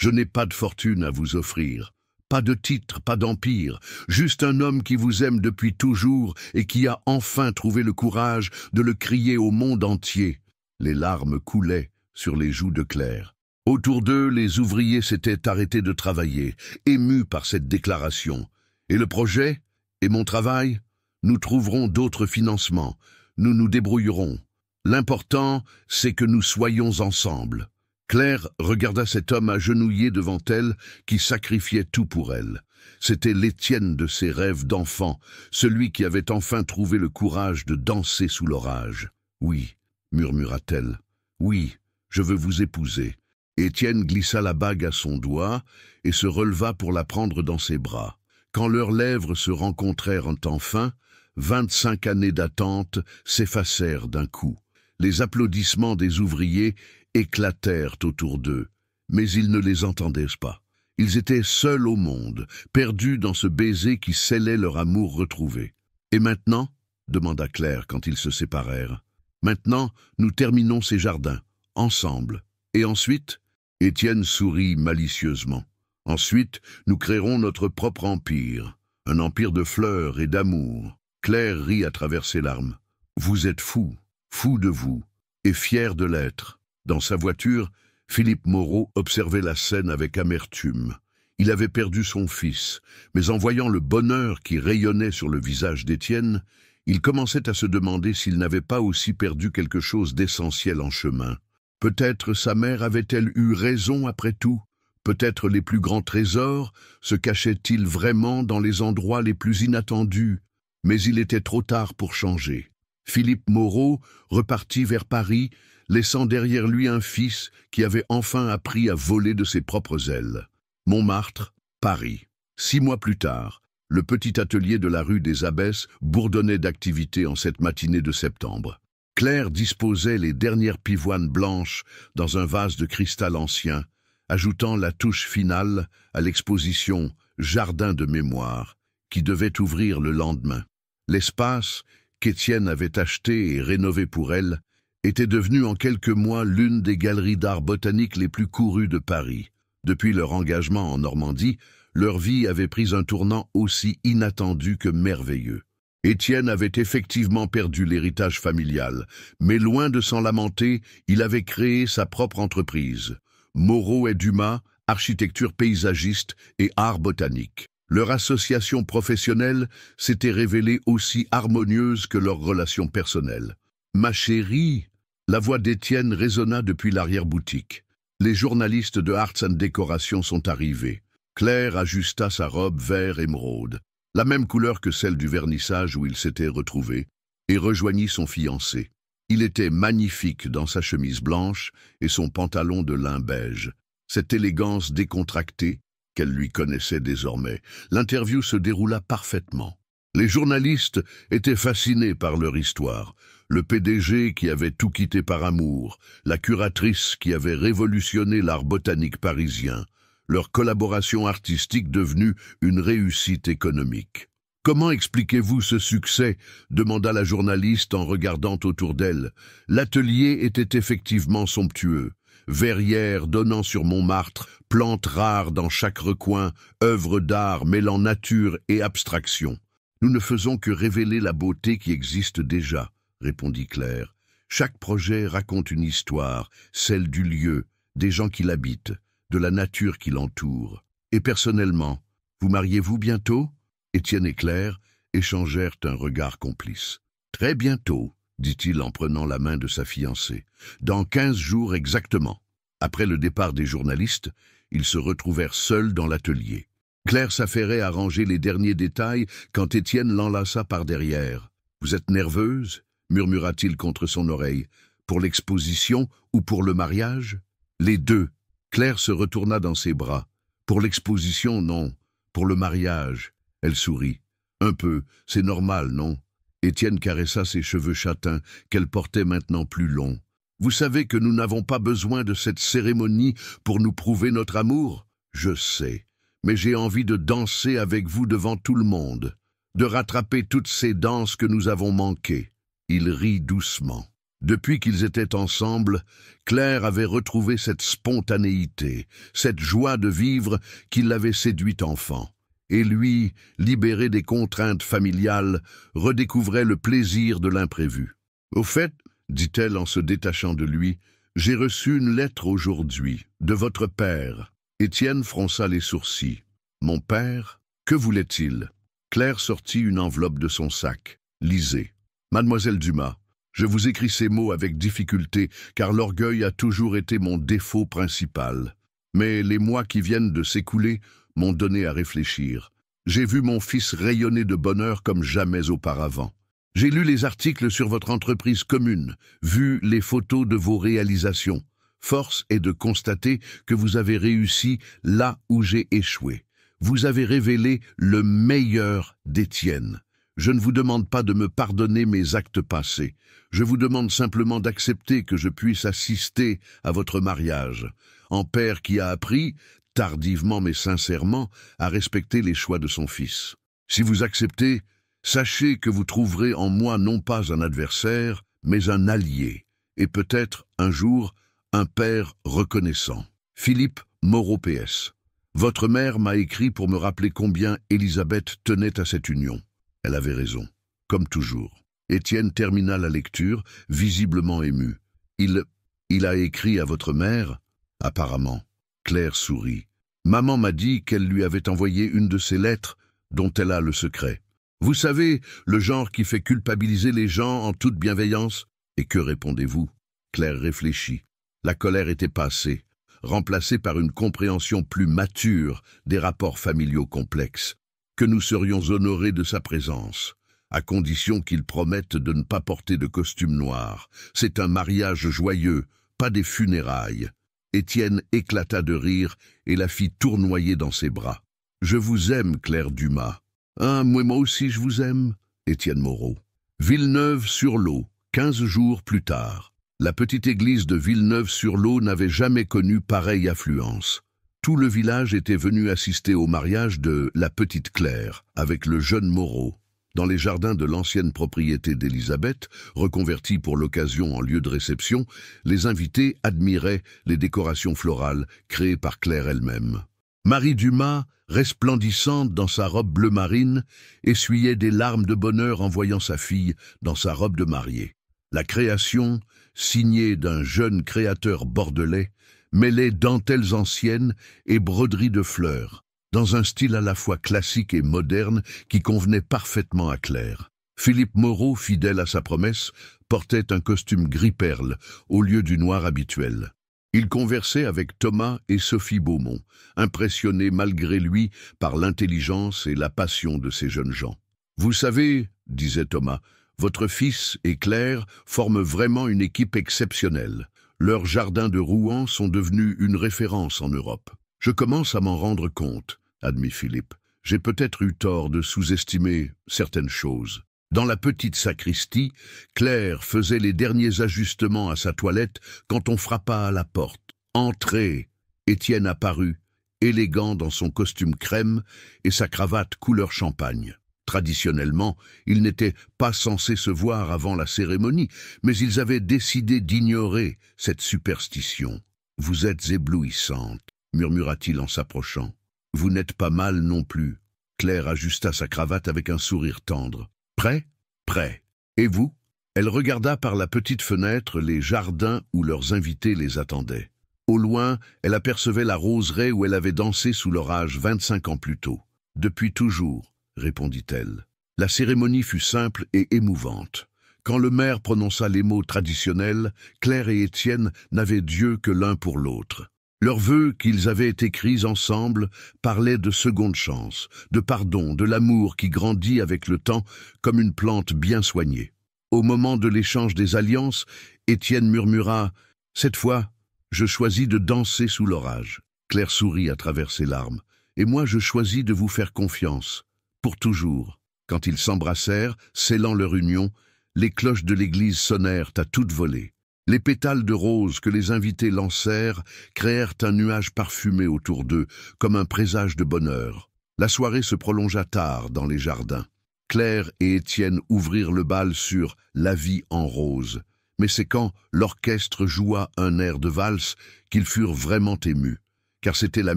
n'ai pas de fortune à vous offrir. Pas de titre, pas d'empire, juste un homme qui vous aime depuis toujours et qui a enfin trouvé le courage de le crier au monde entier. » Les larmes coulaient sur les joues de Claire. Autour d'eux, les ouvriers s'étaient arrêtés de travailler, émus par cette déclaration. « Et le projet? Et mon travail? Nous trouverons d'autres financements. Nous nous débrouillerons. L'important, c'est que nous soyons ensemble. » Claire regarda cet homme agenouillé devant elle qui sacrifiait tout pour elle. C'était l'Étienne de ses rêves d'enfant, celui qui avait enfin trouvé le courage de danser sous l'orage. « Oui, » murmura-t-elle, « oui, je veux vous épouser. » Étienne glissa la bague à son doigt et se releva pour la prendre dans ses bras. Quand leurs lèvres se rencontrèrent enfin, 25 années d'attente s'effacèrent d'un coup. Les applaudissements des ouvriers éclatèrent autour d'eux, mais ils ne les entendaient pas. Ils étaient seuls au monde, perdus dans ce baiser qui scellait leur amour retrouvé. « Et maintenant » demanda Claire quand ils se séparèrent. « Maintenant, nous terminons ces jardins, ensemble. Et ensuite ?» Étienne sourit malicieusement. « Ensuite, nous créerons notre propre empire, un empire de fleurs et d'amour. » Claire rit à travers ses larmes. « Vous êtes fou, fou de vous, et fier de l'être. » Dans sa voiture, Philippe Moreau observait la scène avec amertume. Il avait perdu son fils, mais en voyant le bonheur qui rayonnait sur le visage d'Étienne, il commençait à se demander s'il n'avait pas aussi perdu quelque chose d'essentiel en chemin. Peut-être sa mère avait-elle eu raison après tout? Peut-être les plus grands trésors se cachaient-ils vraiment dans les endroits les plus inattendus? Mais il était trop tard pour changer. Philippe Moreau repartit vers Paris, laissant derrière lui un fils qui avait enfin appris à voler de ses propres ailes. Montmartre, Paris. 6 mois plus tard, le petit atelier de la rue des Abbesses bourdonnait d'activité en cette matinée de septembre. Claire disposait les dernières pivoines blanches dans un vase de cristal ancien, ajoutant la touche finale à l'exposition « Jardin de mémoire » qui devait ouvrir le lendemain. L'espace, qu'Étienne avait acheté et rénové pour elle, était devenu en quelques mois l'une des galeries d'art botanique les plus courues de Paris. Depuis leur engagement en Normandie, leur vie avait pris un tournant aussi inattendu que merveilleux. Étienne avait effectivement perdu l'héritage familial, mais loin de s'en lamenter, il avait créé sa propre entreprise. Moreau et Dumas, architecture paysagiste et art botanique. Leur association professionnelle s'était révélée aussi harmonieuse que leur relation personnelle. « Ma chérie !» La voix d'Étienne résonna depuis l'arrière-boutique. Les journalistes de Arts and Décoration sont arrivés. Claire ajusta sa robe vert émeraude, la même couleur que celle du vernissage où il s'était retrouvé, et rejoignit son fiancé. Il était magnifique dans sa chemise blanche et son pantalon de lin beige. Cette élégance décontractée, qu'elle lui connaissait désormais, l'interview se déroula parfaitement. Les journalistes étaient fascinés par leur histoire. Le PDG qui avait tout quitté par amour, la curatrice qui avait révolutionné l'art botanique parisien, leur collaboration artistique devenue une réussite économique. « Comment expliquez-vous ce succès ?» demanda la journaliste en regardant autour d'elle. L'atelier était effectivement somptueux. verrières donnant sur Montmartre, plantes rares dans chaque recoin, œuvres d'art mêlant nature et abstraction. « Nous ne faisons que révéler la beauté qui existe déjà, » répondit Claire. « Chaque projet raconte une histoire, celle du lieu, des gens qui l'habitent, de la nature qui l'entoure. Et personnellement, vous mariez-vous bientôt ?» Étienne et Claire échangèrent un regard complice. « Très bientôt, » dit-il en prenant la main de sa fiancée. « Dans 15 jours exactement. » Après le départ des journalistes, ils se retrouvèrent seuls dans l'atelier. Claire s'affairait à ranger les derniers détails quand Étienne l'enlaça par derrière. « Vous êtes nerveuse ?» murmura-t-il contre son oreille. « Pour l'exposition ou pour le mariage ?»« Les deux. » Claire se retourna dans ses bras. « Pour l'exposition, non. Pour le mariage. » Elle sourit. « Un peu, c'est normal, non ?» Étienne caressa ses cheveux châtains, qu'elle portait maintenant plus longs. « Vous savez que nous n'avons pas besoin de cette cérémonie pour nous prouver notre amour ? Je sais. Mais j'ai envie de danser avec vous devant tout le monde, de rattraper toutes ces danses que nous avons manquées. » Il rit doucement. Depuis qu'ils étaient ensemble, Claire avait retrouvé cette spontanéité, cette joie de vivre qui l'avait séduite enfant. Et lui, libéré des contraintes familiales, redécouvrait le plaisir de l'imprévu. « Au fait, » dit-elle en se détachant de lui, « j'ai reçu une lettre aujourd'hui, de votre père. » Étienne fronça les sourcils. « Mon père, que voulait-il » Claire sortit une enveloppe de son sac. « Lisez. Mademoiselle Dumas, je vous écris ces mots avec difficulté, car l'orgueil a toujours été mon défaut principal. Mais les mois qui viennent de s'écouler m'ont donné à réfléchir. J'ai vu mon fils rayonner de bonheur comme jamais auparavant. J'ai lu les articles sur votre entreprise commune, vu les photos de vos réalisations. Force est de constater que vous avez réussi là où j'ai échoué. Vous avez révélé le meilleur d'Étienne. Je ne vous demande pas de me pardonner mes actes passés. Je vous demande simplement d'accepter que je puisse assister à votre mariage. En père qui a appris, tardivement mais sincèrement, à respecter les choix de son fils. Si vous acceptez, sachez que vous trouverez en moi non pas un adversaire, mais un allié, et peut-être, un jour, un père reconnaissant. Philippe Moreau PS. Votre mère m'a écrit pour me rappeler combien Élisabeth tenait à cette union. Elle avait raison, comme toujours. Étienne termina la lecture, visiblement ému. Il a écrit à votre mère ? Apparemment. Claire sourit. Maman m'a dit qu'elle lui avait envoyé une de ses lettres dont elle a le secret. Vous savez, le genre qui fait culpabiliser les gens en toute bienveillance. Et que répondez-vous ? Claire réfléchit. La colère était passée, remplacée par une compréhension plus mature des rapports familiaux complexes. Que nous serions honorés de sa présence, à condition qu'il promette de ne pas porter de costume noir. C'est un mariage joyeux, pas des funérailles. Étienne éclata de rire et la fit tournoyer dans ses bras. « Je vous aime, Claire Dumas. »« Ah, moi aussi je vous aime. » Étienne Moreau. Villeneuve-sur-Lot, 15 jours plus tard. La petite église de Villeneuve-sur-Lot n'avait jamais connu pareille affluence. Tout le village était venu assister au mariage de la petite Claire avec le jeune Moreau. Dans les jardins de l'ancienne propriété d'Élisabeth, reconvertie pour l'occasion en lieu de réception, les invités admiraient les décorations florales créées par Claire elle-même. Marie Dumas, resplendissante dans sa robe bleu marine, essuyait des larmes de bonheur en voyant sa fille dans sa robe de mariée. La création, signée d'un jeune créateur bordelais, mêlait dentelles anciennes et broderies de fleurs, dans un style à la fois classique et moderne qui convenait parfaitement à Claire. Philippe Moreau, fidèle à sa promesse, portait un costume gris-perle au lieu du noir habituel. Il conversait avec Thomas et Sophie Beaumont, impressionnés malgré lui par l'intelligence et la passion de ces jeunes gens. « Vous savez, disait Thomas, votre fils et Claire forment vraiment une équipe exceptionnelle. Leurs jardins de Rouen sont devenus une référence en Europe. Je commence à m'en rendre compte, admit Philippe. J'ai peut-être eu tort de sous-estimer certaines choses. » Dans la petite sacristie, Claire faisait les derniers ajustements à sa toilette quand on frappa à la porte. « Entrez !» Étienne apparut, élégant dans son costume crème et sa cravate couleur champagne. Traditionnellement, ils n'étaient pas censés se voir avant la cérémonie, mais ils avaient décidé d'ignorer cette superstition. Vous êtes éblouissante, murmura-t-il en s'approchant. Vous n'êtes pas mal non plus. Claire ajusta sa cravate avec un sourire tendre. Prêt? Prêt. Et vous? Elle regarda par la petite fenêtre les jardins où leurs invités les attendaient. Au loin, elle apercevait la roseraie où elle avait dansé sous l'orage 25 ans plus tôt. Depuis toujours, répondit-elle. La cérémonie fut simple et émouvante. Quand le maire prononça les mots traditionnels, Claire et Étienne n'avaient Dieu que l'un pour l'autre. Leurs vœux qu'ils avaient écrits ensemble parlaient de seconde chance, de pardon, de l'amour qui grandit avec le temps comme une plante bien soignée. Au moment de l'échange des alliances, Étienne murmura « Cette fois, je choisis de danser sous l'orage. » Claire sourit à travers ses larmes. « Et moi, je choisis de vous faire confiance, pour toujours. » Quand ils s'embrassèrent, scellant leur union, les cloches de l'église sonnèrent à toute volée. Les pétales de rose que les invités lancèrent créèrent un nuage parfumé autour d'eux, comme un présage de bonheur. La soirée se prolongea tard dans les jardins. Claire et Étienne ouvrirent le bal sur « La vie en rose ». Mais c'est quand l'orchestre joua un air de valse qu'ils furent vraiment émus, car c'était la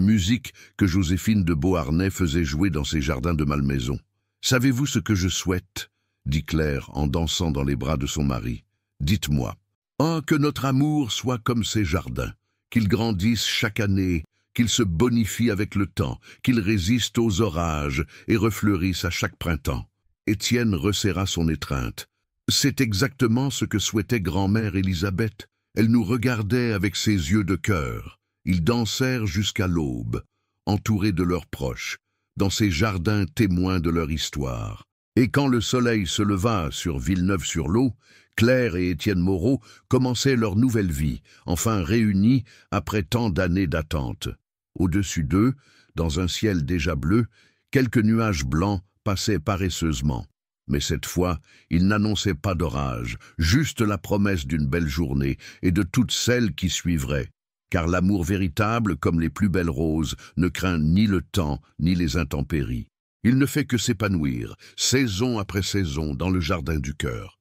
musique que Joséphine de Beauharnais faisait jouer dans ses jardins de Malmaison. « Savez-vous ce que je souhaite ?» dit Claire en dansant dans les bras de son mari. « Dites-moi. »« Oh, que notre amour soit comme ces jardins, qu'il grandisse chaque année, qu'il se bonifie avec le temps, qu'il résiste aux orages et refleurisse à chaque printemps. » Étienne resserra son étreinte. C'est exactement ce que souhaitait grand-mère Élisabeth. Elle nous regardait avec ses yeux de cœur. Ils dansèrent jusqu'à l'aube, entourés de leurs proches, dans ces jardins témoins de leur histoire. Et quand le soleil se leva sur Villeneuve-sur-Lot, Claire et Étienne Moreau commençaient leur nouvelle vie, enfin réunis après tant d'années d'attente. Au-dessus d'eux, dans un ciel déjà bleu, quelques nuages blancs passaient paresseusement. Mais cette fois, ils n'annonçaient pas d'orage, juste la promesse d'une belle journée et de toutes celles qui suivraient. Car l'amour véritable, comme les plus belles roses, ne craint ni le temps ni les intempéries. Il ne fait que s'épanouir, saison après saison, dans le jardin du cœur.